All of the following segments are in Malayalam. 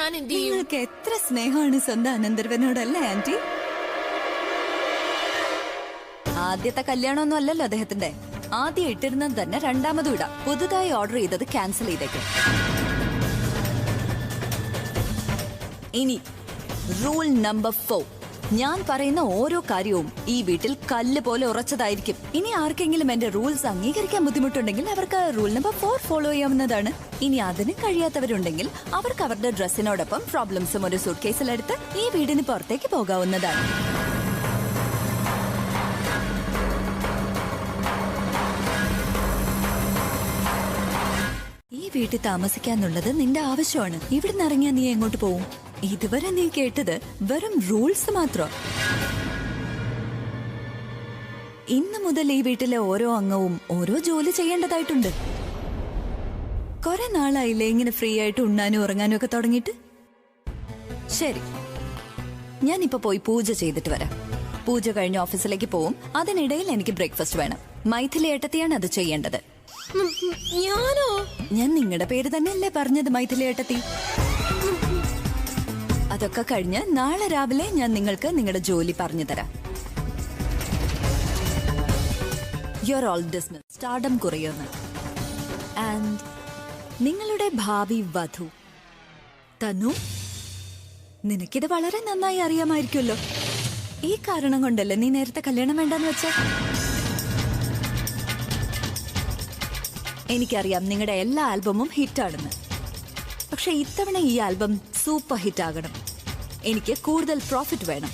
ഞാൻ എന്ത് ചെയ്യും? നിങ്ങൾക്ക് എത്ര സ്നേഹമാണ് സ്വന്തം അനന്തരവനോടല്ലേ ആന്റി? ആദ്യത്തെ കല്യാണമൊന്നും അല്ലല്ലോ അദ്ദേഹത്തിന്റെ. ആദ്യം ഇട്ടിരുന്നത് തന്നെ രണ്ടാമതും ഇടാം. പുതുതായി ഓർഡർ ചെയ്തത് ക്യാൻസൽ ചെയ്തേക്കും. ഇനി റൂൾ നമ്പർ 4. ഞാൻ പറയുന്ന ഓരോ കാര്യവും ഈ വീട്ടിൽ കല്ല് പോലെ ഉറച്ചതായിരിക്കും. ഇനി ആർക്കെങ്കിലും എന്റെ റൂൾസ് അംഗീകരിക്കാൻ ബുദ്ധിമുട്ടുണ്ടെങ്കിൽ അവർക്ക് റൂൾ നമ്പർ 4 ഫോളോ ചെയ്യാവുന്നതാണ്. ഇനി അതിന് കഴിയാത്തവരുണ്ടെങ്കിൽ അവർക്ക് അവരുടെ ഡ്രസ്സിനോടൊപ്പം പ്രോബ്ലംസും ഒരു സൂട്ട് കേസിലെടുത്ത് ഈ വീടിന് പുറത്തേക്ക് പോകാവുന്നതാണ്. ഈ വീട്ടിൽ താമസിക്കാന്നുള്ളത് നിന്റെ ആവശ്യമാണ്. ഇവിടുന്ന് ഇറങ്ങിയാ നീ എങ്ങോട്ട് പോവും? ഇതുവരെ നീ കേട്ടത് വെറും റൂൾസ് മാത്രം. ഇന്ന് മുതൽ ഈ വീട്ടിലെ ഓരോ അംഗവും ഓരോ ജോലി ചെയ്യേണ്ടതായിട്ടുണ്ട്. കുറെ നാളായില്ലേ ഇങ്ങനെ ഫ്രീ ആയിട്ട് ഉണ്ണാനും ഉറങ്ങാനും ഒക്കെ തുടങ്ങിയിട്ട്? ശരി, ഞാനിപ്പോ പോയി പൂജ ചെയ്തിട്ട് വരാം. പൂജ കഴിഞ്ഞ് ഓഫീസിലേക്ക് പോവും. അതിനിടയിൽ എനിക്ക് ബ്രേക്ക്ഫാസ്റ്റ് വേണം. മൈഥിലി ഏട്ടത്തിയാണ് അത് ചെയ്യേണ്ടത്. ഞാനോ? ഞാൻ നിങ്ങളുടെ പേര് തന്നെയല്ലേ പറഞ്ഞത്, മൈഥിലി ഏട്ടത്തി. അതൊക്കെ കഴിഞ്ഞ് നാളെ രാവിലെ ഞാൻ നിങ്ങൾക്ക് നിങ്ങളുടെ ജോലി പറഞ്ഞു തരാം. Your all dismiss. സ്റ്റാർഡം കുറയുന്നു. ആൻഡ് നിങ്ങളുടെ ഭാവി വധു തനു, നിനക്കിത് വളരെ നന്നായി അറിയാമായിരിക്കുമല്ലോ. ഈ കാരണം കൊണ്ടല്ലേ നീ നേരത്തെ കല്യാണം വേണ്ടെന്ന് വെച്ച? എനിക്കറിയാം നിങ്ങളുടെ എല്ലാ ആൽബമും ഹിറ്റാണെന്ന്. പക്ഷെ ഇത്തവണ ഈ ആൽബം സൂപ്പർ ഹിറ്റ് ആകണം. എനിക്ക് കൂടുതൽ പ്രോഫിറ്റ് വേണം.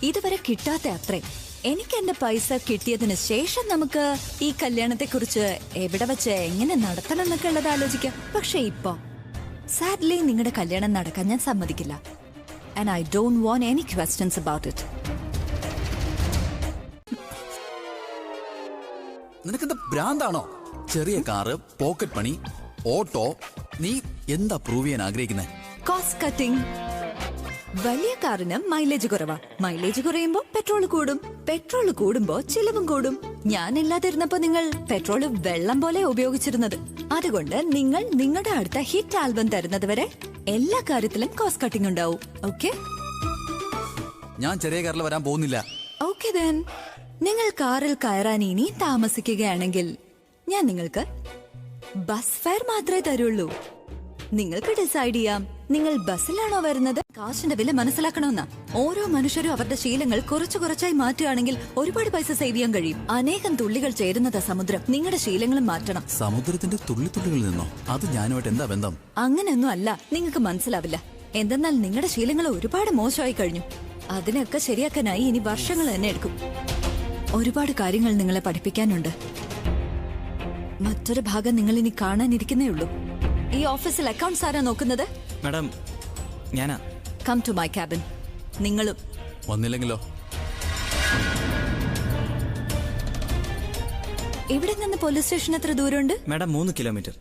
ഇതുവരെ കിട്ടാത്ത അത്രയും. എനിക്ക് എന്റെ പൈസ കിട്ടിയതിന് ശേഷം നമുക്ക് ഈ കല്യാണത്തെ കുറിച്ച് എവിടെ വെച്ച് എങ്ങനെ നടത്തണം എന്നൊക്കെ ഉള്ളത് ആലോചിക്കാം. പക്ഷെ ഇപ്പോ സാഡ്ലി നിങ്ങളുടെ കല്യാണം നടക്കാൻ ഞാൻ സമ്മതിക്കില്ല. And I don't want any questions about it. നിനക്കെന്താ ഭ്രാന്താണോ? ചെറിയ കാറ്, പോക്കറ്റ് മണി, ഓട്ടോ, നീ എന്താ പ്രൂവ് ചെയ്യാൻ ആഗ്രഹിക്കുന്നത്? Cost cutting. വലിയ കാറിന് മൈലേജ് കുറവാ. മൈലേജ് കുറയുമ്പോ പെട്രോൾ കൂടും. പെട്രോൾ കൂടുമ്പോ ചിലവും കൂടും. ഞാൻ ഇല്ലാതിരുന്നപ്പോ നിങ്ങൾ പെട്രോള് വെള്ളം പോലെ ഉപയോഗിച്ചിരുന്നത്. അതുകൊണ്ട് നിങ്ങൾ നിങ്ങളുടെ അടുത്ത ഹിറ്റ് ആൽബം തരുന്നത് വരെ എല്ലാ കാര്യത്തിലും കോസ്റ്റ് കട്ടിംഗ് ഉണ്ടാവും. ഓക്കെ? ഞാൻ ചെറിയ കാറിൽ വരാൻ പോകുന്നില്ല. Okay then. നിങ്ങൾ കാറിൽ കയറാൻ ഇനി താമസിക്കുകയാണെങ്കിൽ ഞാൻ നിങ്ങൾക്ക് ബസ് ഫെയർ മാത്രമേ തരുള്ളൂ. നിങ്ങൾക്ക് ഡിസൈഡ് ചെയ്യാം നിങ്ങൾ ബസ്സിലാണോ വരുന്നത്. കാശിന്റെ വില മനസ്സിലാക്കണമെന്നാ. ഓരോ മനുഷ്യരും അവരുടെ ശീലങ്ങൾ കുറച്ചു കുറച്ചായി മാറ്റുകയാണെങ്കിൽ ഒരുപാട് പൈസ സേവ് ചെയ്യാൻ കഴിയും. അനേകം തുള്ളികൾ ചേരുന്നതാ സമുദ്രം. നിങ്ങളുടെ ശീലങ്ങളും മാറ്റണം. സമുദ്രത്തിന്റെ തുള്ളിത്തുള്ളികളിൽ നിന്നോ? അത് ഞാനുമായിട്ട് എന്താ ബന്ധം? അങ്ങനെയൊന്നും അല്ല. നിങ്ങൾക്ക് മനസ്സിലാവില്ല. എന്തെന്നാൽ നിങ്ങളുടെ ശീലങ്ങൾ ഒരുപാട് മോശമായി കഴിഞ്ഞു. അതിനൊക്കെ ശരിയാക്കാനായി ഇനി വർഷങ്ങൾ തന്നെ എടുക്കും. ഒരുപാട് കാര്യങ്ങൾ നിങ്ങളെ പഠിപ്പിക്കാനുണ്ട്. മറ്റൊരു ഭാഗം നിങ്ങൾ ഇനി കാണാനിരിക്കുന്നേ ഉള്ളൂ. ഈ ഓഫീസിൽ അക്കൗണ്ട്സ് ആരാ നോക്കുന്നത്? മാഡം, ഞാനാ. Come to my cabin. നിങ്ങളും വന്നില്ലെങ്കിലോ? ഇവിടെ നിന്ന് പോലീസ് സ്റ്റേഷൻ എത്ര ദൂരമുണ്ട്? Madam 3 kilometre.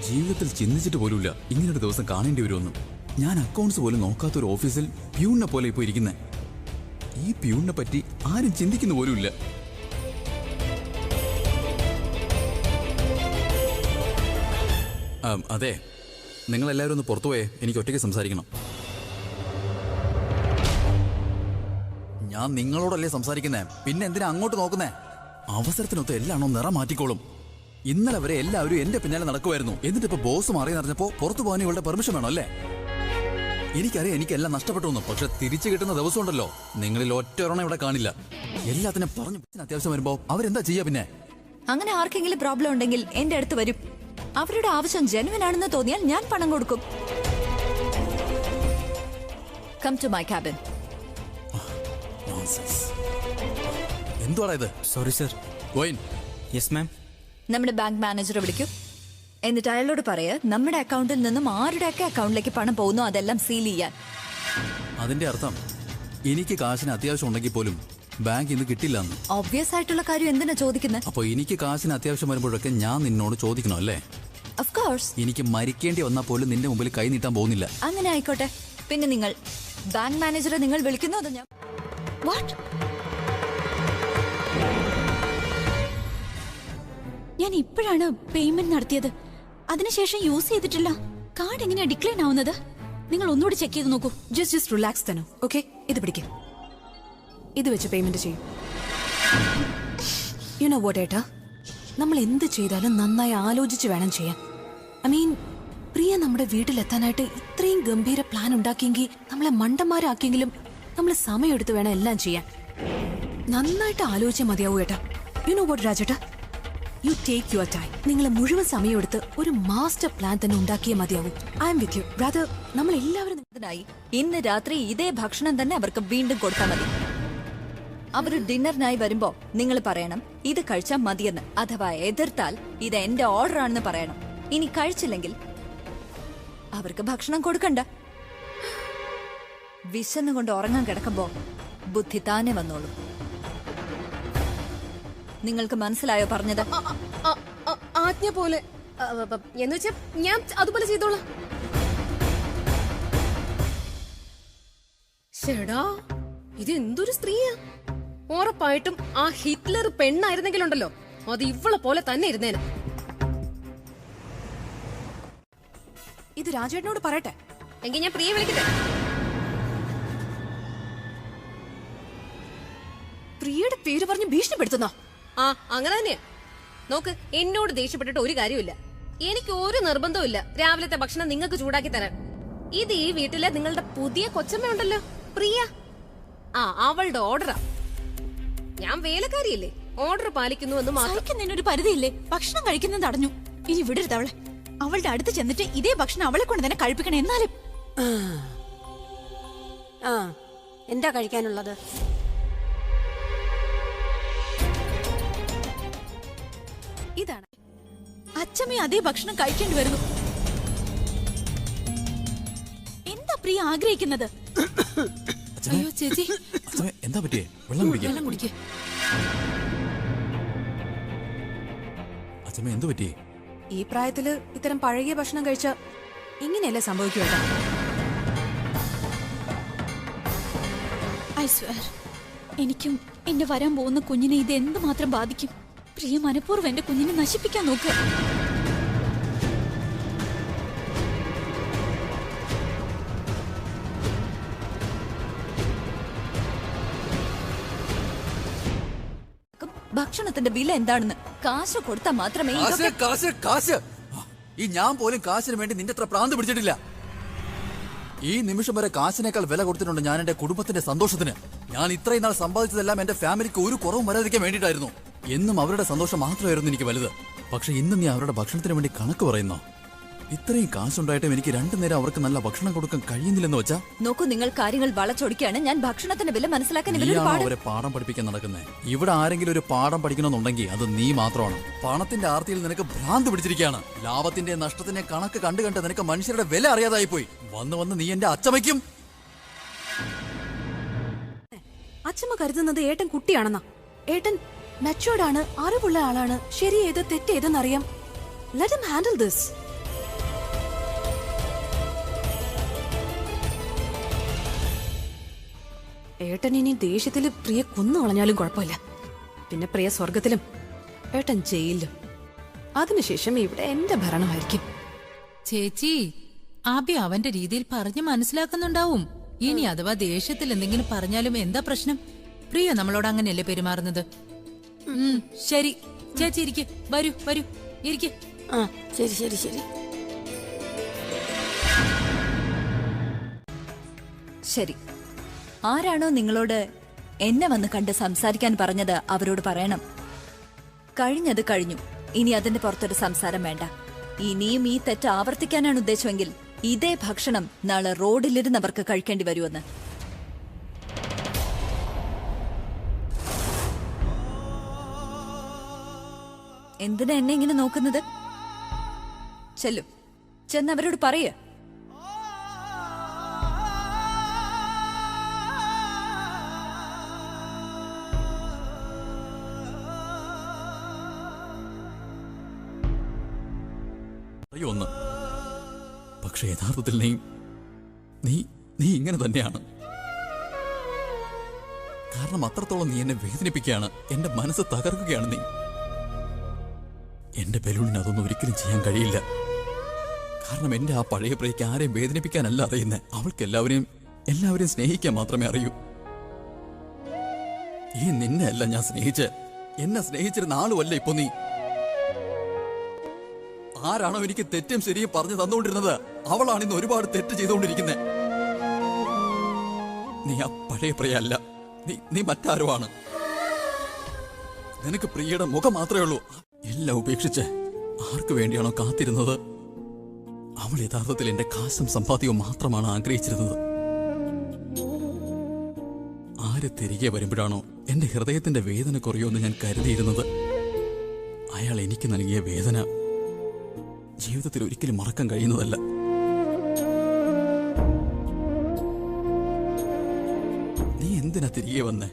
ജീവിതത്തിൽ ചിന്തിച്ചിട്ട് പോലുമില്ല ഇങ്ങനൊരു ദിവസം കാണേണ്ടി വരുമെന്നും. ഞാൻ അക്കൗണ്ട്സ് പോലും നോക്കാത്തൊരു ഓഫീസിൽ പ്യൂണിനെ പോലെ ഇപ്പൊ ഇരിക്കുന്നേ. ഈ പ്യൂണിനെ പറ്റി ആരും ചിന്തിക്കുന്ന പോലുമില്ല. അതെ, നിങ്ങളെല്ലാവരും ഒന്ന് പുറത്തുപോയേ. എനിക്ക് ഒറ്റയ്ക്ക് സംസാരിക്കണം. ഞാൻ നിങ്ങളോടല്ലേ സംസാരിക്കുന്നേ, പിന്നെ എന്തിനാ അങ്ങോട്ട് നോക്കുന്നേ? അവസരത്തിനൊത്ത് എല്ലാണോ നിറം മാറ്റിക്കോളും. ഇന്നലെ വരെ എല്ലാവരും എന്റെ പിന്നാലെ നടക്കുമായിരുന്നു. എന്നിട്ടിപ്പോ ബോസ് മാറി നടന്നപ്പോ പുറത്തു പോകാൻ ഇവളുടെ പെർമിഷൻ വേണോ അല്ലേ? എനിക്കറിയാം എനിക്കെല്ലാം നഷ്ടപ്പെട്ടു. പക്ഷെ തിരിച്ചു കിട്ടുന്ന ദിവസം ഉണ്ടല്ലോ, നിങ്ങളിൽ ഒറ്റൊരെണ്ണം ഇവിടെ കാണില്ല. എല്ലാത്തിനും പറഞ്ഞു അത്യാവശ്യം വരുമ്പോ അവരെന്താ ചെയ്യാ? പിന്നെ അങ്ങനെ ആർക്കെങ്കിലും പ്രോബ്ലം ഉണ്ടെങ്കിൽ എന്റെ അടുത്ത് വരും. അവരുടെ ആവശ്യം ജെനുവിൻ ആണെന്ന് തോന്നിയാൽ ഞാൻ പണം കൊടുക്കും. Come to my cabin. എന്തുവാടാ ഇത്? Sorry sir. Going. Yes ma'am. നമ്മുടെ ബാങ്ക് മാനേജറെ വിളിക്കൂ. എന്നിട്ട് അയാളോട് പറയാ നമ്മുടെ അക്കൗണ്ടിൽ നിന്നും ആരുടെയൊക്കെ അക്കൗണ്ടിലേക്ക് പണം പോകുന്നു അതെല്ലാം സീൽ ചെയ്യാൻ. അതിന്റെ അർത്ഥം എനിക്ക് കാശിന് അത്യാവശ്യം ഉണ്ടെങ്കിൽ പോലും ബാങ്ക് ഇന്ന് കിട്ടില്ല. ഒബ്വിയസ് ആയിട്ടുള്ള കാര്യം എന്തിനാ ചോദിക്കുന്നത്? അപ്പൊ എനിക്ക് കാശിന് അത്യാവശ്യം വരുമ്പോഴൊക്കെ ഞാൻ നിന്നോട് ചോദിക്കണോ അല്ലേ? Of course. എനിക്ക് മരിക്കേണ്ടി വന്നാൽ പോലും നിന്റെ മുമ്പിൽ കൈ നീട്ടാൻ പോകുന്നില്ല. അങ്ങനെ ആയിക്കോട്ടെ. പിന്നെ നിങ്ങൾ ബാങ്ക് മാനേജറെ നിങ്ങൾ വിളിക്കുന്നു. അത് ഞാൻ വാട്ട്? ഞാൻ ഇപ്പോഴാണ് പേയ്മെന്റ് നടത്തിയത്. അതിനുശേഷം യൂസ് ചെയ്തിട്ടില്ല. കാർഡ് എങ്ങനെയാ ഡിക്ലൈൻ ആവുന്നത്? നിങ്ങൾ ഒന്നുകൂടി ചെക്ക് ചെയ്ത് നോക്കൂ. ജസ്റ്റ് റിലാക്സ് തന്നെ. ഓക്കെ, ഇത് പിടിക്കും. ഇത് വെച്ച് പേയ്മെന്റ് ചെയ്യും. യു നോ വാട്ട് ഏട്ടാ, നമ്മൾ എന്ത് ചെയ്താലും നന്നായി ആലോചിച്ച് വേണം ചെയ്യാൻ. ഐ മീൻ, പ്രിയ നമ്മുടെ വീട്ടിലെത്താനായിട്ട് ഇത്രയും ഗംഭീര പ്ലാൻ ഉണ്ടാക്കിയെങ്കിൽ, നമ്മളെ മണ്ടന്മാരാക്കിയെങ്കിലും നമ്മൾ സമയമെടുത്ത് വേണം എല്ലാം ചെയ്യാൻ. നന്നായിട്ട് ആലോചിച്ചാൽ മതിയാവൂ ഏട്ടാ. യു നോ വാട്ട് രാജേട്ടാ, യു ടേക്ക് യുവർ ടൈം. നിങ്ങൾ മുഴുവൻ സമയമെടുത്ത് ഒരു മാസ്റ്റർ പ്ലാൻ തന്നെ ഉണ്ടാക്കിയേ മതിയാവൂ. I'm with you. Brother, നമ്മൾ എല്ലാവരും ഇന്ന് രാത്രി ഇതേ ഭക്ഷണം തന്നെ അവർക്ക് വീണ്ടും കൊടുത്താൽ മതി. അവര് ഡിന്നറിനായി വരുമ്പോ നിങ്ങൾ പറയണം ഇത് കഴിച്ചാൽ മതിയെന്ന്. അഥവാ എതിർത്താൽ ഇത് എന്റെ ഓർഡർ ആണെന്ന് പറയണം. ഇനി കഴിച്ചില്ലെങ്കിൽ അവർക്ക് ഭക്ഷണം കൊടുക്കണ്ട. വിശന്നുകൊണ്ട് ഉറങ്ങാൻ കിടക്കുമ്പോ ബുദ്ധി താനെ വന്നോളൂ. നിങ്ങൾക്ക് മനസ്സിലായോ പറഞ്ഞത്? ആജ്ഞ പോലെ എന്ന് വെച്ചാ ഞാൻ അതുപോലെ ചെയ്തോളാം. ശേടാ, ഇത് എന്തൊരു സ്ത്രീയാ! ഉറപ്പായിട്ടും ആ ഹിറ്റ്ലർ പെണ്ണായിരുന്നെങ്കിലുണ്ടല്ലോ, അത് ഇവളെ പോലെ തന്നെ ഇരുന്നേനെ. ഇത് രാജേട്ടനോട് പറയട്ടെ. എങ്കിൽ ഞാൻ പ്രിയ വിളിക്കട്ടെ. പ്രിയയുടെ പേര് പറഞ്ഞ് ഭീഷണിപ്പെടുത്തുന്നോ? ആ, അങ്ങനെ തന്നെയാ. നോക്ക്, എന്നോട് ദേഷ്യപ്പെട്ടിട്ട് ഒരു കാര്യമില്ല. എനിക്ക് ഒരു നിർബന്ധവും ഇല്ല രാവിലത്തെ ഭക്ഷണം നിങ്ങൾക്ക് ചൂടാക്കി തരാൻ. ഇത് ഈ വീട്ടിലെ നിങ്ങളുടെ പുതിയ കൊച്ചമ്മ ഉണ്ടല്ലോ, പ്രിയ. ആ, അവളുടെ ഓർഡറാ. ഞാൻ വേലക്കാരിയല്ലേ, ഓർഡർ പാലിക്കുന്നു എന്ന് മാത്രം. നിന്നൊരു പരിധിയില്ലേ? ഭക്ഷണം കഴിക്കുന്നത് തടഞ്ഞു. ഇനി വിടരുത് അവളെ. അവളുടെ അടുത്ത് ചെന്നിട്ട് ഇതേ ഭക്ഷണം അവളെ കൊണ്ട് തന്നെ കഴിപ്പിക്കണം. എന്നാലും എന്താ കഴിക്കാനുള്ളത്? ഇതാണ്. അച്ഛമ്മ അതേ ഭക്ഷണം കഴിക്കേണ്ടി വരുന്നു. എന്താ പ്രിയ ആഗ്രഹിക്കുന്നത്? അയ്യോ ചേച്ചി, എന്താ പറ്റിയേ? വെള്ളം കുടിക്കേ. അച്ഛമ്മ എന്തു പറ്റിയേ? ഈ പ്രായത്തില് ഇത്തരം പഴകിയ ഭക്ഷണം കഴിച്ച ഇങ്ങനെയല്ലേ സംഭവിക്കുക? ഐ സ്വെയർ, എനിക്കും എന്റെ വരാൻ പോകുന്ന കുഞ്ഞിനെ ഇത് എന്തുമാത്രം ബാധിക്കും. പ്രിയ മനഃപൂർവ്വം എന്റെ കുഞ്ഞിനെ നശിപ്പിക്കാൻ നോക്കുക. ഭക്ഷണത്തിന്റെ വില എന്താണെന്ന് കാശ് കൊടുത്താൽ മാത്രമേ ഈ ഞാൻ പോലും കാശിന് വേണ്ടി നിന്റെ അത്ര പ്രാന്ത് പിടിച്ചിട്ടില്ല. ഈ നിമിഷം വരെ കാശിനേക്കാൾ വില കൊടുത്തിട്ടുണ്ട് ഞാൻ എന്റെ കുടുംബത്തിന്റെ സന്തോഷത്തിന്. ഞാൻ ഇത്രയും നാൾ സമ്പാദിച്ചതെല്ലാം എന്റെ ഫാമിലിക്ക് ഒരു കുറവും വരാതിരിക്കാൻ വേണ്ടിയിട്ടായിരുന്നു. എന്നും അവരുടെ സന്തോഷം മാത്രമായിരുന്നു എനിക്ക് വലുത്. പക്ഷെ ഇന്ന് നീ അവരുടെ ഭക്ഷണത്തിന് വേണ്ടി കണക്ക് പറയുന്നോ? ഇത്രയും കാശുണ്ടായിട്ടും എനിക്ക് രണ്ടു നേരം അവർക്ക് നല്ല ഭക്ഷണം കൊടുക്കാൻ കഴിയുന്നില്ലെന്ന് വെച്ചാ നോക്കൂ, നിങ്ങൾ കാര്യങ്ങൾ വളച്ചൊടിക്കുകയാണ്. ഞാൻ ഭക്ഷണത്തിന്റെ വില മനസ്സിലാക്കാൻ അവരെ പാഠം പഠിപ്പിക്കാൻ നടക്കുന്നത്. ഇവിടെ ആരെങ്കിലും ഒരു പാഠം പഠിക്കണമെന്നുണ്ടെങ്കിൽ അത് നീ മാത്രമാണ്. പണത്തിന്റെ ആർത്തിയിൽ നിനക്ക് ഭ്രാന്ത് പിടിച്ചിരിക്കുകയാണ്. ലാഭത്തിന്റെ നഷ്ടത്തിന്റെ കണക്ക് കണ്ടു കണ്ട് നിനക്ക് മനുഷ്യരുടെ വില അറിയാതായി പോയി. വന്ന് നീ എന്റെ അച്ചമ്മയ്ക്കും. അച്ഛമ്മ കരുതുന്നത് ഏട്ടൻ കുട്ടിയാണെന്നാ. ഏട്ടൻ മെച്ചോർഡ് ആണ്, അറിവുള്ള ആളാണ്. ശരി ഏത് തെറ്റേതെന്നറിയാം. Let him handle this. ഏട്ടൻ ഇനി ദേഷ്യത്തില് പ്രിയ കൊന്നു കളഞ്ഞാലും കുഴപ്പമില്ല. പിന്നെ പ്രിയ സ്വർഗത്തിലും ഏട്ടൻ ജയിലിലും. അതിനുശേഷം ഇവിടെ എന്റെ ഭരണമായിരിക്കും. ചേച്ചി, ആബി അവന്റെ രീതിയിൽ പറഞ്ഞു മനസ്സിലാക്കുന്നുണ്ടാവും. ഇനി അഥവാ ദേഷ്യത്തിൽ എന്തെങ്കിലും പറഞ്ഞാലും എന്താ പ്രശ്നം? പ്രിയ നമ്മളോട് അങ്ങനെയല്ലേ പെരുമാറുന്നത്. ശരി ചേച്ചി, ഇരിക്കെ. വരൂ ഇരിക്കെ. ശരി ശരി ശരി ശരി. ആരാണോ നിങ്ങളോട് എന്നെ വന്ന് കണ്ട് സംസാരിക്കാൻ പറഞ്ഞത് അവരോട് പറയണം, കഴിഞ്ഞത് കഴിഞ്ഞു, ഇനി അതിന്റെ പുറത്തൊരു സംസാരം വേണ്ട. ഇനിയും ഈ തെറ്റ് ആവർത്തിക്കാനാണ് ഉദ്ദേശമെങ്കിൽ ഇതേ ഭക്ഷണം നാളെ റോഡിലിരുന്നവർക്ക് കഴിക്കേണ്ടി വരുമെന്ന്. എന്തിനാ എന്നെ ഇങ്ങനെ നോക്കുന്നത്? ചെല്ലും, ചെന്നവരോട് പറയ. ഒന്ന്, പക്ഷെ യഥാർത്ഥത്തിൽ നീ ഇങ്ങനെ തന്നെയാണ്. കാരണം അത്രത്തോളം നീ എന്നെ വേദനിപ്പിക്കുകയാണ്. എന്റെ മനസ്സ് തകർക്കുകയാണ് നീ. എന്റെ ബലൂണിന് അതൊന്നും ഒരിക്കലും ചെയ്യാൻ കഴിയില്ല. കാരണം എന്റെ ആ പഴയ പ്രിയക്ക് ആരെയും വേദനിപ്പിക്കാനല്ല അറിയുന്നത്. അവൾക്ക് എല്ലാവരെയും സ്നേഹിക്കാൻ മാത്രമേ അറിയൂ. ഈ നിന്നെ അല്ല ഞാൻ സ്നേഹിച്ച്, എന്നെ സ്നേഹിച്ചിരുന്ന ആളുമല്ല ഇപ്പൊ നീ. ആരാണോ എനിക്ക് തെറ്റും ശരിയും പറഞ്ഞു തന്നുകൊണ്ടിരുന്നത്, അവളാണ് ഇന്ന് ഒരുപാട് തെറ്റ് ചെയ്തുകൊണ്ടിരിക്കുന്നത്. നീ ആ പഴയ പ്രിയ അല്ല, നീ മറ്റാരോ ആണ്. നിനക്ക് പ്രിയയുടെ മുഖം മാത്രമേ ഉള്ളൂ. എല്ലാം ഉപേക്ഷിച്ച് ആർക്കു വേണ്ടിയാണോ കാത്തിരുന്നത്, അവൾ യഥാർത്ഥത്തിൽ എന്റെ കാശും സമ്പാദ്യവും മാത്രമാണ് ആഗ്രഹിച്ചിരുന്നത്. ആര് തിരികെ വരുമ്പോഴാണോ എന്റെ ഹൃദയത്തിന്റെ വേദന കുറയുമെന്ന് ഞാൻ കരുതിയിരുന്നത്, അയാൾ എനിക്ക് നൽകിയ വേദന ജീവിതത്തിൽ ഒരിക്കലും മറക്കാൻ കഴിയുന്നതല്ല. നീ എന്തിനാ തിരികെ വന്നേ?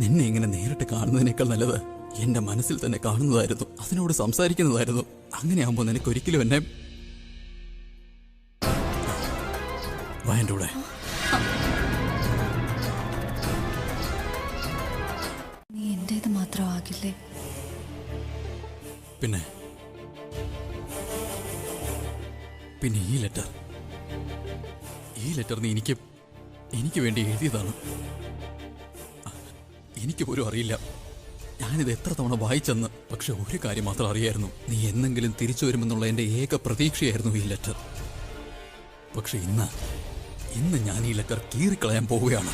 നിന്നെ ഇങ്ങനെ നേരിട്ട് കാണുന്നതിനേക്കാൾ നല്ലത് എന്റെ മനസ്സിൽ തന്നെ കാണുന്നതായിരുന്നു, അതിനോട് സംസാരിക്കുന്നതായിരുന്നു. അങ്ങനെയാകുമ്പോ നിനക്ക് ഒരിക്കലും എന്നെ വയൻ്റെ നീ എന്റേത് മാത്രമാകില്ലേ? പിന്നെ ഈ ലെറ്റർ നീ എനിക്ക് വേണ്ടി എഴുതിയതാണ്. എനിക്ക് പോലും അറിയില്ല ഞാനിത് എത്ര തവണ വായിച്ചെന്ന്. പക്ഷെ ഒരു കാര്യം മാത്രം അറിയായിരുന്നു, നീ എന്നെങ്കിലും തിരിച്ചു വരുമെന്നുള്ള എന്റെ ഏക പ്രതീക്ഷയായിരുന്നു ഈ ലെറ്റർ. പക്ഷെ ഇന്ന് ഞാൻ ഈ ലെറ്റർ കീറിക്കളയാൻ പോവുകയാണ്.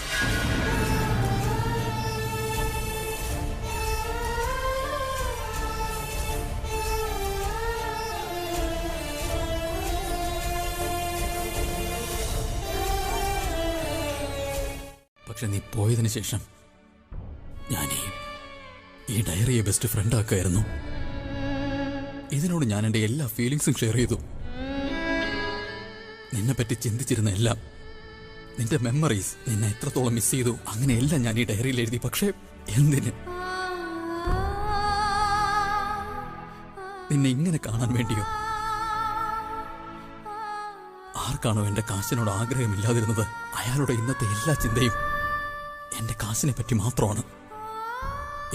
പക്ഷെ നീ പോയതിനു ശേഷം ഞാൻ ഈ ഡയറിയെ ബെസ്റ്റ് ഫ്രണ്ട് ആക്കായിരുന്നു. ഇതിനോട് ഞാൻ എന്റെ എല്ലാ ഫീലിങ്സും ഷെയർ ചെയ്തു. നിന്നെപ്പറ്റി ചിന്തിച്ചിരുന്ന എല്ലാം, നിന്റെ മെമ്മറീസ്, നിന്നെ എത്രത്തോളം മിസ് ചെയ്തു, അങ്ങനെയെല്ലാം ഞാൻ ഈ ഡയറിയിൽ എഴുതി. പക്ഷേ എന്തിന്? നിന്നെ ഇങ്ങനെ കാണാൻ വേണ്ടിയോ? ആർക്കാണോ എന്റെ കാശിനോട് ആഗ്രഹമില്ലാതിരുന്നത്, അയാളുടെ ഇന്നത്തെ എല്ലാ ചിന്തയും എന്റെ കാശിനെ പറ്റി മാത്രമാണ്.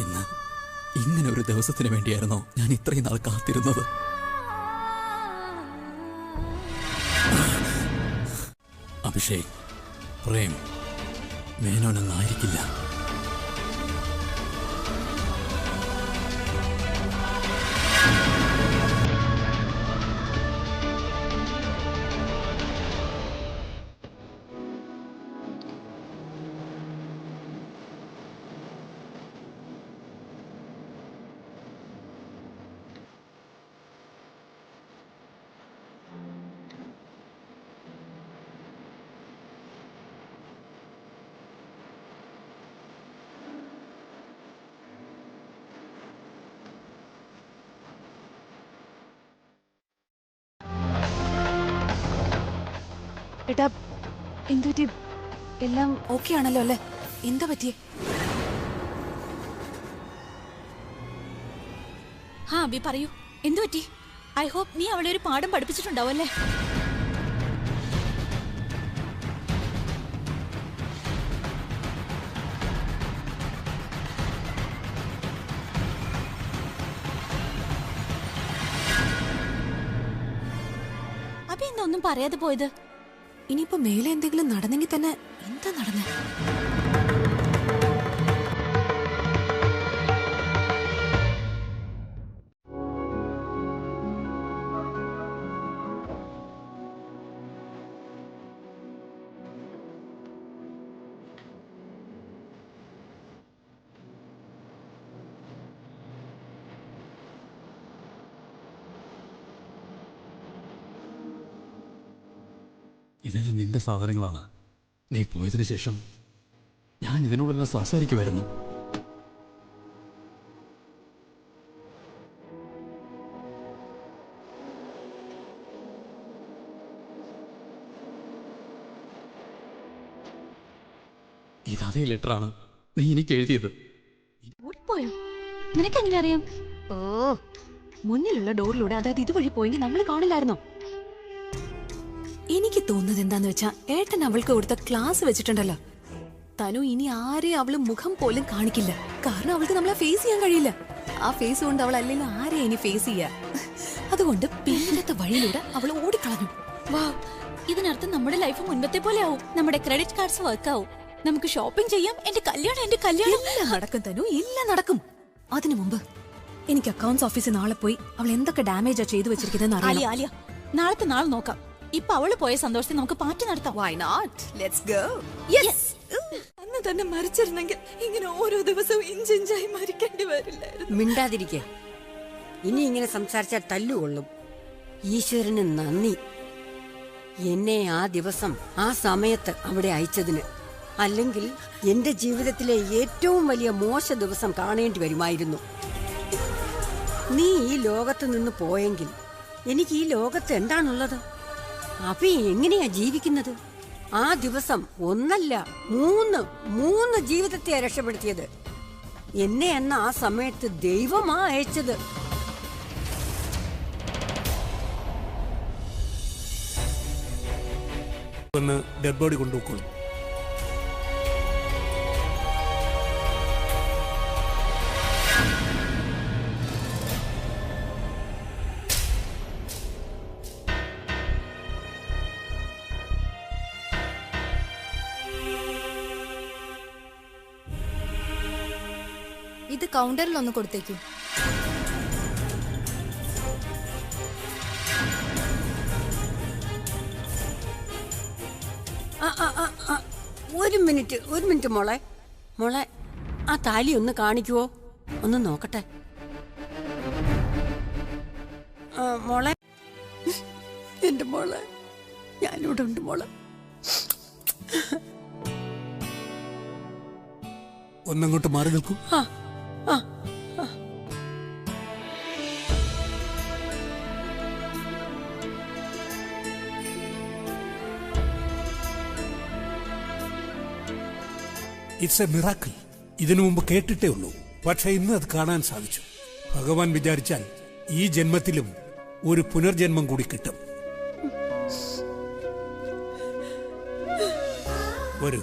ഇന്ന് ഇങ്ങനെ ഒരു ദിവസത്തിന് വേണ്ടിയായിരുന്നോ ഞാൻ ഇത്രയും നാൾ കാത്തിരുന്നത്? അഭിഷേക്, പ്രേം, മേനോനെന്നായിരിക്കില്ല. ഏട്ടാ, എന്തു പറ്റി? എല്ലാം ഓക്കെ ആണല്ലോ അല്ലേ? എന്താ പറ്റിയേ? ഹാ അബി പറയൂ, എന്തു പറ്റി? ഐ ഹോപ്പ് നീ അവളെ ഒരു പാഠം പഠിപ്പിച്ചിട്ടുണ്ടാവും അല്ലേ? അബി എന്താ ഒന്നും പറയാതെ പോയത്? ഇനിയിപ്പോ മേലെ എന്തെങ്കിലും നടന്നെങ്കിൽ തന്നെ എന്താ നടന്നേ? ഇതെല്ലാം നിന്റെ സാധനങ്ങളാണ്. നീ പോയതിനു ശേഷം ഞാൻ ഇതിനോടെല്ലാം സംസാരിക്കുമായിരുന്നു. ഇതേ ലെറ്ററാണ് നീ എനിക്ക് എഴുതിയത്. പോയോ? നിനക്കെങ്ങനെ അറിയാം? ഓ, മുന്നിലുള്ള ഡോറിലൂടെ, അതായത് ഇതുവഴി പോയെങ്കിൽ നമ്മൾ കാണില്ലായിരുന്നോ? എനിക്ക് തോന്നുന്നത് എന്താന്ന് വെച്ചാ, ഏട്ടൻ അവൾക്ക് കൊടുത്ത ക്ലാസ് വെച്ചിട്ടുണ്ടല്ലോ. തനു ഇനി ആരെയും അവള് മുഖം പോലും കാണിക്കില്ല. കാരണം അവൾക്ക് നമ്മളെ ഫേസ് ചെയ്യാൻ കഴിയില്ല. ആ ഫേസ് കൊണ്ട് അവൾ അല്ലെങ്കിൽ ആരെയും ഇനി ഫേസ് ചെയ്യാ. അതുകൊണ്ട് പിന്നിലത്തെ വഴിയിലൂടെ അവൾ ഓടിക്കളഞ്ഞു. വാ, ഇതിനർത്ഥം നമ്മുടെ ലൈഫ് മുൻപത്തെ പോലെ ആവും. നമ്മുടെ ക്രെഡിറ്റ് കാർഡ്സ് വർക്ക് ആവും. നമുക്ക് ഷോപ്പിംഗ് ചെയ്യാം. എന്റെ കല്യാണം എല്ലാം നടക്കും തനു, എല്ലാം നടക്കും. അതിനു മുമ്പ് എനിക്ക് അക്കൗണ്ട്സ് ഓഫീസിൽ നാളെ പോയി അവൾ എന്തൊക്കെ ഡാമേജാ ചെയ്തു വെച്ചിരിക്കുന്നതെന്ന് അറിയാം. ആലിയ, നാളത്തെ നാളെ നോക്കാം. ഇപ്പൊ അവള് പോയ സന്തോഷത്തിൽ നമുക്ക് പാർട്ടി നടത്താം. Why not? Let's go. Yes. അന്ന് തന്നെ മരിച്ചിരുന്നെങ്കിൽ ഇങ്ങനെ ഓരോ ദിവസവും ഇഞ്ചിഞ്ചായി മരിക്കേണ്ടി വരില്ലായിരുന്നു. മിണ്ടാതിരിക്കെ. ഇനി ഇങ്ങനെ സംസാരിച്ചാൽ തല്ലുകൊള്ളും. ഈശ്വരന് നന്ദി, എന്നെ ആ ദിവസം ആ സമയത്ത് അവിടെ അയച്ചതിന്. അല്ലെങ്കിൽ എന്റെ ജീവിതത്തിലെ ഏറ്റവും വലിയ മോശ ദിവസം കാണേണ്ടി വരുമായിരുന്നു. നീ ഈ ലോകത്ത് നിന്ന് പോയെങ്കിൽ എനിക്ക് ഈ ലോകത്ത് എന്താണുള്ളത്? അഭി എങ്ങനെയാ ജീവിക്കുന്നത്? ആ ദിവസം ഒന്നല്ല, മൂന്ന് ജീവിതത്തെ രക്ഷപ്പെടുത്തിയത്. എന്നെ എന്ന ആ സമയത്ത് ദൈവമാ അയച്ചത്. ഒന്ന് ഡെഡ് ബോഡി കൊണ്ടുപോയിക്കോളൂ. ഇത് കൗണ്ടറിൽ ഒന്ന് കൊടുത്തേക്കൂ. ഒരു മിനിറ്റ് മോളെ. ആ താലി ഒന്ന് കാണിക്കുവോ? ഒന്ന് നോക്കട്ടെ. മോളെ, എന്റെ മോളെ, ഞാനിവിടെ ഉണ്ട് മോളെ. ഒന്നങ്ങോട്ട് മാറി നിൽക്കൂ. It's A miracle. ഇതിനു മുമ്പ് കേട്ടിട്ടേ ഉള്ളൂ, പക്ഷെ ഇന്ന് അത് കാണാൻ സാധിച്ചു. ഭഗവാൻ വിചാരിച്ചാൽ ഈ ജന്മത്തിലും ഒരു പുനർജന്മം കൂടി കിട്ടും. വരൂ.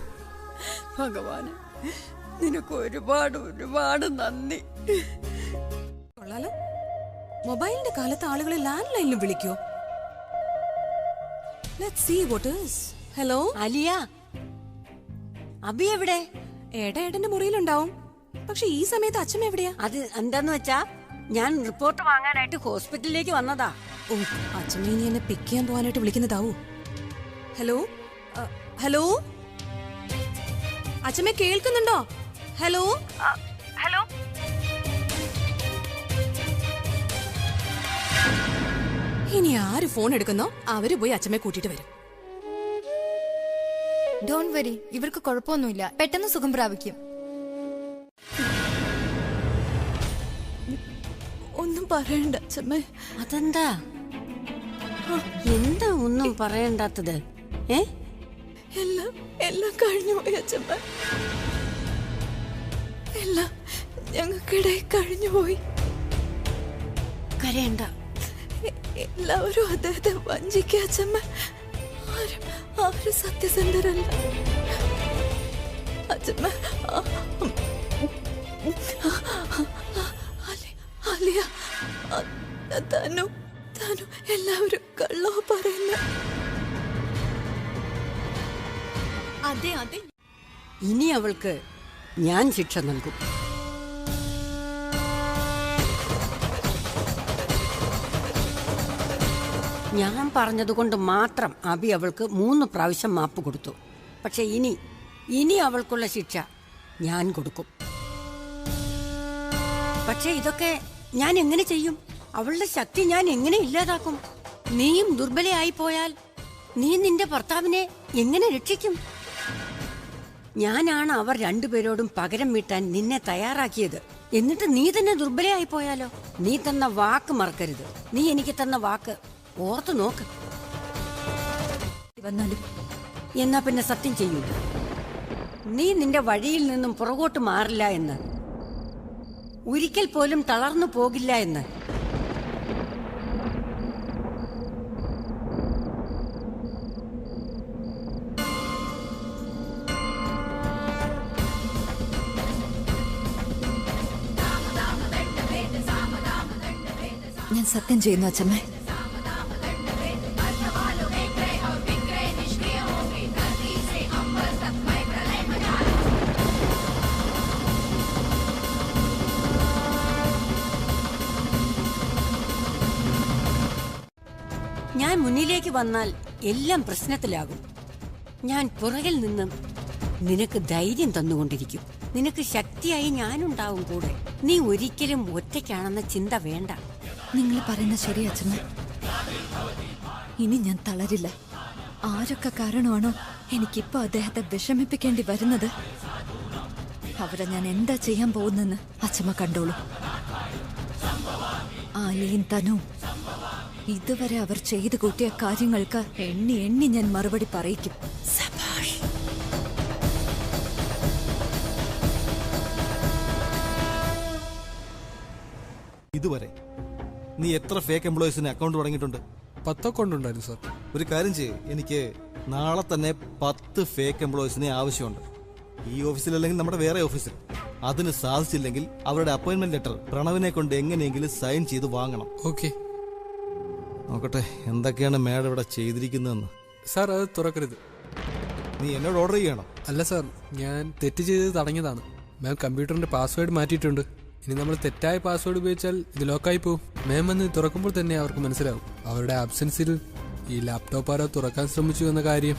ഭഗവാന് നിനക്ക് ഒരുപാട് നന്ദി. കൊള്ളാലോ, മൊബൈലിന്റെ കാലത്ത് ആളുകളെ ലാൻഡ് ലൈനിലും വിളിക്കോ? Let's see what is. Hello Aliya, Abhi എവിടെ? ഏട്ടന്റെ മുറിയിലുണ്ടാവും. പക്ഷെ ഈ സമയത്ത് അച്ഛൻ എവിടെയാ? അത് എന്താന്ന് വെച്ചാ, ഞാൻ റിപ്പോർട്ട് വാങ്ങാനായിട്ട് ഹോസ്പിറ്റലിലേക്ക് വന്നതാ. ഓ, അച്ഛമ്മ ഇനി എന്നെ പിക്ക് ചെയ്യാൻ പോകാനായിട്ട് വിളിക്കുന്നതാവൂ. ഹലോ ഹലോ, അച്ഛമ്മ കേൾക്കുന്നുണ്ടോ? Hello hello. ഇനി ആര് ഫോൺ എടുക്കുന്നോ അവര് പോയി അച്ഛമ്മയെ കൂട്ടിട്ട് വരും. ഡോണ്ട് വരി, ഇവർക്ക് കുഴപ്പമൊന്നുമില്ല, പെട്ടെന്ന് സുഖം പ്രാപിക്കും. ഒന്നും പറയണ്ട അച്ഛമ്മ. അതെന്താ എന്താ ഒന്നും പറയണ്ടാത്തത്? എല്ലാം കഴിഞ്ഞു പോയി അച്ഛമ്മ. എല്ലാം ഞങ്ങൾക്കിടയിൽ കഴിഞ്ഞു പോയി. കരയണ്ട. എല്ലാവരും അദ്ദേഹത്തെ വഞ്ചിക്കുക അച്ഛമ്മ. ആരും സത്യസന്ധരല്ല അച്ഛമ്മ. അലിയ, തനു എല്ലാവരും കള്ളോ പറയുന്ന. അതെ അതെ, ഇനി അവൾക്ക് ഞാൻ ശിക്ഷ നൽകും. ഞാൻ പറഞ്ഞതുകൊണ്ട് മാത്രം അബി അവൾക്ക് 3 പ്രാവശ്യം മാപ്പ് കൊടുത്തു. പക്ഷെ ഇനി അവൾക്കുള്ള ശിക്ഷ ഞാൻ കൊടുക്കും. പക്ഷെ ഇതൊക്കെ ഞാൻ എങ്ങനെ ചെയ്യും? അവളുടെ ശക്തി ഞാൻ എങ്ങനെ ഇല്ലാതാക്കും? നീയും ദുർബലയായി പോയാൽ നീ നിന്റെ ഭർത്താവിനെ എങ്ങനെ രക്ഷിക്കും? ഞാനാണ് അവർ രണ്ടുപേരോടും പകരം വീട്ടാൻ നിന്നെ തയ്യാറാക്കിയത്. എന്നിട്ട് നീ തന്നെ ദുർബലയായി പോയാലോ? നീ തന്ന വാക്ക് മറക്കരുത്. നീ എനിക്ക് തന്ന വാക്ക് ഓർത്തു നോക്ക്. വന്നാലും എന്നാ പിന്നെ സത്യം ചെയ്യൂ, നീ നിന്റെ വഴിയിൽ നിന്നും പുറകോട്ട് മാറില്ല എന്ന്, ഒരിക്കൽ പോലും തളർന്നു പോകില്ല എന്ന്. ഞാൻ സത്യം ചെയ്യുന്നു അച്ഛമ്മേ. ഞാൻ മുന്നിലേക്ക് വന്നാൽ എല്ലാം പ്രശ്നത്തിലാകും. ഞാൻ പുറകിൽ നിന്നും നിനക്ക് ധൈര്യം തന്നുകൊണ്ടിരിക്കും. നിനക്ക് ശക്തിയായി ഞാനുണ്ടാവും കൂടെ. നീ ഒരിക്കലും ഒറ്റയ്ക്കാണെന്ന ചിന്ത വേണ്ട. നിങ്ങൾ പറയുന്ന ശരി അച്ഛമ്മ. ഇനി ഞാൻ തളരില്ല. ആരൊക്കെ കാരണമാണോ എനിക്കിപ്പോ അദ്ദേഹത്തെ വിഷമിപ്പിക്കേണ്ടി വരുന്നത്, അവരെ ഞാൻ എന്താ ചെയ്യാൻ പോകുന്നെന്ന് അച്ഛമ്മ കണ്ടോളൂ. ആലിയും തനു ഇതുവരെ അവർ ചെയ്തു കൂട്ടിയ കാര്യങ്ങൾക്ക് എണ്ണി എണ്ണി ഞാൻ മറുപടി പറയിക്കും. ഇതുവരെ നീ എത്ര ഫേക്ക് എംപ്ലോയീസിന് അക്കൗണ്ട് തുടങ്ങിയിട്ടുണ്ട്? 10 അക്കൗണ്ട് ഉണ്ടായിരുന്നു സാർ. ഒരു കാര്യം ചെയ്യ്, എനിക്ക് നാളെ തന്നെ 10 ഫേക്ക് എംപ്ലോയീസിനെ ആവശ്യമുണ്ട്. ഈ ഓഫീസിലല്ലെങ്കിൽ നമ്മുടെ വേറെ ഓഫീസിൽ. അതിന് സാധിച്ചില്ലെങ്കിൽ അവരുടെ അപ്പോയിന്റ്മെന്റ് ലെറ്റർ പ്രണവിനെ കൊണ്ട് എങ്ങനെയെങ്കിലും സൈൻ ചെയ്ത് വാങ്ങണം. ഓക്കെ. നോക്കട്ടെ എന്തൊക്കെയാണ് മാഡം ഇവിടെ ചെയ്തിരിക്കുന്നതെന്ന്. സാർ അത് തുറക്കരുത്. നീ എന്നോട് ഓർഡർ ചെയ്യണം. അല്ല സാർ, ഞാൻ തെറ്റ് ചെയ്ത് തടഞ്ഞതാണ്. മാം കമ്പ്യൂട്ടറിന്റെ പാസ്വേഡ് മാറ്റിയിട്ടുണ്ട്. ഇനി നമ്മൾ തെറ്റായ പാസ്വേഡ് ഉപയോഗിച്ചാൽ ഇത് ലോക്കായി പോവും. മാം വന്ന് തുറക്കുമ്പോൾ തന്നെ അവർക്ക് മനസ്സിലാവും അവരുടെ ആബ്സെൻസിൽ ഈ ലാപ്ടോപ്പ് ആരോ തുറക്കാൻ ശ്രമിച്ചു എന്ന കാര്യം.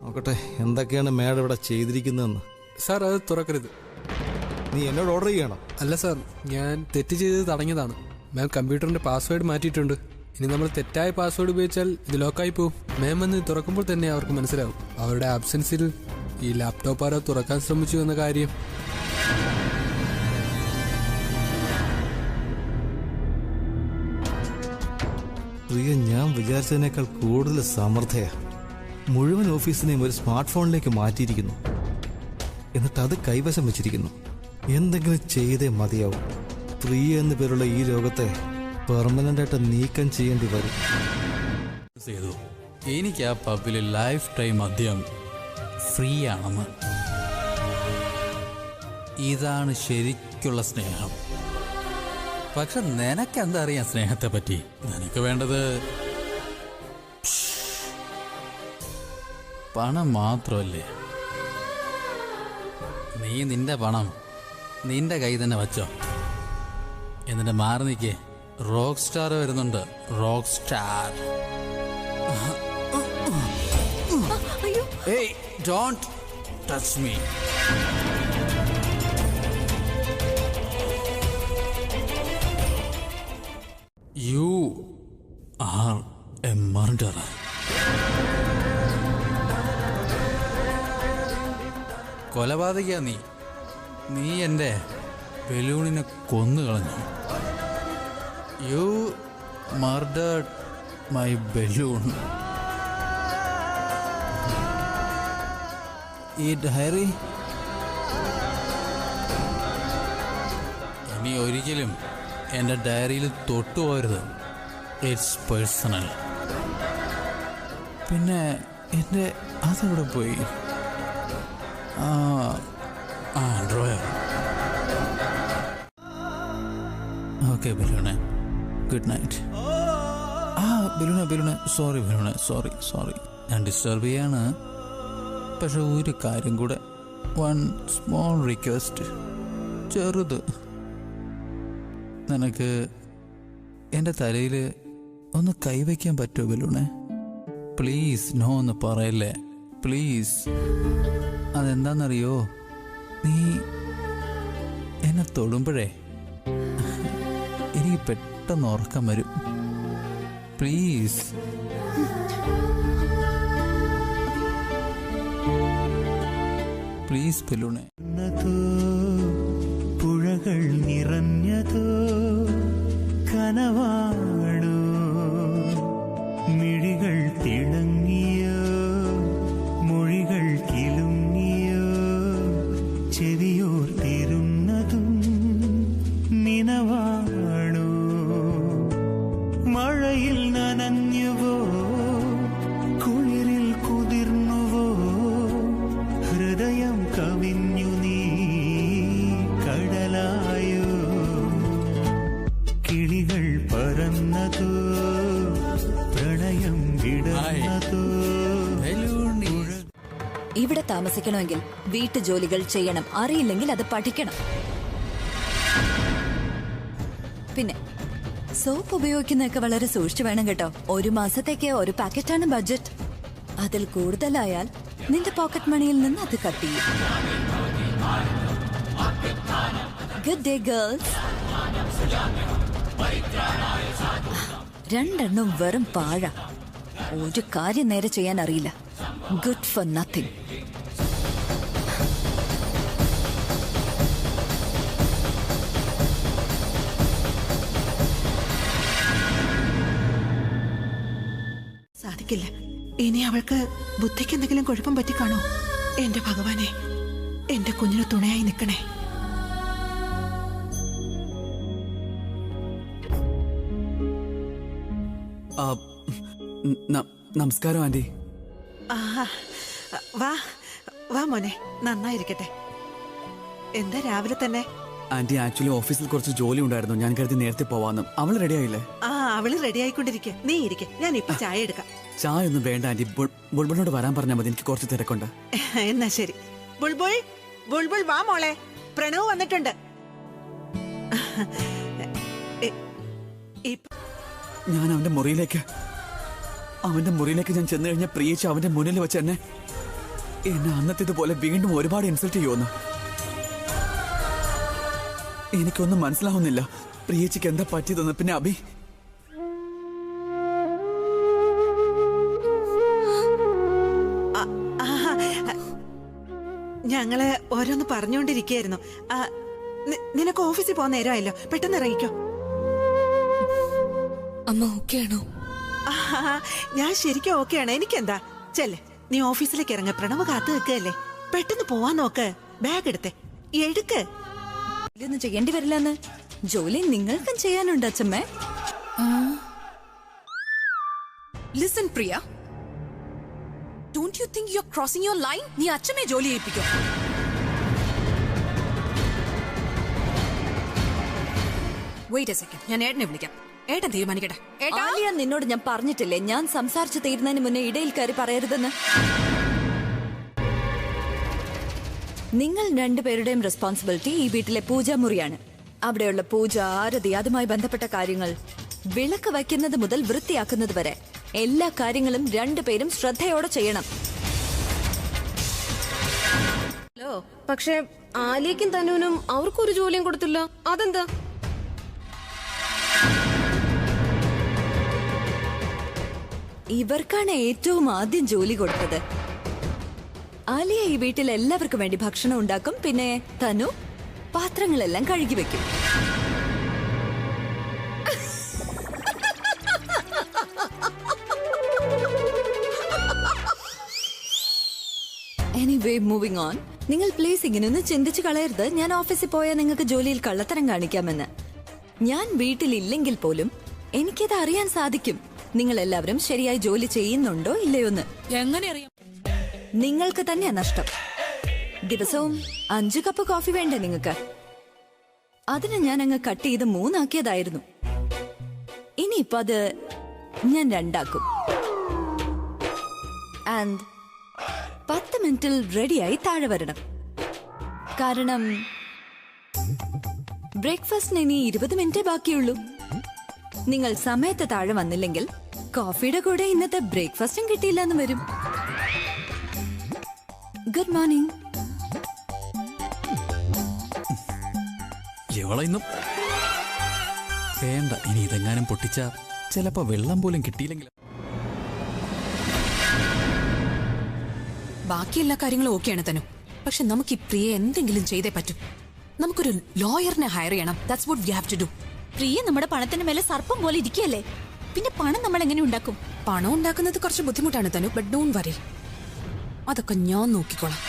നോക്കട്ടെ എന്തൊക്കെയാണ് മാഡം ഇവിടെ ചെയ്തിരിക്കുന്നതെന്ന്. സാർ അത് തുറക്കരുത്. നീ എന്നോട് ഓർഡർ ചെയ്യണം. അല്ല സാർ, ഞാൻ തെറ്റ് ചെയ്ത് തടഞ്ഞതാണ്. മാം കമ്പ്യൂട്ടറിന്റെ പാസ്വേഡ് മാറ്റിയിട്ടുണ്ട്. ഇനി നമ്മൾ തെറ്റായ പാസ്വേഡ് ഉപയോഗിച്ചാൽ ഇത് ലോക്കായി പോവും. മാം വന്ന് തുറക്കുമ്പോൾ തന്നെ അവർക്ക് മനസ്സിലാവും അവരുടെ ആബ്സെൻസിൽ ഈ ലാപ്ടോപ്പ് ആരോ തുറക്കാൻ ശ്രമിച്ചു എന്ന കാര്യം. പ്രിയ, ഞാൻ വിചാരിച്ചതിനേക്കാൾ കൂടുതൽ സമർത്ഥയാ. മുഴുവൻ ഓഫീസിനെയും ഒരു സ്മാർട്ട് ഫോണിലേക്ക് മാറ്റിയിരിക്കുന്നു. എന്നിട്ട് അത് കൈവശം വെച്ചിരിക്കുന്നു. എന്തെങ്കിലും ചെയ്തേ മതിയാവും. പ്രിയ എന്നു പേരുള്ള ഈ രോഗത്തെ പെർമനന്റ് ആയിട്ട് നീക്കം ചെയ്യേണ്ടി വരും. എനിക്ക് ആ പബ്ബിൽ ലൈഫ് ടൈം മദ്യം ഫ്രീ ആണെന്ന്. ഇതാണ് ശരിക്കുള്ള സ്നേഹം. പക്ഷെ നിനക്കെന്താ അറിയാം സ്നേഹത്തെ പറ്റി? നിനക്ക് വേണ്ടത് പണം മാത്രമല്ലേ? നീ നിന്റെ പണം നിന്റെ കൈ തന്നെ വച്ചോ. എന്നിട്ട് മാറി നിൽക്കേ. റോക്ക് സ്റ്റാർ വരുന്നുണ്ട്. Rock star. Hey, don't touch me. You are a murderer. കൊലപാതകയാ നീ. നീ എൻ്റെ ബലൂണിനെ കൊന്നു കളഞ്ഞു. You murdered my balloon. ഈ ഡയറി ഇനി ഒരിക്കലും എൻ്റെ ഡയറിയിൽ തൊട്ടുപോകരുത്. It's personal. പിന്നെ എൻ്റെ അതെവിടെ പോയി? ഡ്രോയർ. ഓക്കെ ബലൂണെ, ഗുഡ് നൈറ്റ്. ബലൂണെ സോറി ബലൂണെ, സോറി ഞാൻ ഡിസ്റ്റർബ് ചെയ്യാണ്. പക്ഷെ ഒരു കാര്യം കൂടെ, വൺ സ്മോൾ റിക്വസ്റ്റ്, ചെറുത്. നിനക്ക് എൻ്റെ തലയിൽ ഒന്ന് കൈവയ്ക്കാൻ പറ്റുമോ ബലൂണെ? പ്ലീസ്, നോ എന്ന് പറയല്ലേ പ്ലീസ്. അതെന്താണെന്നറിയോ? നീ എന്നെ തൊടുമ്പോഴേ എനിക്ക് പെട്ടെന്ന് ഉറക്കം വരും. പ്ലീസ്. പ്ലീസ് ബലൂണെ. പുഴകൾ നിറഞ്ഞതോ കനവാണോ? മിഴികൾ തിളങ്ങിയോ? മൊഴികൾ കിലുങ്ങിയോ? ചെവിയോർത്തിരുന്നതും നിനവാണോ? മഴയിൽ നനഞ്ഞുവോ? കുളിരിൽ കുതിർന്നുവോ? ഹൃദയം കവിഞ്ഞു നീ കടലായോ? കിളികൾ പറന്നതോ? പ്രണയം വിടർന്നതോ? ഇവിടെ താമസിക്കണമെങ്കിൽ വീട്ടുജോലികൾ ചെയ്യണം. അറിയില്ലെങ്കിൽ അത് പഠിക്കണം. പിന്നെ സോപ്പ് ഉപയോഗിക്കുന്നതൊക്കെ വളരെ സൂക്ഷിച്ചു വേണം കേട്ടോ. ഒരു മാസത്തേക്ക് ഒരു പാക്കറ്റാണ് ബഡ്ജറ്റ്. അതിൽ കൂടുതലായാൽ നിന്റെ പോക്കറ്റ് മണിയിൽ നിന്ന് അത് കട്ട് ചെയ്യും. Good day girls. രണ്ടെണ്ണം വെറും പാഴ. ഒരു കാര്യം നേരെ ചെയ്യാൻ അറിയില്ല. Good for nothing. സാധിക്കില്ല. ഇനി അവൾക്ക് ബുദ്ധിക്ക് എന്തെങ്കിലും കുഴപ്പം പറ്റിക്കാണോ? എന്റെ ഭഗവാനെ, എന്റെ കുഞ്ഞിന് തുണയായി നിൽക്കണേ. നമസ്കാരം ആന്റി. വാ വാ മോനെ, നന്നായിരിക്കട്ടെ. എന്താ രാവിലെ തന്നെ? ആന്റി, ആക്ച്വലി ഓഫീസിൽ കുറച്ച് ജോലി ഉണ്ടായിരുന്നു. ഞാൻ കരുതി നേരത്തെ പോവാന്ന്. അവള് റെഡി ആയില്ലേ? അവള് റെഡി ആയിക്കൊണ്ടിരിക്കെ. നീ ഇരിക്കെ, ഞാൻ ഇപ്പൊ ചായ എടുക്കാം. ചായ ഒന്നും വേണ്ട ആന്റി. ബുൾബുളിനോട് വരാൻ പറഞ്ഞാൽ മതി, എനിക്ക് കുറച്ച് തിരക്കുണ്ട്. എന്നാ ശരി. ബുൾബുൾ, ബുൾബുൾ വാ മോളെ, പ്രണവ് വന്നിട്ടുണ്ട്. ഞാൻ അവന്റെ മുറിയിലേക്ക് ഞാൻ ചെന്ന് കഴിഞ്ഞ പ്രിയച്ച് അവന്റെ മുന്നിൽ വെച്ച് എന്നെ അന്നത്തേതുപോലെ വീണ്ടും ഒരുപാട് ഇൻസൾട്ട് ചെയ്യുമെന്ന്. എനിക്കൊന്നും മനസ്സിലാവുന്നില്ല. പ്രിയച്ചിക്ക് എന്താ പറ്റിയതെന്ന്. പിന്നെ അഭി, ഞങ്ങള് ഓരോന്ന് പറഞ്ഞുകൊണ്ടിരിക്കുകയായിരുന്നു. നിനക്ക് ഓഫീസിൽ പോകാൻ നേരമായല്ലോ, പെട്ടെന്ന് ഇറങ്ങിക്കോ. അമ്മ ഓക്കെയാണോ? ഞാൻ ശരിക്കും ഓക്കെയാണ്. എനിക്കെന്താ, ചെല്ലേ നീ ഓഫീസിലേക്ക് ഇറങ്ങ. പ്രണവ് കാത്തു നിൽക്കല്ലേ, പെട്ടെന്ന് പോവാൻ നോക്ക്. ബാഗ് എടുത്തേ, എടുക്ക്. ഇതൊന്നും ചെയ്യേണ്ടി വരില്ലെന്ന്. ജോലി നിങ്ങൾക്കും ചെയ്യാനുണ്ട് അച്ഛമ്മേ. Listen Priya, don't you think you are crossing your line? നീ അച്ഛനെ ജോലി ചെയ്യിപ്പിക്കോ? വെയിറ്റ് എ സെക്കൻഡ്, ഞാൻ ഏട്ടനെ വിളിക്കാം. ഏട്ടൻ തീരുമാനിക്കട്ടെ. ആലിയ, നിന്നോട് ഞാൻ പറഞ്ഞിട്ടില്ലേ ഞാൻ സംസാരിച്ചു തീരുന്നതിന് മുന്നേ ഇടയിൽ കയറി പറയരുതെന്ന്? നിങ്ങൾ രണ്ടുപേരുടെയും റെസ്പോൺസിബിലിറ്റി ഈ വീട്ടിലെ പൂജാമുറിയാണ്. അവിടെയുള്ള പൂജ, ആരതി, അതുമായി ബന്ധപ്പെട്ട കാര്യങ്ങൾ, വിളക്ക് വയ്ക്കുന്നത് മുതൽ വൃത്തിയാക്കുന്നത് വരെ എല്ലാ കാര്യങ്ങളും രണ്ടുപേരും ശ്രദ്ധയോടെ ചെയ്യണം. ഹലോ, പക്ഷെ ആലിയക്കും തനുവിനും അവർക്കൊരു ജോലിയും കൊടുത്തില്ല. അതെന്താ? ഇവർക്കാണ് ഏറ്റവും ആദ്യം ജോലി കൊടുത്തത്. ആലിയ ഈ വീട്ടിൽ എല്ലാവർക്കും വേണ്ടി ഭക്ഷണം ഉണ്ടാക്കും. പിന്നെ തനു പാത്രങ്ങളെല്ലാം കഴുകി വെക്കും. Anyway, moving on. നിങ്ങൾ പ്ലീസ് ഇങ്ങനെയൊന്നും ചിന്തിച്ചു കളയരുത്. ഞാൻ ഓഫീസിൽ പോയാൽ നിങ്ങൾക്ക് ജോലിയിൽ കള്ളത്തരം കാണിക്കാമെന്ന്. ഞാൻ വീട്ടിലില്ലെങ്കിൽ പോലും എനിക്കത് അറിയാൻ സാധിക്കും. നിങ്ങൾ എല്ലാവരും ശരിയായി ജോലി ചെയ്യുന്നുണ്ടോ ഇല്ലയോന്ന്. എങ്ങനെ അറിയാം? നിങ്ങൾക്ക് തന്നെയാ നഷ്ടം. ദിവസവും 5 കപ്പ് കോഫി വേണ്ടേ നിങ്ങൾക്ക്? അതിന് ഞാൻ അങ്ങ് കട്ട് ചെയ്ത് 3 ആക്കിയതായിരുന്നു. ഇനിയിപ്പോ അത് ഞാൻ 2 ആക്കും. ആൻഡ് 10 മിനിറ്റിൽ റെഡിയായി താഴെ വരണം. കാരണം ബ്രേക്ക്ഫാസ്റ്റിന് ഇനി 20 മിനിറ്റേ ബാക്കിയുള്ളൂ. നിങ്ങൾ സമയത്ത് താഴെ വന്നില്ലെങ്കിൽ കോഫിയുടെ കൂടെ ഇന്നത്തെ ബ്രേക്ക്ഫാസ്റ്റും കിട്ടിയില്ല എന്ന് വരും. Good morning. എവളൊന്നും വേണ്ട. ഇനി ഇതെങ്ങാനും പൊട്ടിച്ച ചിലപ്പോ വെള്ളം പോലും കിട്ടിയില്ലെങ്കിൽ. ബാക്കി എല്ലാ കാര്യങ്ങളും ഓക്കെയാണ് തനു. പക്ഷെ നമുക്ക് ഈ പ്രിയ എന്തെങ്കിലും ചെയ്തേ പറ്റൂ. നമുക്കൊരു ലോയറിനെ ഹയർ ചെയ്യണം. That's what we have to do. Priya നമ്മുടെ പണത്തിന് മേലെ സർപ്പം പോലെ ഇരിക്കുകയല്ലേ. പിന്നെ പണം നമ്മൾ എങ്ങനെ ഉണ്ടാക്കും? പണം ഉണ്ടാക്കുന്നത് കുറച്ച് ബുദ്ധിമുട്ടാണ് തനു. ബട്ട് ഡോണ്ട് വറി, അതൊക്കെ ഞാൻ നോക്കിക്കോളാം.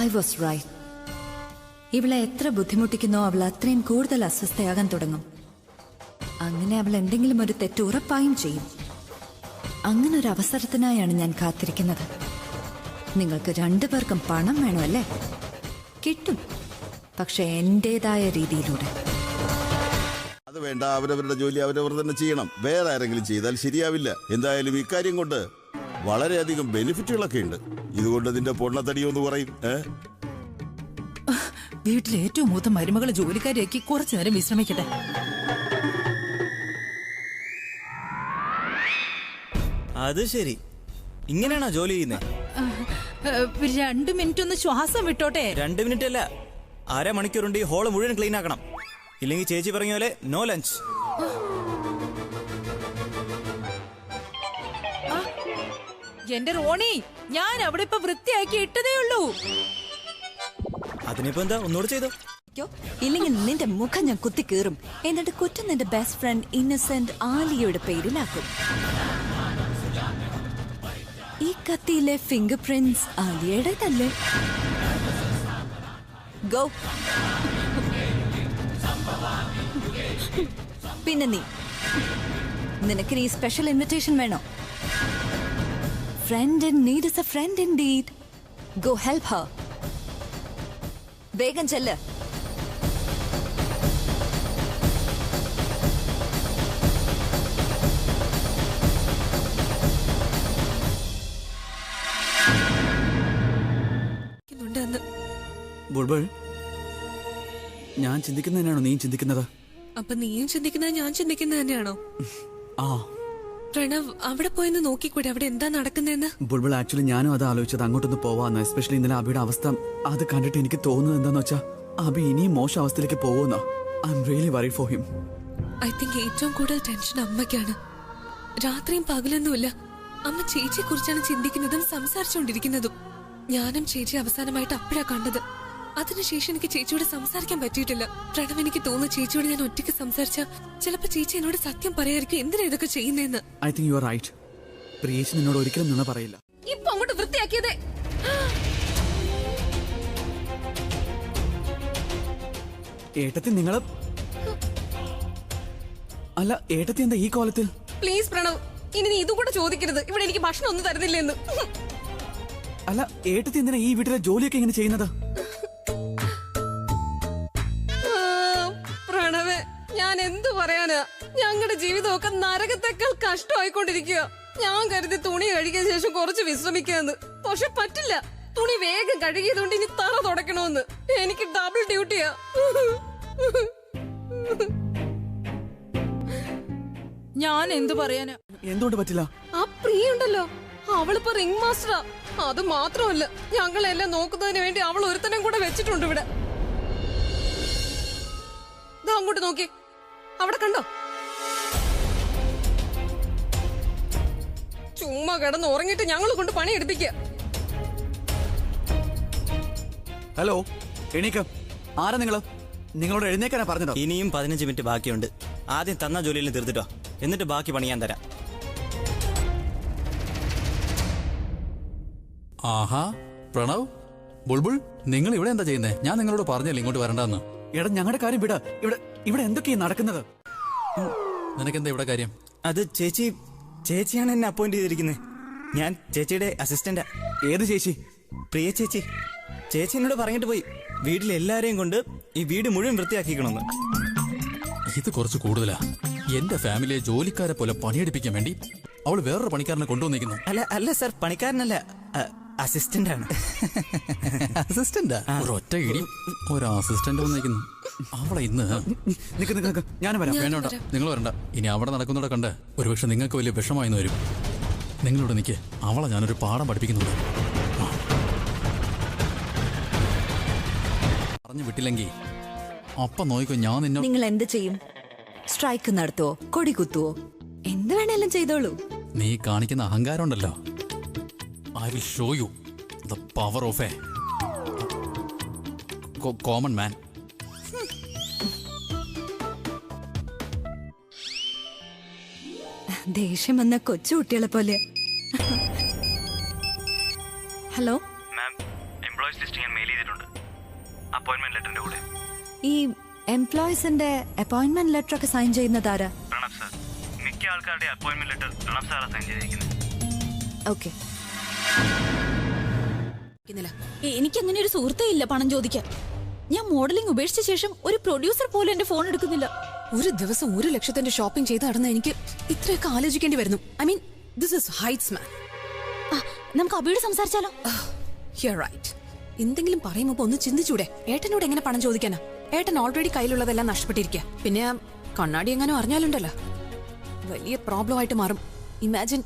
I was right. ഇവളെ എത്ര ബുദ്ധിമുട്ടിക്കുന്നോ അവൾ അത്രയും കൂടുതൽ അസ്വസ്ഥയാകാൻ തുടങ്ങും. അങ്ങനെ അവൾ എന്തെങ്കിലും ഒരു തെറ്റ് ഉറപ്പായും ചെയ്യും. അങ്ങനെ ഒരു അവസരത്തിനായാണ് ഞാൻ കാത്തിരിക്കുന്നത്. നിങ്ങൾക്ക് 2 പേർക്കും പണം വേണമല്ലേ? കിട്ടും, പക്ഷെ എന്റേതായ രീതിയിലൂടെ. അത് വേണ്ട, അവരവരുടെ ജോലി അവരവർ തന്നെ ചെയ്യണം. വേറെ ആരെങ്കിലും ചെയ്താൽ ശരിയാവില്ല. എന്തായാലും ഇക്കാര്യം കൊണ്ട് വളരെയധികം ബെനിഫിറ്റുകളൊക്കെ ഉണ്ട്. ഇതുകൊണ്ട് നിന്റെ പൊണ്ണത്തടിയൊന്ന് കുറയും. വീട്ടിലെ ഏറ്റവും മൂത്ത മരുമകളെ ജോലിക്കാരിയാക്കി കുറച്ചു നേരം വിശ്രമിക്കട്ടെ. അത് ശരി, ഇങ്ങനെയാണോ ജോലി ചെയ്യുന്നത്? 2 മിനിറ്റ് ഒന്ന് ശ്വാസം വിട്ടോട്ടെ. 2 മിനിറ്റ് അല്ല, 1/2 മണിക്കൂറുണ്ട് ഈ ഹോള് മുഴുവൻ ക്ലീൻ ആക്കണം. ഇല്ലെങ്കിൽ ചേച്ചി പറഞ്ഞ പോലെ നോ ലഞ്ച്. എന്റെ റോണി, ഞാൻ അവിടെ ഇപ്പൊ വൃത്തിയാക്കി ഇട്ടതേ ഉള്ളൂ. അതിനിപ്പോ എന്താ, ഒന്നുകൂടെ ചെയ്തോ. ഇല്ലെങ്കിൽ നിന്റെ മുഖം ഞാൻ കുത്തി കീറും. എന്നിട്ട് കുറ്റം നിന്റെ ബെസ്റ്റ് ഫ്രണ്ട് ഇന്നസെന്റ് ആലിയയുടെ പേരിലാക്കും. ഈ കത്തിയിലെ ഫിംഗർ പ്രിന്റ്സ് ആലിയയുടെ തന്നെ. ഗോ. പിന്നെ നിനക്ക് ഈ സ്പെഷ്യൽ ഇൻവിറ്റേഷൻ വേണോ? Friend in need is a friend indeed. Go help her. വേഗം ചെല്ല്. ബുൾബുൾ, ഞാൻ ചിന്തിക്കുന്നത് തന്നെയാണോ നീ ചിന്തിക്കുന്നത്? അപ്പൊ നീയും ചിന്തിക്കുന്നത് ഞാൻ ചിന്തിക്കുന്നത് തന്നെയാണോ? ആ പ്രണവ്, അവിടെ പോയെന്ന് നോക്കിക്കൂടെ അവിടെ എന്താ നടക്കുന്നതെന്ന്? ബുൾബുൾ, ആക്ച്വലി ഞാനും അത് ആലോചിച്ചത്, അങ്ങോട്ടൊന്ന് പോവാന്ന്. എസ്പെഷ്യലി ഇന്നലെ അബിയുടെ അവസ്ഥ അത് കണ്ടിട്ട് എനിക്ക് തോന്നുന്നത് എന്താന്ന് വെച്ചാ അബി ഇനിയും മോശം അവസ്ഥയിലേക്ക് പോകുന്ന. I am really worried for him. I think ഏറ്റവും കൂടുതൽ ടെൻഷൻ അമ്മയ്ക്കാണ്. രാത്രിയും പകലൊന്നുമില്ല, അമ്മ ചേച്ചിയെ കുറിച്ചാണ് ചിന്തിക്കുന്നതും സംസാരിച്ചുകൊണ്ടിരിക്കുന്നതും. ഞാനും ചേച്ചി അവസാനമായിട്ട് അപ്പോഴാ കണ്ടത്. അതിനുശേഷം എനിക്ക് ചേച്ചിയോട് സംസാരിക്കാൻ പറ്റിയിട്ടില്ല. പ്രണവ്, എനിക്ക് തോന്നുന്നു ചേച്ചിയോട് ഞാൻ ഒറ്റയ്ക്ക് സംസാരിച്ച ചിലപ്പോ ചേച്ചി എന്നോട് സത്യം പറയായിരിക്കും എന്തിനാ ഇതൊക്കെ ചെയ്യുന്നതെന്ന്. I think you are right. പ്രിയേച്ചി നിന്നോട് ഒരിക്കലും നുണ പറയില്ല. ഇപ്പൊ അങ്ങോട്ട് വൃത്തിയാക്കിയതേ. ഏട്ടത്തി നിങ്ങള് അല്ല, ഏട്ടത്തി എന്താ ഈ കോലത്തിൽ? പ്ലീസ് പ്രണവ്, ഇനി നീ ഇതും കൂടെ ചോദിക്കരുത്. ഇവിടെ എനിക്ക് ഭക്ഷണം ഒന്നും തരുന്നില്ലെന്ന്. അല്ല, ഏട്ടത്തി എന്തിനാ ഈ വീട്ടിലെ ജോലിയൊക്കെ ഇങ്ങനെ ചെയ്യുന്നത്? പ്രണവ്, ഞാൻ എന്തു പറയാനാ? ഞങ്ങളുടെ ജീവിതമൊക്കെ നരകത്തെക്കാൾ കഷ്ടമായിക്കൊണ്ടിരിക്കുക. ഞാൻ കരുതി തുണി കഴുകിയ ശേഷം കുറച്ച് വിശ്രമിക്കാന്ന്. പക്ഷെ പറ്റില്ല. തുണി വേഗം കഴുകിയതുകൊണ്ട് ഇനി തറ തുടക്കണമെന്ന്. എനിക്ക് ഡബിൾ ഡ്യൂട്ടിയാ. ഞാൻ എന്തു പറയാനാ? എന്തുകൊണ്ട് പറ്റില്ല? ആ പ്രിയ ഉണ്ടല്ലോ, അവളിപ്പോ റിംഗ് മാസ്റ്ററാ. അത് മാത്രമല്ല, ഞങ്ങളെല്ലാം നോക്കുന്നതിന് വേണ്ടി അവൾ ഒരുത്തനും കൂടെ വെച്ചിട്ടുണ്ട് ഇവിടെ. അങ്ങോട്ട് നോക്കി, അവിടെ കണ്ടോ? ചുമ്മാ കിടന്ന് ഉറങ്ങിട്ട് ഞങ്ങൾ കൊണ്ട് പണി എടുപ്പിക്കുക. ഹലോ, എണീക്ക. ആരാ നിങ്ങള്? നിങ്ങളോട് എഴുന്നേക്കാനാ പറഞ്ഞതോ? ഇനിയും 15 മിനിറ്റ് ബാക്കിയുണ്ട്. ആദ്യം തന്ന ജോലിയിൽ തീർത്തിട്ടോ, എന്നിട്ട് ബാക്കി പണി ഞാൻ തരാം. ആഹാ, പ്രണവ്, ബുൾബുൾ, നിങ്ങൾ ഇവിടെ എന്താ ചെയ്യുന്നേ? ഞാൻ നിങ്ങളോട് പറഞ്ഞല്ലേ ഇങ്ങോട്ട് വരണ്ടെന്ന്. എടാ, ഞങ്ങളുടെ കാര്യം വിട. ഇവിടെ എന്തൊക്കെയാ നടക്കുന്നത്? നിനക്കെന്താ ഇവിടെ കാര്യം? അത് ചേച്ചിയാണ് എന്നെ അപ്പോയിന്റ് ചെയ്തിരിക്കുന്നത്. ഞാൻ ചേച്ചിയുടെ അസിസ്റ്റന്റാ. ഏത് ചേച്ചി? പ്രിയ ചേച്ചി. ചേച്ചി എന്നോട് പറഞ്ഞിട്ട് പോയി വീട്ടിലെല്ലാരെയും കൊണ്ട് ഈ വീട് മുഴുവൻ വൃത്തിയാക്കിക്കണമെന്ന്. ഇത് കുറച്ച് കൂടുതലാ. എന്റെ ഫാമിലിയെ ജോലിക്കാരെ പോലെ പണിയെടുപ്പിക്കാൻ വേണ്ടി അവള് വേറൊരു പണിക്കാരനെ കൊണ്ടുവന്നിരിക്കുന്നു. അല്ല സാർ, പണിക്കാരനല്ല, അസിസ്റ്റന്റ് ആണ്. അസിസ്റ്റന്റാ? ഒരൊറ്റ ഇടി ഒരു അസിസ്റ്റന്റ് വന്നിരിക്കുന്നു. അവളെ ഇന്ന് ഞാൻ വരാം. വേണ്ട, നിങ്ങൾ വരണ്ട. ഇനി അവിടെ നടക്കുന്നവിടെ കണ്ട് ഒരുപക്ഷെ നിങ്ങൾക്ക് വലിയ വിഷമായിന്ന് വരും. നിങ്ങളോട് നിൽക്ക്, അവളെ ഞാനൊരു പാഠം പഠിപ്പിക്കുന്നുണ്ട്. പറഞ്ഞു വിട്ടില്ലെങ്കിൽ അപ്പം നോക്കോ, ഞാൻ നിങ്ങൾ എന്ത് ചെയ്യും? സ്ട്രൈക്ക് നടത്തുവോ? കൊടി കുത്തുവോ? എന്ത് വേണേലും ചെയ്തോളൂ. നീ കാണിക്കുന്ന അഹങ്കാരം ഉണ്ടല്ലോ, I will show you the power of a common man. ദേഷ്യം വന്ന കൊച്ചു കുട്ടികളെ പോലെ. ഹലോ മാം, എംപ്ലോയീസ് ലിസ്റ്റ് ഞാൻ മെയിൽ ചെയ്തിട്ടുണ്ട്. അപ്പോയിന്റ്മെന്റ് ലെറ്ററിന്റെ കൂടെ. ഈ എംപ്ലോയീസിന്റെ അപ്പോയിന്റ്മെന്റ് ലെറ്റർ ഒക്കെ സൈൻ ചെയ്യുന്നത് ആരാ? പ്രണവ് സാർ. മിക്ക ആൾക്കാരുടെ അപ്പോയിന്റ്മെന്റ് ലെറ്റർ പ്രണവ് സാറാ സൈൻ ചെയ്തിരിക്കുന്നത്. ഓക്കെ. എനിക്ക് അങ്ങനെ ഒരു സുഹൃത്തേ ഇല്ല പണം ചോദിക്കാൻ. ഞാൻ മോഡലിംഗ് ഉപേക്ഷിച്ച ശേഷം ഒരു പ്രൊഡ്യൂസർ പോലും എന്റെ ഫോൺ എടുക്കുന്നില്ല. ഒരു ദിവസം 1 ലക്ഷത്തിന്റെ ഷോപ്പിംഗ് ചെയ്ത് നടന്ന എനിക്ക് ഇത്രയൊക്കെ ആലോചിക്കേണ്ടി വരുന്നു. I mean, this is heights man. നമുക്ക് അബിയോട് സംസാരിച്ചാലോ? You are right. എന്തെങ്കിലും പറയുമ്പോ ഒന്ന് ചിന്തിച്ചൂടെ? ഏട്ടനോട് എങ്ങനെ പണം ചോദിക്കാനാ? ഏട്ടൻ ഓൾറെഡി കയ്യിലുള്ളതെല്ലാം നഷ്ടപ്പെട്ടിരിക്കുക. പിന്നെ കണ്ണാടി എങ്ങാനും അറിഞ്ഞാലുണ്ടല്ലോ വലിയ പ്രോബ്ലം ആയിട്ട് മാറും. ഇമാജിൻ,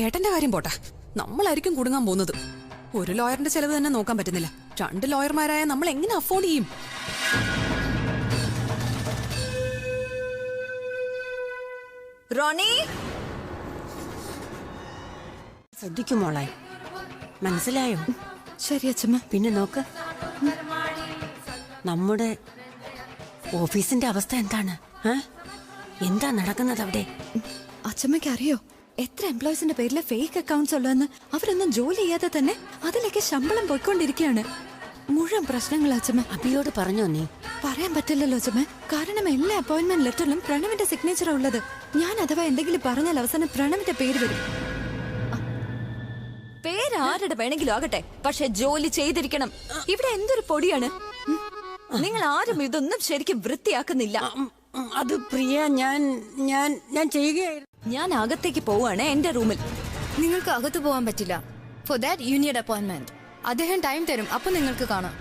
ഏട്ടന്റെ കാര്യം പോട്ടെ, നമ്മളായിരിക്കും കുടുങ്ങാൻ പോകുന്നത്. ഒരു ലോയറിന്റെ ചെലവ് തന്നെ നോക്കാൻ പറ്റുന്നില്ല. 2 ലോയർമാരായ നമ്മൾ എങ്ങനെ അഫോർഡ് ചെയ്യും? റോണി, ശ്രദ്ധിക്കും മോളെ, മനസ്സിലായോ? ശരി അച്ഛമ്മ. പിന്നെ നോക്ക്, നമ്മുടെ ഓഫീസിന്റെ അവസ്ഥ എന്താണ്? എന്താ നടക്കുന്നത് അവിടെ? അച്ഛമ്മയ്ക്ക് അറിയോ എത്ര എംപ്ലോയീസിന്റെ പേരിലെ ഫേക്ക് അക്കൗണ്ട്സ് ഉള്ളതെന്ന്? അവരൊന്നും ജോലി ചെയ്യാതെ തന്നെ അതിലേക്ക് ശമ്പളം പോയിക്കൊണ്ടിരിക്കുകയാണ്. മുഴുവൻ പ്രശ്നങ്ങൾ അച്ഛമ്മ. അബിയോട് പറഞ്ഞോ നീ? പറയാൻ പറ്റില്ലല്ലോ അച്ഛമ്മ, കാരണം എല്ലാ അപ്പോയിന്റ്മെന്റ് ലെറ്ററിലും പ്രണവിന്റെ സിഗ്നേച്ചറാ ഉള്ളത്. ഞാൻ അഥവാ എന്തെങ്കിലും പറഞ്ഞാൽ അവസാനം പ്രണവിന്റെ പേര് വരും. പേര് ആരുടെ വേണമെങ്കിലും ആകട്ടെ, പക്ഷെ ജോലി ചെയ്തിരിക്കണം. ഇവിടെ എന്തൊരു പൊടിയാണ്. നിങ്ങൾ ആരും ഇതൊന്നും ശരിക്കും വൃത്തിയാക്കുന്നില്ല. അത് പ്രിയ, ഞാൻ ചെയ്യുകയായിരുന്നു. ഞാൻ അകത്തേക്ക് പോവാണ്, എന്റെ റൂമിൽ. നിങ്ങൾക്ക് അകത്ത് പോകാൻ പറ്റില്ല. For that you need appointment. അദ്ദേഹം ടൈം തരും, അപ്പൊ നിങ്ങൾക്ക് കാണാം.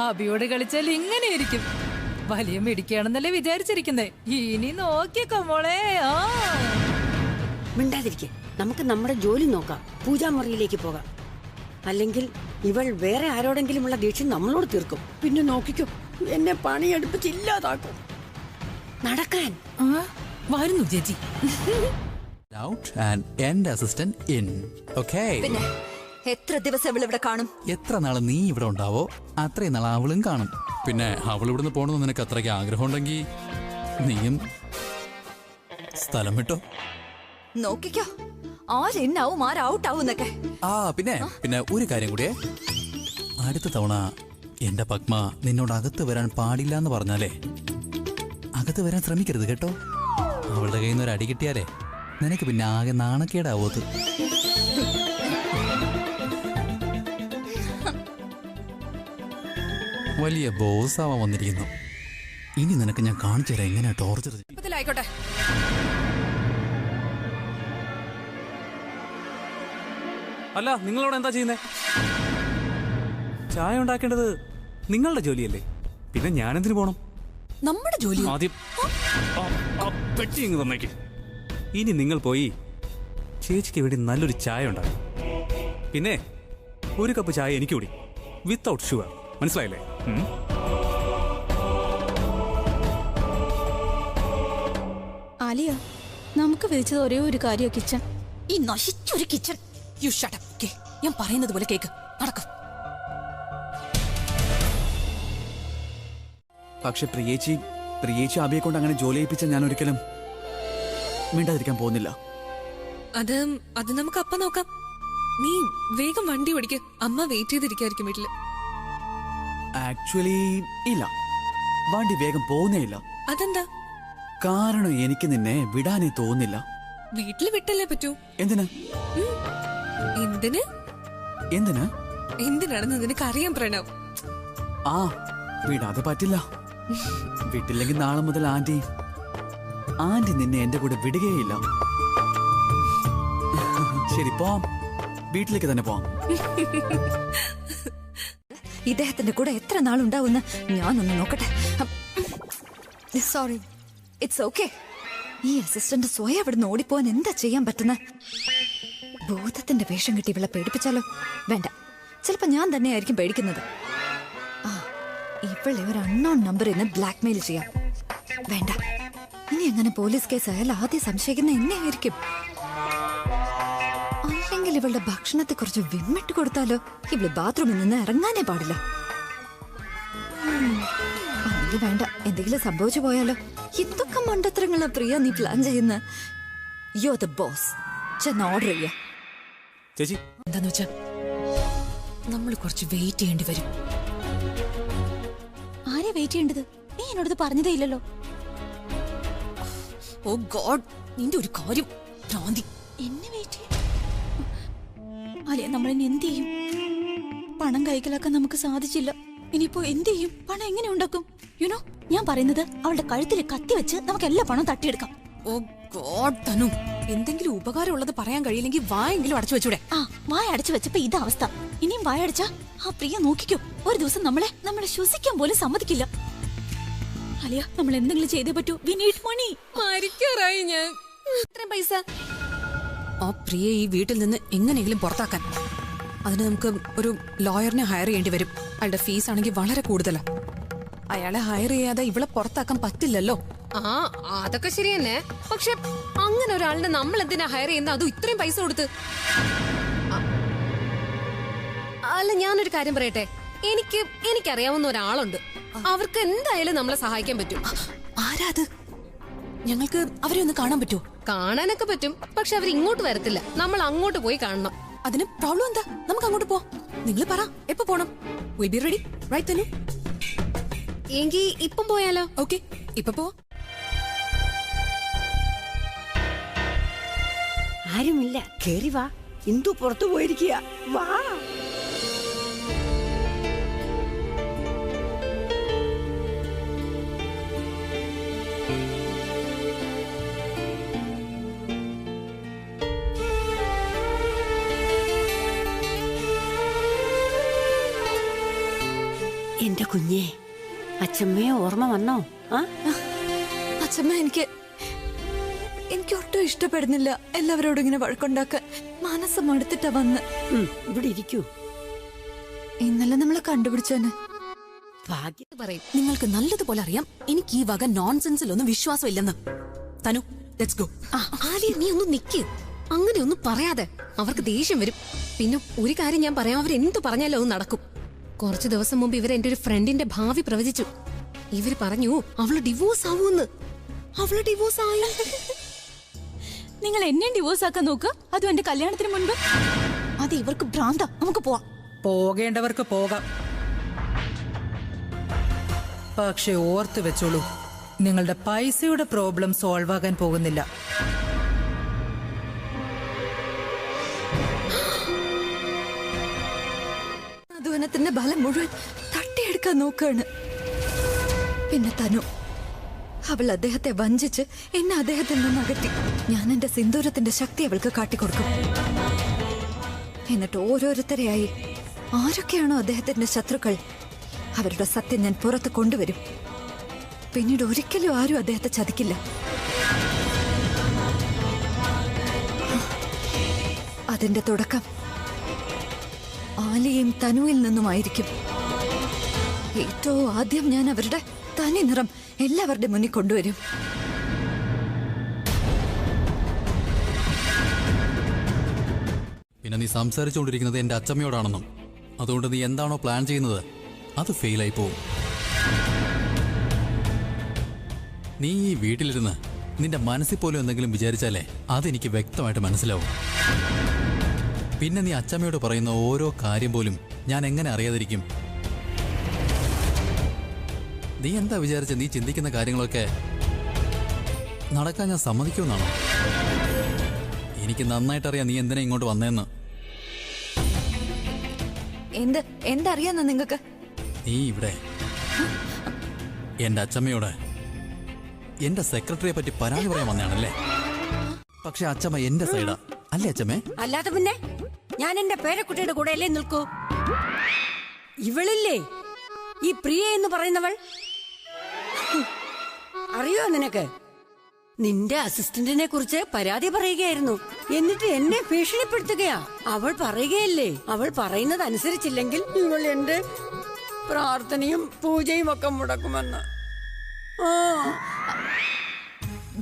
അബിയോട് കളിച്ചാൽ ഇങ്ങനെയായിരിക്കും. വലിയ മിടിക്കുകയാണെന്നല്ലേ വിചാരിച്ചിരിക്കുന്നേ. ഇനി നോക്കിക്കോ മോളെ. മിണ്ടാതിരിക്കെ, നമുക്ക് നമ്മുടെ ജോലി നോക്കാം. പൂജാമുറിയിലേക്ക് പോകാം. അല്ലെങ്കിൽ ഇവൾ വേറെ ആരോടെങ്കിലുമുള്ള ദേഷ്യം നമ്മളോട് തീർക്കും. പിന്നെ നോക്കിക്കോ, എന്നെ പണിയെടുപ്പിച്ച് ഇല്ലാതാക്കും. നടക്കാൻ വരുന്നു ചേച്ചി. Out and end assistant in. Okay. പിന്നെ എത്ര ദിവസം അവൾ ഇവിടെ കാണും? എത്ര നാള് നീ ഇവിടെ ഉണ്ടാവോ അത്രയും നാൾ അവളും കാണും. പിന്നെ അവൾ ഇവിടുന്ന് പോണെന്ന് നിനക്ക് അത്രയ്ക്ക് ആഗ്രഹം ഉണ്ടെങ്കിൽ നീയും സ്ഥലം വിട്ടോ. നോക്കിക്കോ, ആരെണ്ണാവും ആരൗട്ടാവും എന്നൊക്കെ. പിന്നെ ഒരു കാര്യം കൂടിയേ, അടുത്ത തവണ എന്റെ പത്മ നിന്നോട് അകത്ത് വരാൻ പാടില്ല എന്ന് പറഞ്ഞാലേ അകത്ത് വരാൻ ശ്രമിക്കരുത് കേട്ടോ. അവളുടെ കയ്യിൽ നിന്ന് ഒരു അടി കിട്ടിയാലേ നിനക്ക് പിന്നെ ആകെ നാണക്കേടാവത്. വലിയ ബോസ് ആവാൻ വന്നിരിക്കുന്നു. ഇനി നിനക്ക് ഞാൻ കാണിച്ചു തരാം എങ്ങനെ ടോർച്ചർ. ആയിക്കോട്ടെ. അല്ല, നിങ്ങളോട് എന്താ ചെയ്യുന്നേ? ചായ ഉണ്ടാക്കേണ്ടത് നിങ്ങളുടെ ജോലിയല്ലേ, പിന്നെ ഞാനെന്തിനു പോണം? നമ്മുടെ ജോലി. ആദ്യം പെട്ടി ഇങ്ങ് തന്നേക്ക്. ഇനി നിങ്ങൾ പോയി ചേച്ചിക്ക് വേണ്ടി നല്ലൊരു ചായ ഉണ്ടാകും. പിന്നെ ഒരു കപ്പ് ചായ എനിക്ക് കൂടി, വിത്തൗട്ട് ഷുഗർ. മനസ്സിലായില്ലേ? ആലിയ, നമുക്ക് വിളിച്ചത് ഒരേ ഒരു കാര്യം, കിച്ചൺ. ഈ നശിച്ചൊരു kitchen. You shut up. Okay, ഞാൻ പറയുന്നത് പോലെ കേക്ക്. നടക്കും. പക്ഷെ പ്രിയേച്ചി അബിയെ കൊണ്ട് അങ്ങനെ ജോലി ഏൽപ്പിച്ച ഞാൻ ഒരിക്കലും മിണ്ടാതിരിക്കാൻ പോകുന്നില്ല. അത് നമുക്ക് അപ്പം നോക്കാം. നീ വേഗം വണ്ടി ഓടിക്ക്. അമ്മ വെയിറ്റ് ചെയ്തിരിക്കായിരിക്കും വീട്ടില്. ആക്ച്വലി ഇല്ല, വണ്ടി വേഗം പോകുന്നേ ഇല്ല. അതെന്താ? കാരണം എനിക്ക് നിന്നെ വിടാനേ തോന്നുന്നില്ല. വീട്ടില് വിട്ടല്ലേ പറ്റൂ. എന്തിനാ? എന്തിനാണെന്ന് നിനക്ക് അറിയാം പ്രണവ്. വിടാതെ പറ്റില്ല. വിട്ടില്ലെങ്കിൽ നാളെ മുതൽ ആന്റി നിന്നെ എന്റെ കൂടെ വിടുകയില്ല. ശരി, പോവാം. വീട്ടിലേക്ക് തന്നെ പോവാം. ഇദ്ദേഹത്തിന്റെ കൂടെ എത്ര നാളുണ്ടാവുന്ന ഞാനൊന്ന് നോക്കട്ടെ. Sorry, it's okay. ഈ അസിസ്റ്റന്റ് സ്വയം അവിടുന്ന് ഓടിപ്പോവാൻ എന്താ ചെയ്യാൻ പറ്റുന്ന? ഭൂതത്തിന്റെ വേഷം കിട്ടി ഇവളെ പേടിപ്പിച്ചാലോ? വേണ്ട, ചിലപ്പോ ഞാൻ തന്നെയായിരിക്കും പേടിക്കുന്നത്. ഇവളെ ഒരു അൺനോൺ നമ്പറിൽ നിന്ന് ബ്ലാക്ക്മെയിൽ ചെയ്യാം. വേണ്ട, ഇനി അങ്ങനെ പോലീസ് കേസ് ആയാൽ ആദ്യം സംശയിക്കുന്ന എന്നെ ആയിരിക്കും. അല്ലെങ്കിൽ ഇവളുടെ ഭക്ഷണത്തെ കുറിച്ച് വിമ്മിട്ട് കൊടുത്താലോ? ഇവള് ബാത്റൂമിൽ നിന്ന് ഇറങ്ങാനേ പാടില്ല. അല്ലെങ്കിൽ വേണ്ട, എന്തെങ്കിലും സംഭവിച്ചു പോയാലോ? ഇതൊക്കെ മണ്ടത്തരങ്ങളാ പ്രിയ നീ പ്ലാൻ ചെയ്യുന്ന. You are the boss. ചെന്ന് ഓർഡർ ചെയ്യാ. ചേച്ചി, എന്താന്ന് വെച്ചാ നമ്മൾ കുറച്ച് വെയിറ്റ് ചെയ്യേണ്ടി വരും. ആരെ വെയിറ്റ് ചെയ്യേണ്ടത്? നീ എന്നോട് പറഞ്ഞതേ ഇല്ലല്ലോ. ഓ ഗോഡ്, നിന്റെ ഒരു കാര്യം ഭ്രാന്തി. എന്നെ വെയിറ്റ് ചെയ്യും അല്ലേ? നമ്മളിനി എന്ത് ചെയ്യും? പണം കൈക്കലാക്കാൻ നമുക്ക് സാധിച്ചില്ല. ഇനിയിപ്പോ എന്ത് ചെയ്യും? പണം എങ്ങനെ ഉണ്ടാക്കും? യുനോ, ഞാൻ പറയുന്നത് അവളുടെ കഴുത്തിൽ കത്തി വെച്ച് നമുക്ക് എല്ലാ പണം തട്ടിയെടുക്കാം. ഓ ഗോഡ് തനു, എന്തെങ്കിലും ഉപകാരം ഉള്ളത് പറയാൻ കഴിയില്ലെങ്കിൽ വായെങ്കിലും അടച്ചു വെച്ചൂടെ? വായ അടച്ചു വെച്ചപ്പോ ഇതാ അവസ്ഥ. ഇനിയും വായടച്ചാ ആ പ്രിയ നോക്കിക്കോ, ഒരു ദിവസം നമ്മളെ ശ്വസിക്കാൻ പോലും സമ്മതിക്കില്ല. അലിയ, നമ്മൾ എന്തെങ്കിലും ചെയ്തേ പറ്റൂ. വി നീഡ് മണി. മരിക്കാറായി ഞാൻ. ഇത്രയും പൈസ ആ പ്രിയ ഈ വീട്ടിൽ നിന്ന് എങ്ങനെയെങ്കിലും പുറത്താക്കാൻ. അതിന് നമുക്ക് ഒരു ലോയറിനെ ഹയർ ചെയ്യേണ്ടി വരും. അയാളുടെ ഫീസ് ആണെങ്കിൽ വളരെ കൂടുതലാ. അയാളെ ഹയർ ചെയ്യാതെ ഇവളെ പുറത്താക്കാൻ പറ്റില്ലല്ലോ. ആ അതൊക്കെ ശരി തന്നെ. പക്ഷെ അങ്ങനെ ഒരാളിനെ നമ്മൾ എന്തിനാ ഹയർ ചെയ്യുന്ന, അതും ഇത്രയും പൈസ കൊടുത്ത്? അല്ല, ഞാനൊരു കാര്യം പറയട്ടെ. എനിക്കറിയാവുന്ന ഒരാളുണ്ട്. അവർക്ക് എന്തായാലും നമ്മളെ സഹായിക്കാൻ പറ്റും. ആരാ അത്? ഞങ്ങൾക്ക് അവരെ ഒന്ന് കാണാൻ പറ്റുമോ? കാണാനൊക്കെ പറ്റും, പക്ഷെ അവർ ഇങ്ങോട്ട് വരത്തില്ല. നമ്മൾ അങ്ങോട്ട് പോയി കാണണം. അതിന് പ്രോബ്ലം എന്താ? നമുക്ക് അങ്ങോട്ട് പോ. നിങ്ങൾ പറ, എപ്പോ പോണം? വിൽ ബി റെഡി റൈറ്റ് തന്നു. എങ്കിൽ ഇപ്പം പോയാലോ? ഓക്കെ, ഇപ്പൊ പോ. ആരുമില്ല, കേറി വാ. ഇന്ദു പുറത്തു പോയിരിക്കുക. വാ. എന്റെ കുഞ്ഞെ, അച്ഛമ്മയെ ഓർമ്മ വന്നോ? അച്ഛമ്മ, എനിക്ക് ഒട്ടും ഇഷ്ടപ്പെടുന്നില്ല എല്ലാവരോടും ഇങ്ങനെ വഴക്കുണ്ടാക്കാൻ. മനസ്സ് മടുത്തിട്ടാ വന്ന്. ഇവിടെ ഇരിക്കൂ. ഇന്നലെ നമ്മളെ കണ്ടുപിടിച്ചോന് ഭാഗ്യം പറയും. നിങ്ങൾക്ക് നല്ലതുപോലെ അറിയാം എനിക്ക് ഈ വക നോൺസെൻസിലൊന്നും വിശ്വാസമില്ലെന്ന്. തനു, ലെറ്റ്സ് ഗോ. ആലി, നീ ഒന്ന് നിക്ക്. അങ്ങനെ ഒന്നും പറയാതെ. അവർക്ക് ദേഷ്യം വരും. പിന്നെ ഒരു കാര്യം ഞാൻ പറയാം, അവരെന്ത് പറഞ്ഞാലും അത് നടക്കും. കുറച്ചു ദിവസം മുമ്പ് ഇവർ എന്റെ ഒരു ഫ്രണ്ടിന്റെ ഭാവി പ്രവചിച്ചു. ഇവര് പറഞ്ഞു അവള് ഡിവോഴ്സ് ആവൂന്ന്. അവള് ഡിവോഴ്സ് ആയി. നിങ്ങൾ എന്നെ ഡിവോഴ്സ് ആക്കാൻ നോക്കുക, അതും എന്റെ കല്യാണത്തിന് മുൻപ്. അത് ഇവർക്ക് ഭ്രാന്ത. നമുക്ക് പോവാം. പോകേണ്ടവർക്ക് പോകാം. പക്ഷെ ഓർത്ത് വെച്ചോളൂ, നിങ്ങളുടെ പൈസയുടെ പ്രോബ്ലം സോൾവ് ആകാൻ പോകുന്നില്ല. അധ്വാനത്തിന്റെ ബലം മുഴുവൻ തട്ടിയെടുക്കാൻ നോക്കാണ്. പിന്നെ തനു, അവൾ അദ്ദേഹത്തെ വഞ്ചിച്ച് എന്നെ അദ്ദേഹത്തിൽ നിന്ന് അകറ്റി. ഞാൻ എന്റെ സിന്ദൂരത്തിന്റെ ശക്തി അവൾക്ക് കാട്ടിക്കൊടുക്കും. എന്നിട്ട് ഓരോരുത്തരെയായി ആരൊക്കെയാണോ അദ്ദേഹത്തിന്റെ ശത്രുക്കൾ, അവരുടെ സത്യം ഞാൻ പുറത്ത് കൊണ്ടുവരും. പിന്നീട് ഒരിക്കലും ആരും അദ്ദേഹത്തെ ചതിക്കില്ല. അതിന്റെ തുടക്കം ആലിയും തനുവിൽ നിന്നുമായിരിക്കും. ഏറ്റവും ആദ്യം ഞാൻ അവരുടെ തനി നിറം എല്ലാവരുടെ മുന്നിൽ കൊണ്ടുവരും. പിന്നെ നീ സംസാരിച്ചുകൊണ്ടിരിക്കുന്നത് എന്റെ അച്ചമ്മയോടാണെന്നും അതുകൊണ്ട് നീ എന്താണോ പ്ലാൻ ചെയ്യുന്നത് അത് ഫെയിലായി പോവും. നീ ഈ വീട്ടിലിരുന്ന് നിന്റെ മനസ്സിൽ പോലും എന്തെങ്കിലും വിചാരിച്ചാലേ അതെനിക്ക് വ്യക്തമായിട്ട് മനസ്സിലാവും. പിന്നെ നീ അച്ചമ്മയോട് പറയുന്ന ഓരോ കാര്യം പോലും ഞാൻ എങ്ങനെ അറിയാതിരിക്കും? നീ എന്താ വിചാരിച്ച നീ ചിന്തിക്കുന്ന കാര്യങ്ങളൊക്കെ നടക്കാൻ ഞാൻ സമ്മതിക്കുമെന്നാണോ? എനിക്ക് നന്നായിട്ടറിയാം നീ എന്തിനാ ഇങ്ങോട്ട് വന്നേന്ന്. എന്തറിയാന്ന നിങ്ങക്ക്? നീ ഇവിടെ എന്റെ അച്ചമ്മയോട് എന്റെ സെക്രട്ടറിയെ പറ്റി പരാതി പറയാൻ വന്നതാണല്ലേ? പക്ഷെ അച്ചമ്മ എന്റെ സൈഡാ അല്ലേ അച്ചമ്മേ? അല്ലാതെ പിന്നെ ഞാൻ എന്റെ പേരക്കുട്ടിയുടെ കൂടെയല്ലേ നിൽക്കൂ. ഇവളില്ലേ ഈ പ്രിയ എന്ന് പറയുന്നവൾ, അറിയോ നിനക്ക്? നിന്റെ അസിസ്റ്റന്റിനെ കുറിച്ച് പരാതി പറയുകയായിരുന്നു. എന്നിട്ട് എന്നെ ഭീഷണിപ്പെടുത്തുകയാ. അവൾ പറയുകയല്ലേ, അവൾ പറയുന്നത് അനുസരിച്ചില്ലെങ്കിൽ ഇവൾ എന്റെ പ്രാർത്ഥനയും പൂജയും ഒക്കെ മുടക്കുമെന്ന്.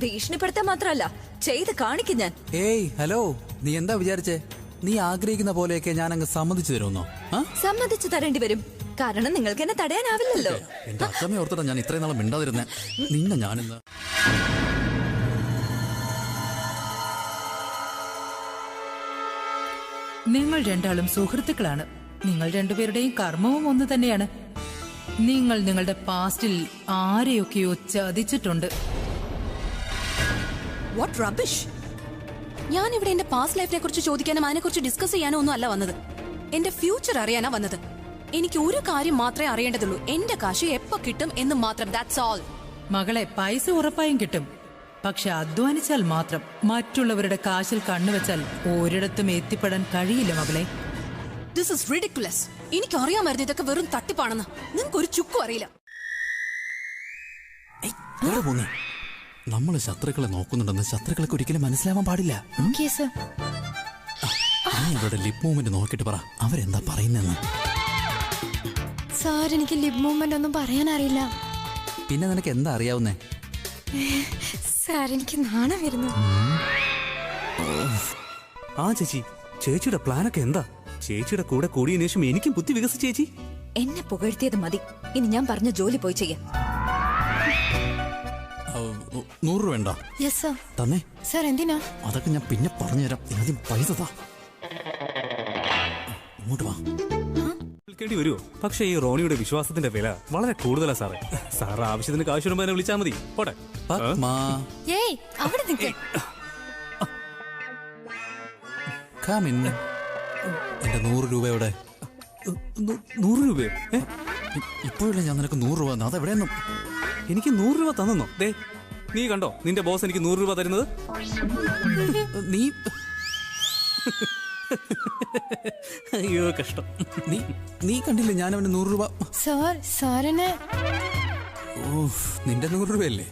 ഭീഷണിപ്പെടുത്താൻ മാത്രല്ല, ചെയ്ത് കാണിക്കും ഞാൻ. ഏയ് ഹലോ, നീ എന്താ വിചാരിച്ചേ? നീ ആഗ്രഹിക്കുന്ന പോലെയൊക്കെ ഞാൻ അങ്ങ് സമ്മതിച്ചു തരുമെന്നോ? സമ്മതിച്ചു തരേണ്ടി വരും, കാരണം നിങ്ങൾക്ക് എന്നെ തടയാനാവില്ലല്ലോ. എന്റെ അച്ഛമ്മ ഓർത്തിട്ടാ ഞാൻ ഇത്രയും നാളെ മിണ്ടാതിരുന്നേ. നിന്നെ ഞാനിന്ന് നിങ്ങൾ രണ്ടാളും സുഹൃത്തുക്കളാണ്. നിങ്ങൾ രണ്ടുപേരുടെയും കർമ്മവും ഒന്ന് തന്നെയാണ്. നിങ്ങൾ നിങ്ങളുടെ പാസ്റ്റിൽ ആരെയൊക്കെയോ ചതിച്ചിട്ടുണ്ട്. What rubbish! ഞാൻ ഇവിടെ എന്റെ പാസ്റ്റ് ലൈഫിനെ കുറിച്ച് ചോദിക്കാനും അതിനെക്കുറിച്ച് ഡിസ്കസ് ചെയ്യാനോ ഒന്നും അല്ല വന്നത്. എന്റെ ഫ്യൂച്ചർ അറിയാനാ വന്നത്. എനിക്ക് ഒരു കാര്യം മാത്രമേ അറിയേണ്ടതുള്ളൂ, എന്റെ കാശ് എപ്പോ കിട്ടും എന്ന് മാത്രം. That's all. മകളെ, പൈസ ഉറപ്പായും കിട്ടും, പക്ഷെ അധ്വാനിച്ചാൽ മാത്രം. മറ്റുള്ളവരുടെ കാശിൽ കണ്ണുവെച്ചാൽ ഒരിടത്തും എത്തിപ്പെടാൻ കഴിയില്ല മകളെ. This is ridiculous. എനിക്കറിയാമായിരുന്നു ഇതൊക്കെ വെറും തട്ടിപ്പാണെന്ന്. നിങ്ങൾക്ക് ഒരു ചുക്കും അറിയില്ല. നമ്മള് ശത്രുക്കളെ നോക്കുന്നുണ്ടെന്ന് ശത്രുക്കൾക്ക് ഒരിക്കലും മനസ്സിലാവാൻ പാടില്ല. നീ അവരുടെ ലിപ് മൂവ്മെന്റ് നോക്കിട്ട് പറ അവരെന്താ പറയുന്നെന്ന്. സാർ, എനിക്ക് ലിപ് മൂവ്മെന്റ് ഒന്നും പറയാൻ അറിയില്ല. പിന്നെ നിനക്ക് എന്താ അറിയാവുന്നേ? സാർ, എനിക്ക് നാണം വരുന്നു. ആ ചേച്ചി, ചേച്ചിയുടെ പ്ലാനൊക്കെ എന്താ? ചേച്ചിയുടെ കൂടെ കൂടിയതിനു ശേഷം എനിക്കും ബുദ്ധി വികസിച്ചു ചേച്ചി. എന്നെ പുകഴ്ത്തിയത് മതി. ഇനി ഞാൻ പറഞ്ഞ ജോലി പോയി ചെയ്യാം. 100 രൂപ ഉണ്ടോ? Yes sir. തന്നെ. സാർ, എന്തിനാ? അതൊക്കെ ഞാൻ പിന്നെ പറഞ്ഞുതരാം. ആദ്യം പൈസ താ. ഇങ്ങോട്ട് വാ. വിൽക്കേണ്ടി വരുമോ? പക്ഷേ ഈ റോണിയുടെ വിശ്വാസത്തിന്റെ വില വളരെ കൂടുതലാ സാറേ. സാർ ആവശ്യത്തിന് കാശ് വരുമ്പോൾ എന്നെ വിളിച്ചാൽ മതി. പോട്ടെ. ഏയ്, അവിടെ നിൽക്ക്. എന്റെ 100 രൂപയോടെ. 100 രൂപയോ? ഇപ്പോഴല്ലേ ഞാൻ നിനക്ക് 100 രൂപ. അതെവിടെയൊന്നും എനിക്ക് 100 രൂപ തന്നോ? ദേ, നീ കണ്ടോ നിന്റെ ബോസ് എനിക്ക് 100 രൂപ തരുന്നത്? നീ അയ്യോ കഷ്ടം. നീ കണ്ടില്ലേ ഞാൻ അവന് 100 രൂപ. സാറിന് നിന്റെ 100 രൂപയല്ലേ?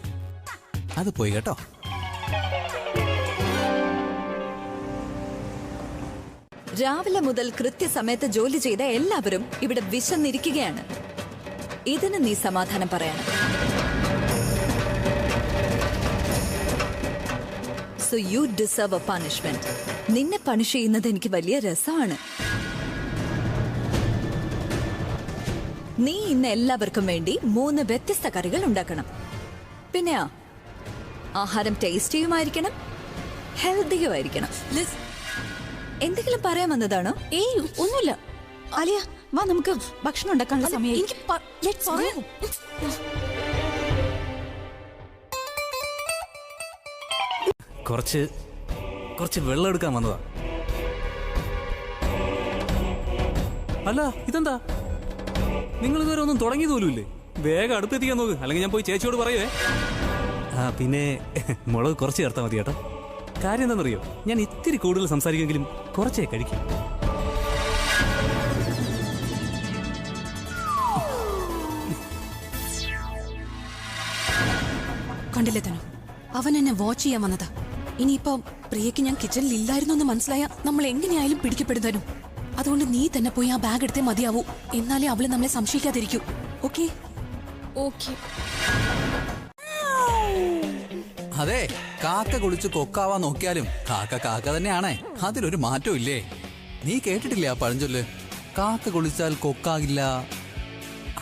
അത് പോയി കേട്ടോ. രാവിലെ മുതൽ കൃത്യസമയത്ത് ജോലി ചെയ്ത എല്ലാവരും ഇവിടെ വിശന്നിരിക്കുകയാണ്. ഇതിന് നീ സമാധാനം പറയണം. So you deserve A punishment. നിന്നെ പണിഷ് ചെയ്യുന്നത് എനിക്ക് വലിയ രസമാണ്. നീ ഇന്ന് എല്ലാവർക്കും വേണ്ടി 3 വ്യത്യസ്ത കറികൾ ഉണ്ടാക്കണം. പിന്നെ ആഹാരം ടേസ്റ്റിയുമായിരിക്കണം, ഹെൽത്തിയും ആയിരിക്കണം. എന്തെങ്കിലും പറയാൻ വന്നതാണോ? ഏയ്, ഒന്നുമില്ല. ആലിയ, വാ, നമുക്ക് ഭക്ഷണം ഉണ്ടാക്കാനുള്ള സമയം. കുറച്ച് വെള്ളം എടുക്കാൻ വന്നതാ. അല്ല, ഇതെന്താ നിങ്ങൾ ഇതുവരെ ഒന്നും തുടങ്ങിയത് പോലുമില്ലേ? വേഗം അടുത്തെത്തിക്കാൻ നോക്ക്, അല്ലെങ്കിൽ ഞാൻ പോയി ചേച്ചിയോട് പറയുവേ. പിന്നെ മുളക് കുറച്ച് ചേർത്താൽ മതി കേട്ടോ. കാര്യം എന്താണെന്നറിയോ, ഞാൻ ഇത്തിരി കൂടുതൽ സംസാരിക്കുമെങ്കിലും കുറച്ചേ കഴിക്കും. കണ്ടില്ലേ തനു, അവൻ എന്നെ വാച്ച് ചെയ്യാൻ വന്നതാ. ഇനിയിപ്പം പ്രിയക്ക് ഞാൻ കിച്ചണിൽ ഇല്ലായിരുന്നു എന്ന് മനസ്സിലായ നമ്മൾ എങ്ങനെയായാലും പിടിക്കപ്പെടുന്നതിനും. അതുകൊണ്ട് നീ തന്നെ പോയി ആ ബാഗ് എടുത്തേ മതിയാവൂ. എന്നാലേ അവള് നമ്മളെ സംശയിക്കാതിരിക്കൂ. ഓക്കെ? ഓക്കെ. അതെ, കാക്ക കുളിച്ച് കൊക്കാവാൻ നോക്കിയാലും കാക്ക കാക്ക തന്നെയാണേ. അതിലൊരു മാറ്റവും ഇല്ലേ? നീ കേട്ടിട്ടില്ലേ ആ പഴഞ്ചൊല്ല്? കാക്ക കുളിച്ചാൽ കൊക്കാകില്ല.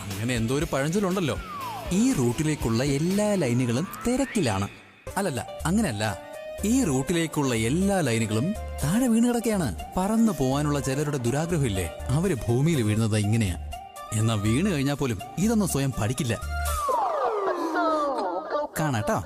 അങ്ങനെ എന്തോ ഒരു പഴഞ്ചൊല്ലുണ്ടല്ലോ. ഈ റൂട്ടിലേക്കുള്ള എല്ലാ ലൈനുകളും തിരക്കിലാണ്. അല്ലല്ല, അങ്ങനെയല്ല. ഈ റൂട്ടിലേക്കുള്ള എല്ലാ ലൈനുകളും താഴെ വീണ് കിടക്കുകയാണ്. പറന്നു പോവാനുള്ള ചിലരുടെ ദുരാഗ്രഹം ഇല്ലേ, അവര് ഭൂമിയിൽ വീഴുന്നത് ഇങ്ങനെയാ. എന്നാ വീണ് കഴിഞ്ഞാൽ പോലും ഇതൊന്നും സ്വയം പഠിക്കില്ല. കാണാട്ടോ.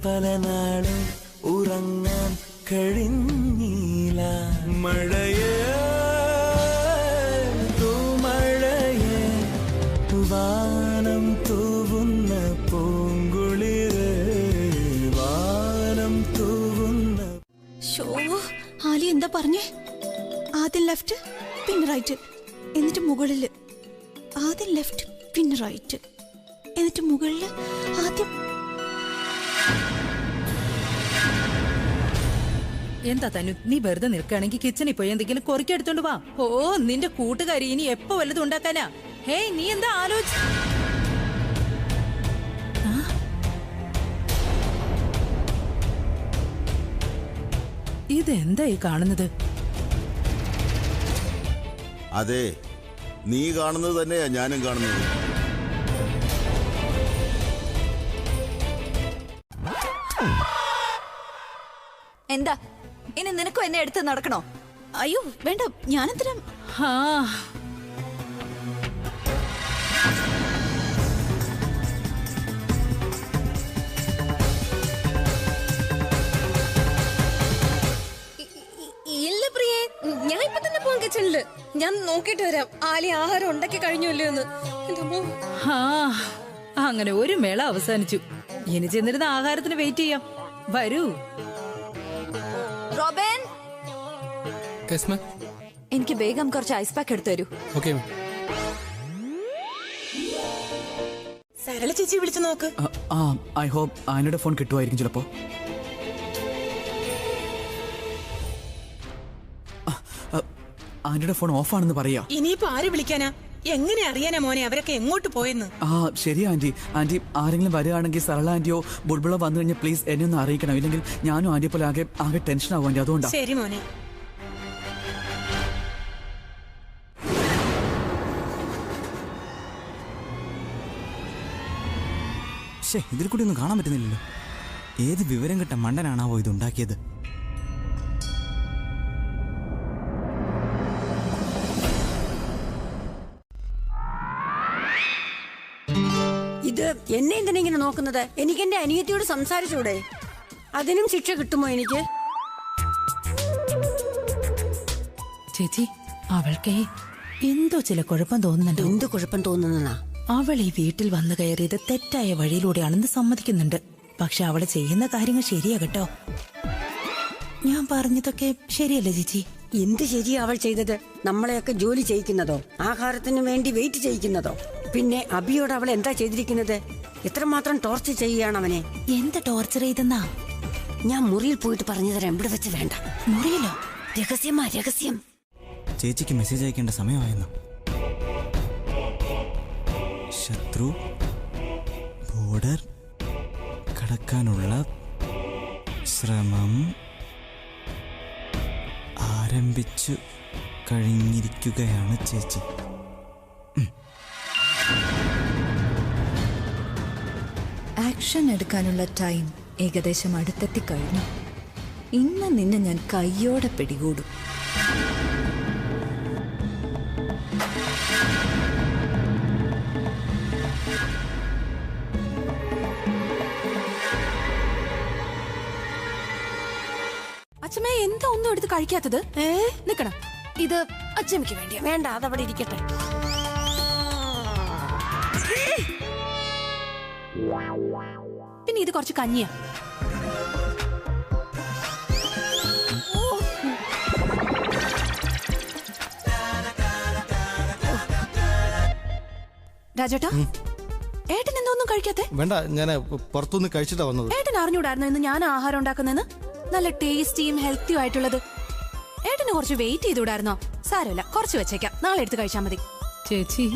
പല നാളും ഉറങ്ങാൻ കഴിഞ്ഞില്ല. മഴയേ മഴയേ വാനം തൂവുന്ന പൂങ്കുളിരേ വാനം തൂവുന്ന. ആലി എന്താ പറഞ്ഞേ? ആദ്യം ലെഫ്റ്റ് പിന്നെ റൈറ്റ്, എന്നിട്ട് മുകളില്. ആദ്യം ലെഫ്റ്റ് പിന്നെ റൈറ്റ്, എന്നിട്ട് മുകളില്. ആദ്യം എന്താ തനു, നീ വെറുതെ നിൽക്കുകയാണെങ്കിൽ കിച്ചണിൽ പോയി എന്തെങ്കിലും കൊറിക്കെടുത്തോണ്ട് വാ. ഓ, നിന്റെ കൂട്ടുകാരി ഇനി എപ്പോ വല്ലതും ഉണ്ടാക്കാനാ? ഹേയ്, നീ എന്താ ആലോചിച്ച്? ഇതെന്താ ഈ കാണുന്നത്? അതെ, നീ കാണുന്നത് തന്നെയാ ഞാനും കാണുന്നത്. എന്താ ഇനി നിനക്കും എന്നെ എടുത്ത് നടക്കണോ? അയ്യോ വേണ്ട, ഞാനെന്തിനാ? ഇല്ല പ്രിയേ, ഞാൻ ഇപ്പൊ തന്നെ പോവാൻ കിച്ചണില്. ഞാൻ നോക്കിട്ട് വരാം ആലി ആഹാരം ഉണ്ടാക്കി കഴിഞ്ഞല്ലോ എന്ന്. അങ്ങനെ ഒരു മേള അവസാനിച്ചു. ഇനി ചെന്നിരുന്ന ആഹാരത്തിന് വെയിറ്റ് ചെയ്യാം. വരൂ. റോബിൻ, എനിക്ക് വേഗം കുറച്ച് ഐസ് പാക്ക് എടുത്തു തരൂ. സരള ചേച്ചി വിളിച്ചു നോക്ക്. ഐ ഹോപ്പ് ആനയുടെ ഫോൺ കിട്ടുമായിരിക്കും ചിലപ്പോ. ആന്റിയുടെ ഫോൺ ഓഫാണെന്ന് പറയാ. ഇനിയിപ്പോ ആര് വിളിക്കാനാ? എങ്ങനെ അറിയാനാ മോനെ അവരൊക്കെ എങ്ങോട്ട് പോയെന്ന്? ശരി ആന്റി. ആന്റി ആരെങ്കിലും വരികയാണെങ്കിൽ സരള ആന്റിയോ ബുൾബുളോ വന്നു കഴിഞ്ഞാൽ പ്ലീസ് എന്നെ ഒന്ന് അറിയിക്കണം. ഇല്ലെങ്കിൽ ഞാനും ആന്റിയെ പോലെ ആകെ ടെൻഷൻ ആവും ആന്റി. അതുകൊണ്ടാ. ശരി മോനെ. ഇതിൽ കൂടി ഒന്നും കാണാൻ പറ്റുന്നില്ലല്ലോ. ഏത് വിവരം കിട്ട മണ്ടനാണാവോ ഇതുണ്ടാക്കിയത്? ഇത് എന്നെ എന്തിനാ ഇങ്ങനെ നോക്കുന്നത്? എനിക്ക് എന്റെ അനിയത്തിയോട് സംസാരിച്ചൂടെ? അതിനും ശിക്ഷ കിട്ടുമോ എനിക്ക്? ചേച്ചി, അവൾക്കേ എന്തോ ചില കുഴപ്പം തോന്നുന്നുണ്ട്. എന്ത് കുഴപ്പം തോന്നുന്നാ? അവൾ ഈ വീട്ടിൽ വന്നു കയറിയത് തെറ്റായ വഴിയിലൂടെയാണെന്ന് സമ്മതിക്കുന്നുണ്ട്. പക്ഷെ അവള് ചെയ്യുന്ന കാര്യങ്ങൾ ശരിയാ കേട്ടോ. ഞാൻ പറഞ്ഞതൊക്കെ ശരിയല്ലേ ചേച്ചി? എന്ത് ശരിയാ അവൾ ചെയ്തത്? നമ്മളെയൊക്കെ ജോലി ചെയ്യിക്കുന്നതോ? ആഹാരത്തിന് വേണ്ടി വെയിറ്റ് ചെയ്യിക്കുന്നതോ? പിന്നെ അബിയോട് അവൾ എന്താ ചെയ്തിരിക്കുന്നത്? എത്രമാത്രം ടോർച്ചർ ചെയ്യുകയാണ് അവനെ. എന്ത് ടോർച്ചർ ചെയ്തെന്നാ? ഞാൻ മുറിയിൽ പോയിട്ട് പറഞ്ഞു തരാം. ഇവിടെ വെച്ച് വേണ്ട. മുറിയിലോ? രഹസ്യമാ, രഹസ്യം. ചേച്ചിക്ക് മെസ്സേജ് അയക്കേണ്ട സമയമായിരുന്നു. ശത്രു ബോർഡർ കടക്കാനുള്ള ശ്രമം ആരംഭിച്ചു കഴിഞ്ഞിരിക്കുകയാണ് ചേച്ചി. ആക്ഷൻ എടുക്കാനുള്ള ടൈം ഏകദേശം അടുത്തെത്തി കഴിഞ്ഞു. ഇന്ന് നിന്നെ ഞാൻ കയ്യോടെ പിടികൂടും. അച്ഛമ്മ എന്താ ഒന്നും എടുത്ത് കഴിക്കാത്തത്? നിക്കണം, ഇത് അച്ഛമ്മയ്ക്ക് വേണ്ടിയാ. വേണ്ട, അതവിടെ ഇരിക്കട്ടെ. പിന്നെ ഇത് കുറച്ച് കഞ്ഞിയാ. രാജേട്ടാ, ഏട്ടൻ എന്താ ഒന്നും കഴിക്കാത്തെ? വേണ്ട, ഞാൻ പുറത്തുനിന്ന് കഴിച്ചിട്ടാ വന്നത്. ഏട്ടൻ അറിഞ്ഞൂടായിരുന്നു ഇന്ന് ഞാൻ ആഹാരം ഉണ്ടാക്കുന്നതെന്ന്? നല്ല ടേസ്റ്റിയും ഹെൽത്തിയും ആയിട്ടുള്ളത്. ഏട്ടന് കുറച്ച് വെയിറ്റ് ചെയ്തുകൂടായിരുന്നോ? സാരമില്ല, കുറച്ച് വെച്ചേക്കാം, നാളെ എടുത്ത് കഴിച്ചാൽ മതി. ചേച്ചി,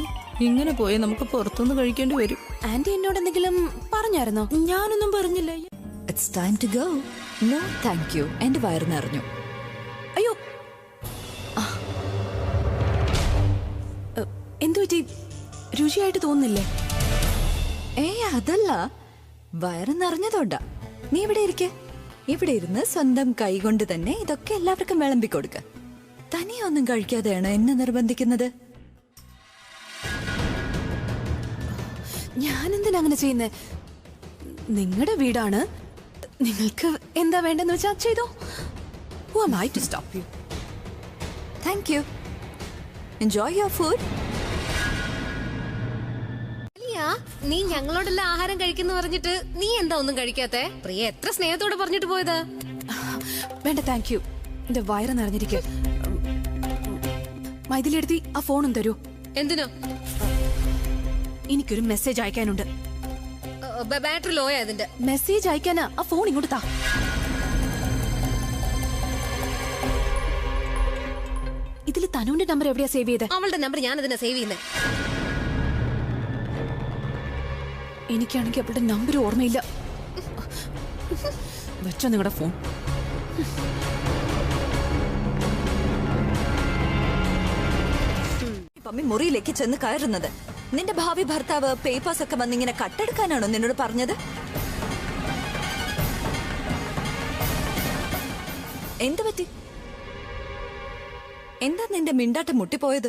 ഇങ്ങനെ പോയി നമുക്ക് പുറത്തുനിന്ന് കഴിക്കേണ്ടി വരും. ആന്റി എന്നോട് എന്തെങ്കിലും പറഞ്ഞായിരുന്നോ? ഞാനൊന്നും പറഞ്ഞില്ല. It's time to go. No thank you, എന്റെ വയറ് നിറഞ്ഞു. അയ്യോ, എന്തു പറ്റി? രുചിയായിട്ട് തോന്നുന്നില്ലേ? അതല്ല, വയറ് നിറഞ്ഞതോണ്ടാ. നീ ഇവിടെ ഇരിക്കെ. ഇവിടെ ഇരുന്ന് സ്വന്തം കൈകൊണ്ട് തന്നെ ഇതൊക്കെ എല്ലാവർക്കും വിളമ്പി കൊടുക്ക. തനിയൊന്നും കഴിക്കാതെയാണ് എന്നെ നിർബന്ധിക്കുന്നത്. ഞാനെന്തിനാ അങ്ങനെ ചെയ്യുന്നേ? നിങ്ങളുടെ വീടാണ്, നിങ്ങൾക്ക് എന്താ വേണ്ടെന്ന് വെച്ചാൽ ചെയ്തോ. Who am I to stop you? Thank you. Enjoy your food. നീ ഞങ്ങളോടെല്ലാം ആഹാരം കഴിക്കുന്നു പറഞ്ഞിട്ട് നീ എന്താ ഒന്നും കഴിക്കാത്തെ? പ്രിയ എത്ര സ്നേഹത്തോടെ പറഞ്ഞിട്ട് പോയതാ. വേണ്ട, താങ്ക് യു. എന്റെ വയറ് നിറഞ്ഞിരിക്കെ. മൈഥിലിയെടുത്തി ആ ഫോണും തരൂ. എന്തിനോ? എനിക്കൊരു മെസ്സേജ് അയക്കാനുണ്ട്. ബാറ്ററി ലോ ആയതിന്റെ. മെസ്സേജ് അയക്കാനാ. ആ ഫോൺ ഇങ്ങോട്ട് താ. ഇതില് തനുവിന്റെ നമ്പർ എവിടെയാ സേവ് ചെയ്തേ? അവളുടെ നമ്പർ ഞാൻ അതിനെ സേവ് ചെയ്യുന്നേ. എനിക്കാണെങ്കിൽ അവളുടെ നമ്പർ ഓർമ്മയില്ല. വെച്ചോ നിങ്ങളുടെ ഫോൺ. പമ്മി മുറിയിലേക്ക് ചെന്ന് കയറുന്നത് നിന്റെ ഭാവി ഭർത്താവ് പേപ്പേഴ്സ് ഒക്കെ വന്നിങ്ങനെ കട്ടെടുക്കാനാണോ നിന്നോട് പറഞ്ഞത്? എന്ത് പറ്റി? എന്താ നിന്റെ മിണ്ടാട്ടം മുട്ടിപ്പോയത്?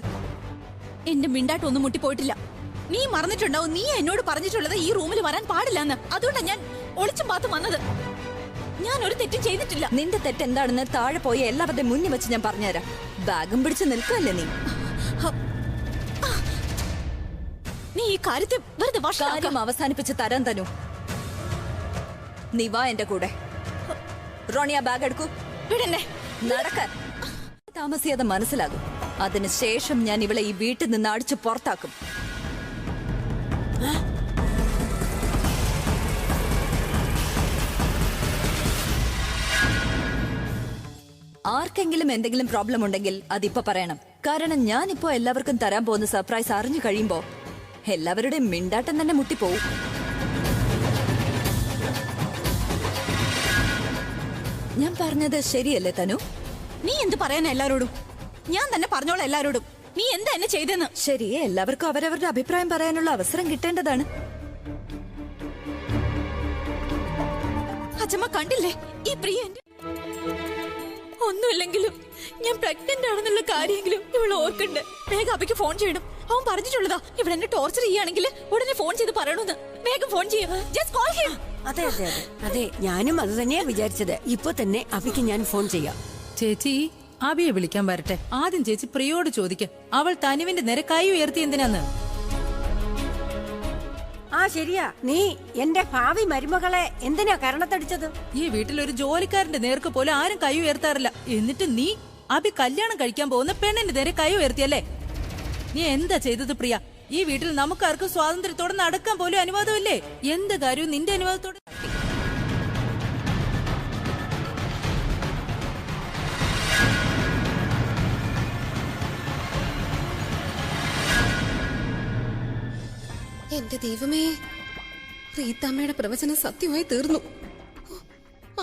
എന്റെ മിണ്ടാട്ടം ഒന്നും മുട്ടിപ്പോയിട്ടില്ല. നീ മറന്നിട്ടുണ്ടാവും, നീ എന്നോട് പറഞ്ഞിട്ടുള്ളത് ഈ റൂമിൽ വരാൻ പാടില്ലെന്ന്. അതുകൊണ്ടാണ് ഞാൻ ഒളിച്ചും പാത്തും വന്നത്. ഞാൻ ഒരു തെറ്റും ചെയ്തിട്ടില്ല. നിന്റെ തെറ്റ് എന്താണെന്ന് താഴെ പോയി എല്ലാവരുടെ മുന്നിൽ വെച്ച് ഞാൻ പറഞ്ഞുതരാം. ബാഗും പിടിച്ച് നിൽക്കല്ലേ നീ? നീ ഈ കാര്യത്തെ വെറുതെ കാര്യം അവസാനിപ്പിച്ച് തരാൻ തനു. നീ വാ എന്റെ കൂടെ. റോണിയ ബാഗ് എടുക്കൂ. വിടന്നെ. നടക്കാൻ താമസിയാതെ മനസ്സിലാകും. അതിനുശേഷം ഞാൻ ഇവളെ ഈ വീട്ടിൽ നിന്ന് അടിച്ചു പുറത്താക്കും. ആർക്കെങ്കിലും എന്തെങ്കിലും പ്രോബ്ലം ഉണ്ടെങ്കിൽ അതിപ്പോ പറയണം. കാരണം ഞാനിപ്പോ എല്ലാവർക്കും തരാൻ പോകുന്ന സർപ്രൈസ് അറിഞ്ഞു കഴിയുമ്പോ എല്ലാവരുടെയും മിണ്ടാട്ടം തന്നെ മുട്ടിപ്പോവും. ഞാൻ പറഞ്ഞത് ശരിയല്ലേ തനു? നീ എന്ത് പറയാനാ എല്ലാരോടും? ഞാൻ തന്നെ പറഞ്ഞോളാം എല്ലാരോടും. നീ എന്താ എന്നെ ചെയ്തെന്ന്. ശരി, എല്ലാവർക്കും അവരവരുടെ അഭിപ്രായം പറയാനുള്ള അവസരം കിട്ടേണ്ടതാണ്. അച്ഛമ്മ കണ്ടില്ലേ ഈ പ്രിയ ഒന്നുമില്ലെങ്കിലും ഞാൻ പ്രഗ്നന്റ് ആണെന്നുള്ള കാര്യമെങ്കിലും ഇവൾ ഓർക്കണ്ട്. വേഗം അബിക്ക് ഫോൺ ചെയ്യണം. അവൻ പറഞ്ഞിട്ടുള്ളതാ ഇവിടെ എന്നെ ടോർച്ചർ ചെയ്യുകയാണെങ്കിൽ ഉടനെ ഫോൺ ചെയ്ത് പറയണമെന്ന്. വേഗം ഫോൺ ചെയ്യും. Just call him. അതെ അതെ അതെ അതെ, ഞാനും അത് തന്നെയാ വിചാരിച്ചത്. ഇപ്പൊ തന്നെ അബിക്ക് ഞാൻ ഫോൺ ചെയ്യാം. ചേച്ചി അബിയെ വിളിക്കാൻ വരട്ടെ. ആദ്യം ചേച്ചി പ്രിയോട് ചോദിക്ക, അവൾ തനുവിന്റെ നേരെ കൈ ഉയർത്തി എന്തിനാന്ന്. ആ ശരിയാ, നീ എന്റെ ഭാവി മരുമകളെ എന്തിനാ കരണത്തടിച്ചത്? ഈ വീട്ടിൽ ഒരു ജോലിക്കാരന്റെ നേർക്ക് പോലും ആരും കൈ ഉയർത്താറില്ല. എന്നിട്ട് നീ അബി കല്യാണം കഴിക്കാൻ പോകുന്ന പെണ്ണിന്റെ നേരെ കൈ ഉയർത്തിയല്ലേ? നീ എന്താ ചെയ്തത് പ്രിയ? ഈ വീട്ടിൽ നമുക്കാർക്കും സ്വാതന്ത്ര്യത്തോടെ നടക്കാൻ പോലും അനുവാദമില്ലേ? എന്ത് കാര്യവും നിന്റെ അനുവാദത്തോടെ. എന്റെ ദൈവമേ, റീത്തമ്മയുടെ പ്രവചനം സത്യമായി തീർന്നു.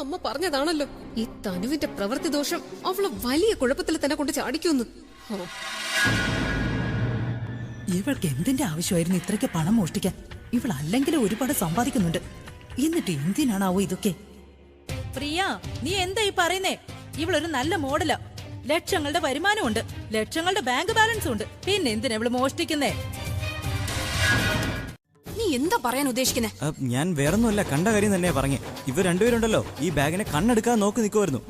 അമ്മ പറഞ്ഞതാണല്ലോ, ഈ തനുവിന്റെ പ്രവൃത്തി ദോഷം അവളെ വലിയ കുഴപ്പത്തിൽ തന്നെ കൊണ്ട് ചാടിക്കുന്നു. ഇവൾക്ക് എന്തിന്റെ ആവശ്യമായിരുന്നു ഇത്രയ്ക്ക് പണം മോഷ്ടിക്കാൻ? ഇവൾ അല്ലെങ്കിലും ഒരുപാട് സമ്പാദിക്കുന്നുണ്ട്. എന്നിട്ട് എന്തിനാണാവോ ഇതൊക്കെ? പ്രിയ, നീ എന്താ ഈ പറയുന്നേ? ഇവളൊരു നല്ല മോഡലാ. ലക്ഷങ്ങളുടെ വരുമാനമുണ്ട്, ലക്ഷങ്ങളുടെ ബാങ്ക് ബാലൻസും ഉണ്ട്. പിന്നെ എന്തിനാ ഇവള് മോഷ്ടിക്കുന്നേ? നീ എന്താ പറയാൻ ഉദ്ദേശിക്കുന്നേ? ഞാൻ വേറൊന്നുമല്ല, കണ്ട കാര്യം തന്നെയാ പറഞ്ഞേ. ഇവർ രണ്ടുപേരുണ്ടല്ലോ ഈ ബാഗിനെ കണ്ണെടുക്കാതെ നോക്കി നിൽക്കുമായിരുന്നു.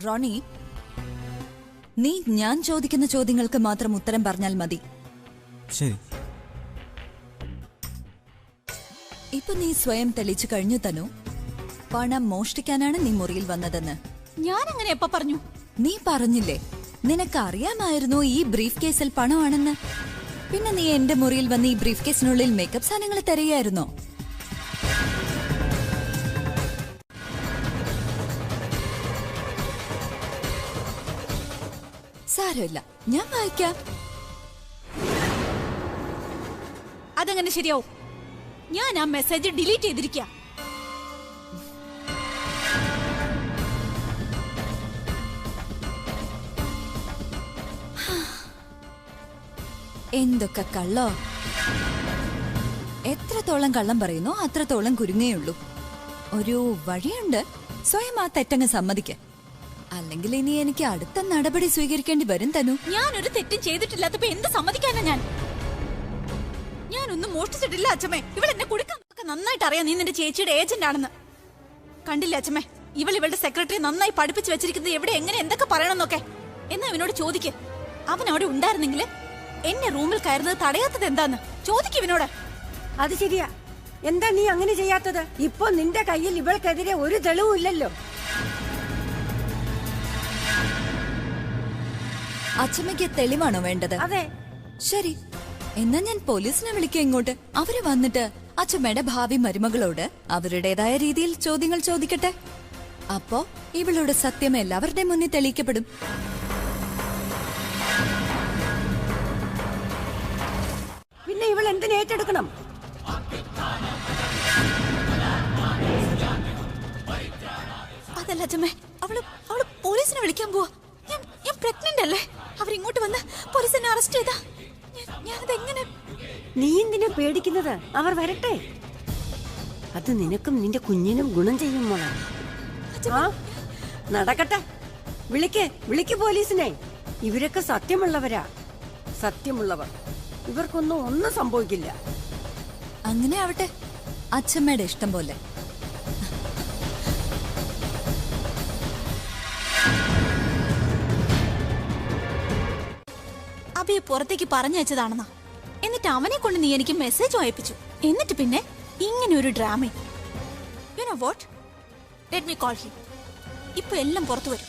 റോണി, നീ ഞാൻ ചോദിക്കുന്ന ചോദ്യങ്ങൾക്ക് മാത്രം ഉത്തരം പറഞ്ഞാൽ മതി. ശരി. ഇപ്പൊ നീ സ്വയം തെളിച്ചു കഴിഞ്ഞു തനു. പണം മോഷ്ടിക്കാനാണ് നീ മുറിയിൽ വന്നതെന്ന്. ഞാൻ അങ്ങനെ എപ്പ പറഞ്ഞു? നീ പറഞ്ഞില്ലേ നിനക്ക് അറിയാമായിരുന്നു ഈ ബ്രീഫ് കേസിൽ പണമാണെന്ന്. പിന്നെ നീ എന്റെ മുറിയിൽ വന്ന് ഈ ബ്രീഫ് കേസിനുള്ളിൽ മേക്കപ്പ് സാധനങ്ങൾ തരികയായിരുന്നോ? സാരമില്ല, ഞാൻ വായിക്കാം. അതങ്ങനെ ശരിയാവും. ഞാൻ ആ മെസ്സേജ് ഡിലീറ്റ് ചെയ്തിരിക്കുക. എന്തൊക്കെ കള്ളോ! എത്രത്തോളം കള്ളം പറയുന്നോ അത്രത്തോളം കുരുങ്ങേയുള്ളൂ. ഒരു വഴിയുണ്ട്, സ്വയം ആ തെറ്റങ്ങ് സമ്മതിക്ക. അല്ലെങ്കിൽ ഇനി എനിക്ക് അടുത്ത നടപടി സ്വീകരിക്കേണ്ടി വരും തനു. ഞാനൊരു തെറ്റും ചെയ്തിട്ടില്ലാത്തപ്പോ എന്ത് സമ്മതിക്കാനാ? ഞാനൊന്നും മോഷ്ടിച്ചിട്ടില്ല അച്ഛമ്മേ. ഇവളെന്നെ കുടിക്കാൻ നന്നായിട്ട് അറിയാം നീ നിന്റെ ചേച്ചിയുടെ ഏജന്റ് ആണെന്ന്. കണ്ടില്ല അച്ഛമ്മേ, ഇവളുടെ സെക്രട്ടറി നന്നായി പഠിപ്പിച്ചു വെച്ചിരിക്കുന്നത് എവിടെ എങ്ങനെ എന്തൊക്കെ പറയണമെന്നൊക്കെ. എന്നാ ഇവനോട് ചോദിക്ക്. അവൻ അവിടെ ഉണ്ടായിരുന്നെങ്കിൽ എന്നെ റൂമിൽ കയറുന്നത് തടയാത്തത് എന്താന്ന് ചോദിക്കും ഇവനോട്. അത് ശരിയാ, എന്താ നീ അങ്ങനെ ചെയ്യാത്തത്? ഇപ്പൊ നിന്റെ കയ്യിൽ ഇവൾക്കെതിരെ ഒരു തെളിവും ഇല്ലല്ലോ. അച്ഛമ്മയ്ക്ക് തെളിവാണോ വേണ്ടത്? അതെ. ശരി, എന്നാ ഞാൻ പോലീസിനെ വിളിക്കാം ഇങ്ങോട്ട്. അവര് വന്നിട്ട് അച്ഛമ്മയുടെ ഭാവി മരുമകളോട് അവരുടേതായ രീതിയിൽ ചോദ്യങ്ങൾ ചോദിക്കട്ടെ. അപ്പോ ഇവളുടെ സത്യം എല്ലാവരുടെ മുന്നിൽ തെളിയിക്കപ്പെടും. പിന്നെ ഇവൾ എന്തിനു ഏറ്റെടുക്കണം? അതല്ല അച്ഛമ്മേ, അവള് പോലീസിനെ വിളിക്കാൻ പോവാ. ഞാൻ പ്രഗ്നന്റ് അല്ലേ? അവരിങ്ങോട്ട് വന്ന് പോലീസിനെ അറസ്റ്റ് ചെയ്താ ഞാനത് എങ്ങനെ? നീ എന്തിനാ പേടിക്കുന്നത്? അവർ വരട്ടെ. അത് നിനക്കും നിന്റെ കുഞ്ഞിനും ഗുണം ചെയ്യും മോളെ. ആ നടക്കട്ടെ. വിളിക്ക് പോലീസിനെ. ഇവരൊക്കെ സത്യമുള്ളവരാ, സത്യമുള്ളവർ. ഒന്നും സംഭവിക്കില്ല. അങ്ങനെ ആവട്ടെ, അച്ഛമ്മയുടെ ഇഷ്ടം പോലെ. അബിയെ പുറത്തേക്ക് പറഞ്ഞയച്ചതാണെന്നാ. എന്നിട്ട് അവനെ കൊണ്ട് നീ എനിക്ക് മെസ്സേജ് അയപ്പിച്ചു. എന്നിട്ട് പിന്നെ ഇങ്ങനെ ഒരു drama. You know what, let me call him. ഇപ്പൊ എല്ലാം പുറത്തു വരും.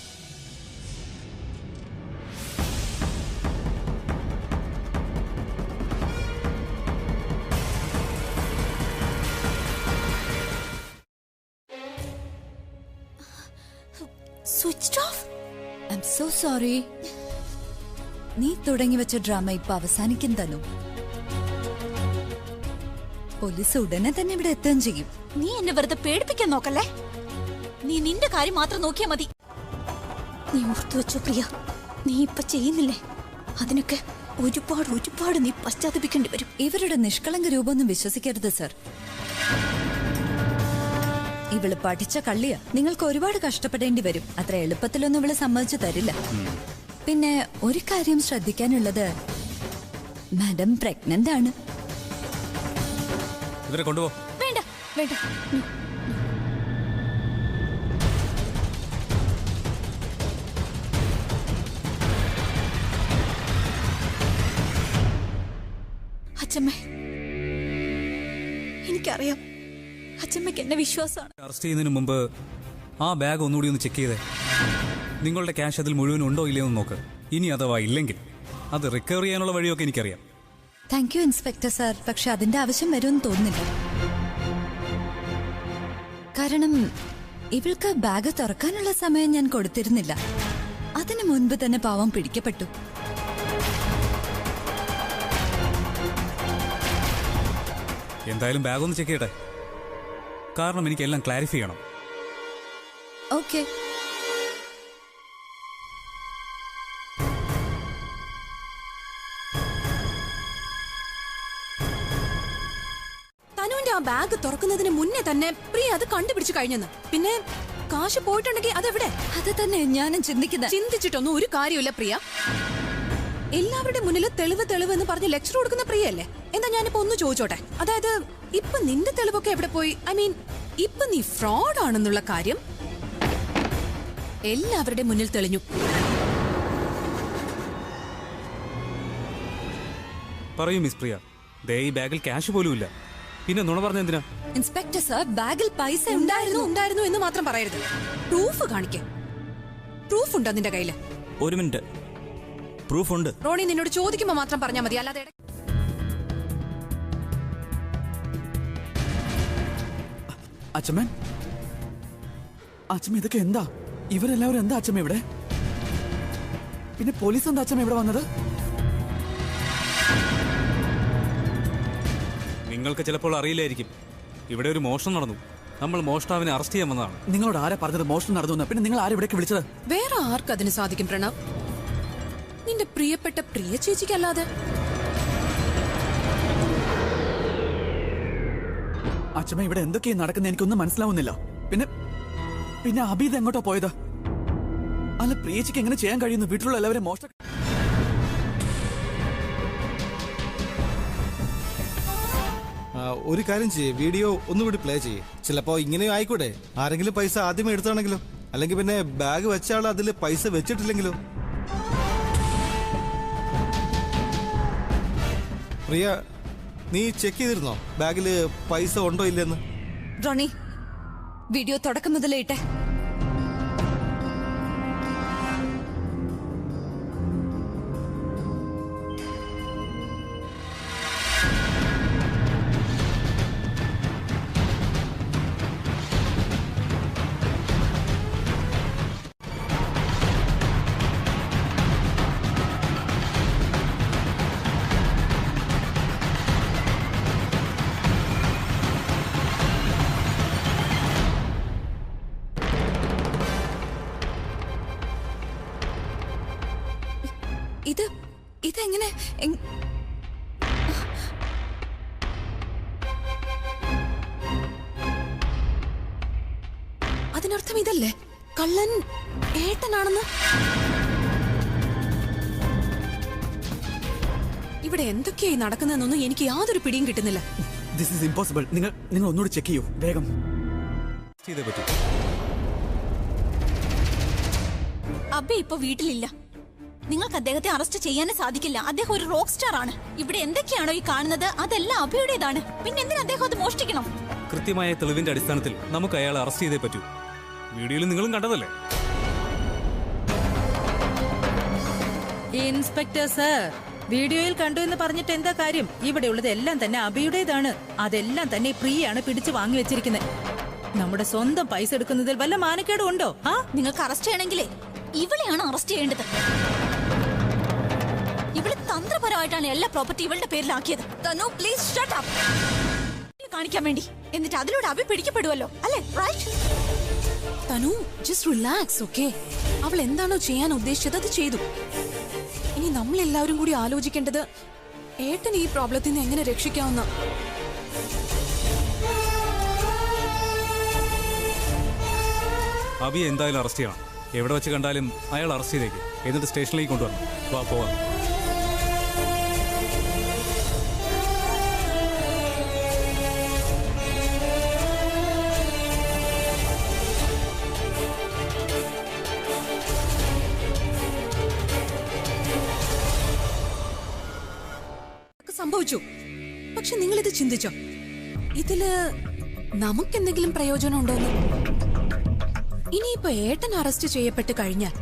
Switched off. I am so sorry. നീ തുടങ്ങി വെച്ച ഡ്രാമ ഇപ്പൊ അവസാനിക്കും തന്നു. പോലീസ് ഉടനെ തന്നെ ഇവിടെ എത്തുകയും ചെയ്യും. നീ എന്നെ വെറുതെ പേടിപ്പിക്കാൻ നോക്കല്ലേ. നീ നിന്റെ കാര്യം മാത്രം നോക്കിയാ മതി. നീ ഓർത്തു വെച്ചോ പ്രിയ, നീ ഇപ്പൊ ചെയ്യുന്നില്ലേ അതിനൊക്കെ ഒരുപാട് നീ പശ്ചാത്തപിക്കേണ്ടി വരും. ഇവരുടെ നിഷ്കളങ്ക രൂപമൊന്നും വിശ്വസിക്കരുത് സർ. ഇവള് പഠിച്ച കള്ളിയാ. നിങ്ങൾക്ക് ഒരുപാട് കഷ്ടപ്പെടേണ്ടി വരും. അത്ര എളുപ്പത്തിലൊന്നും ഇവള് സമ്മതിച്ചു തരില്ല. പിന്നെ ഒരു കാര്യം ശ്രദ്ധിക്കാനുള്ളത്, മാഡം പ്രഗ്നന്റ് ആണ്. ഇവരെ കൊണ്ടുപോ. വേണ്ട വേണ്ട. അച്ഛമ്മേ, എനിക്കറിയാം അച്ഛമ്മയ്ക്ക് എന്നെ വിശ്വാസമാണ്. അറസ്റ്റ് ചെയ്യുന്നതിന് മുമ്പ് ആ ബാഗ് ഒന്നുകൂടി ഒന്ന് ചെക്ക് ചെയ്തേ. നിങ്ങളുടെ ക്യാഷ് അതിൽ മുഴുവൻ ഉണ്ടോ ഇല്ലയോ എന്ന് നോക്ക്. ഇനി അഥവാ ഇല്ലെങ്കിൽ അത് റിക്കവർ ചെയ്യാനുള്ള വഴിയൊക്കെ എനിക്കറിയാം. Thank you inspector sir. പക്ഷെ അതിന്റെ ആവശ്യം വരുമെന്ന് തോന്നുന്നില്ല. കാരണം ഇവൾക്ക് ബാഗ് തുറക്കാനുള്ള സമയം ഞാൻ കൊടുത്തിരുന്നില്ല. അതിനു മുൻപ് തന്നെ പാവം പിടിക്കപ്പെട്ടു. എന്തായാലും ബാഗ് ഒന്ന് ചെക്ക് ചെയ്യട്ടെ. കാരണം എനിക്കെല്ലാം ക്ലാരിഫൈ ചെയ്യണം. ഓക്കെ. തനുവിന്റെ ആ ബാഗ് തുറക്കുന്നതിന് മുന്നേ തന്നെ പ്രിയ അത് കണ്ടുപിടിച്ചു കഴിഞ്ഞെന്ന്. പിന്നെ കാശ് പോയിട്ടുണ്ടെങ്കിൽ അതെവിടെ? അത് തന്നെ ഞാനും ചിന്തിക്കുന്നത്. ചിന്തിച്ചിട്ടൊന്നും ഒരു കാര്യമില്ല പ്രിയ. എല്ലാവരുടെ മുന്നിൽ തെളിവ് എന്ന് പറഞ്ഞ് ലെക്ചർ കൊടുക്കുന്ന പ്രിയല്ലേ? എന്താ ഞാനിപ്പോ ഒന്ന് ചോദിച്ചോട്ടെ, അതായത് ഇപ്പൊ നിന്റെ തെളിവൊക്കെ എവിടെ പോയി? ഐ മീൻ ഇപ്പൊ നീ ഫ്രോഡ് ആണെന്നുള്ള കാര്യം എല്ലാവരുടെ മുന്നിൽ തെളിഞ്ഞു. പറയൂ മിസ് പ്രിയ, ദേ ഈ ബാഗിൽ ക്യാഷ് പോലും ഇല്ല. പിന്നെ നുണ പറഞ്ഞ എന്തിനാ? ഇൻസ്പെക്ടർ സാർ, ബാഗിൽ പൈസ ഉണ്ടായിരുന്നു എന്ന് മാത്രം പറയരുത്. പ്രൂഫ് കാണിക്കേ. പ്രൂഫ് ഉണ്ടോ നിന്റെ കയ്യില്? ഒരു മിനിറ്റ്, പ്രൂഫ് ഉണ്ട്. റോണി നിന്നോട് ചോദിക്കുമ്പോ മാത്രം പറഞ്ഞാൽ മതി, അല്ലാതെ അച്ഛമ്മ ഇതൊക്കെ എന്താ? ഇവരെല്ലാവരും എന്താ അച്ഛമ്മ ഇവിടെ? പിന്നെ പോലീസ് എന്താ അച്ഛമ്മ ഇവിടെ വന്നത്? നിങ്ങൾക്ക് ചിലപ്പോൾ അറിയില്ലായിരിക്കും, ഇവിടെ ഒരു മോഷണം നടന്നു. നമ്മൾ മോഷ്ടാവിനെ അറസ്റ്റ് ചെയ്യാൻ വന്നതാണ്. നിങ്ങളോട് ആരാ പറഞ്ഞത് മോഷണം നടന്നു? പിന്നെ നിങ്ങൾ ആരും ഇവിടേക്ക് വിളിച്ചത്? വേറെ ആർക്ക് അതിന് സാധിക്കും പ്രണവ്? നിന്റെ പ്രിയപ്പെട്ട പ്രിയ ചേച്ചിക്കല്ലാതെ. അച്ഛമ്മ ഇവിടെ എന്തൊക്കെയാ നടക്കുന്നത് എനിക്കൊന്നും മനസ്സിലാവുന്നില്ല. പിന്നെ അബീദ് എങ്ങോട്ടോ പോയത്? അല്ല, പ്രിയച്ചിക്ക് എങ്ങനെ ചെയ്യാൻ കഴിയുന്നു? വീട്ടിലുള്ള എല്ലാവരും മോഷ്ട. ഒരു കാര്യം ചെയ്യേ, വീഡിയോ ഒന്നുകൂടി പ്ലേ ചെയ്യേ. ചിലപ്പോ ഇങ്ങനെയും ആയിക്കോട്ടെ. ആരെങ്കിലും പൈസ ആദ്യമേ എടുത്താണെങ്കിലോ, അല്ലെങ്കിൽ പിന്നെ ബാഗ് വെച്ച ആൾ അതിൽ പൈസ വെച്ചിട്ടില്ലെങ്കിലോ? പ്രിയ, നീ ചെക്ക് ചെയ്തിരുന്നോ ബാഗില് പൈസ ഉണ്ടോ ഇല്ലെന്ന്? റോണി, വീഡിയോ തുടക്കം മുതലേ ഇട്ടെ. ഇതെങ്ങനെ? അതിനർത്ഥം ഇതല്ലേ കള്ളൻ ഏട്ടനാണെന്ന്? ഇവിടെ എന്തൊക്കെയായി നടക്കുന്നതെന്നൊന്നും എനിക്ക് യാതൊരു പിടിയും കിട്ടുന്നില്ല. This is impossible. നിങ്ങൾ ഒന്നുകൂടി ചെക്ക് ചെയ്യൂ വേഗം. ചെയ്തേ പറ്റൂ. അബി ഇപ്പൊ വീട്ടിലില്ല. നിങ്ങൾക്ക് അദ്ദേഹത്തെ അറസ്റ്റ് ചെയ്യാനേ സാധിക്കില്ല. അദ്ദേഹം ഒരു റോക്ക് സ്റ്റാർ ആണ്. ഇവിടെ എന്തൊക്കെയാണോ ഈ കാണുന്നത് അതെല്ലാം അബിയുടേതാണ്. പിന്നെ എന്തിനാ അദ്ദേഹം അത് മോഷ്ടിക്കണം? കൃത്യമായ തെളിവിന്റെ അടിസ്ഥാനത്തിൽ നമുക്ക് അയാളെ അറസ്റ്റ് ചെയ്തേ പറ്റൂ. വീഡിയോയിൽ നിങ്ങളും കണ്ടതല്ലേ? ഇൻസ്പെക്ടർ സർ, വീഡിയോയിൽ കണ്ടു എന്ന് പറഞ്ഞിട്ട് എന്താ കാര്യം? ഇവിടെ ഉള്ളത് എല്ലാം തന്നെ അബിയുടേതാണ്. അതെല്ലാം തന്നെ പ്രിയയാണ് പിടിച്ചു വാങ്ങി വെച്ചിരിക്കുന്നത്. നമ്മുടെ സ്വന്തം പൈസ എടുക്കുന്നതിൽ വല്ല മാനക്കേടും ഉണ്ടോ? നിങ്ങൾക്ക് അറസ്റ്റ് ചെയ്യണമെങ്കിലേ ഇവളെയാണ് അറസ്റ്റ് ചെയ്യേണ്ടത്. ഇവള് തന്ത്രപരമായിട്ടാണ് എല്ലാ പ്രോപ്പർട്ടി ഇവളുടെ പേരിലാക്കിയത്. തനു പ്ലീസ് ഷട്ട് അപ്പ്. കാണിക്കാൻ വേണ്ടി എന്നിട്ട് അതിലൂടെ അബി പിടിക്കപ്പെടുമല്ലോ അല്ലേ? റൈറ്റ്? തനു ജസ്റ്റ് റിലാക്സ്. ഓക്കെ, അവൾ എന്താണോ ചെയ്യാൻ ഉദ്ദേശിച്ചത് അത് ചെയ്തു. ഇനി നമ്മളെല്ലാവരും കൂടി ആലോചിക്കേണ്ടത് ഏട്ടൻ ഈ പ്രോബ്ലത്തിൽ നിന്ന് എങ്ങനെ രക്ഷിക്കാവുന്ന. അബിയെ എന്തായാലും അറസ്റ്റ് ചെയ്യണം. എവിടെ വെച്ച് കണ്ടാലും അയാൾ അറസ്റ്റ് ചെയ്തേക്ക്. എന്നിട്ട് സ്റ്റേഷനിലേക്ക് കൊണ്ടുവരണം. വാ പോവാം. സംഭവിച്ചു. പക്ഷെ നിങ്ങളിത് ചിന്തിച്ചോ? ഇതില് നമുക്കെന്തെങ്കിലും പ്രയോജനം ഉണ്ടോന്ന്? ഇനിയിപ്പോ ഏട്ടൻ അറസ്റ്റ് ചെയ്യപ്പെട്ട് കഴിഞ്ഞാൽ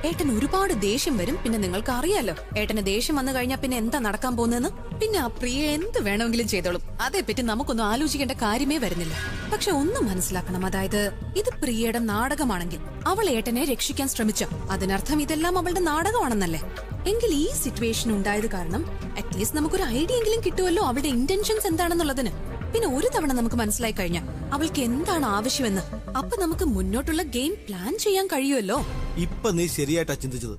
ഏട്ടൻ ഒരുപാട് ദേഷ്യം വരും. പിന്നെ നിങ്ങൾക്ക് അറിയാലോ, ഏട്ടന് ദേഷ്യം വന്നു കഴിഞ്ഞാൽ പിന്നെ എന്താ നടക്കാൻ പോകുന്നതെന്ന്. പിന്നെ ആ പ്രിയ എന്ത് വേണമെങ്കിലും ചെയ്തോളും. അതേപ്പറ്റി നമുക്കൊന്നും ആലോചിക്കേണ്ട കാര്യമേ വരുന്നില്ല. പക്ഷെ ഒന്നും മനസ്സിലാക്കണം, അതായത് ഇത് പ്രിയയുടെ നാടകമാണെങ്കിൽ അവൾ ഏട്ടനെ രക്ഷിക്കാൻ ശ്രമിച്ച അതിനർത്ഥം ഇതെല്ലാം അവളുടെ നാടകമാണെന്നല്ലേ? എങ്കിൽ ഈ സിറ്റുവേഷൻ ഉണ്ടായത് കാരണം അറ്റ്ലീസ്റ്റ് നമുക്കൊരു ഐഡിയ എങ്കിലും കിട്ടുമല്ലോ അവളുടെ ഇന്റൻഷൻസ് എന്താണെന്നുള്ളതിന്. പിന്നെ ഒരു തവണ നമുക്ക് മനസ്സിലായി കഴിഞ്ഞാൽ അവൾക്ക് എന്താണ് ആവശ്യമെന്ന്, അപ്പൊ നമുക്ക് മുന്നോട്ടുള്ള ഗെയിം പ്ലാൻ ചെയ്യാൻ കഴിയുമല്ലോ. ഇപ്പൊ നീ ശരിയായിട്ടാ ചിന്തിച്ചത്.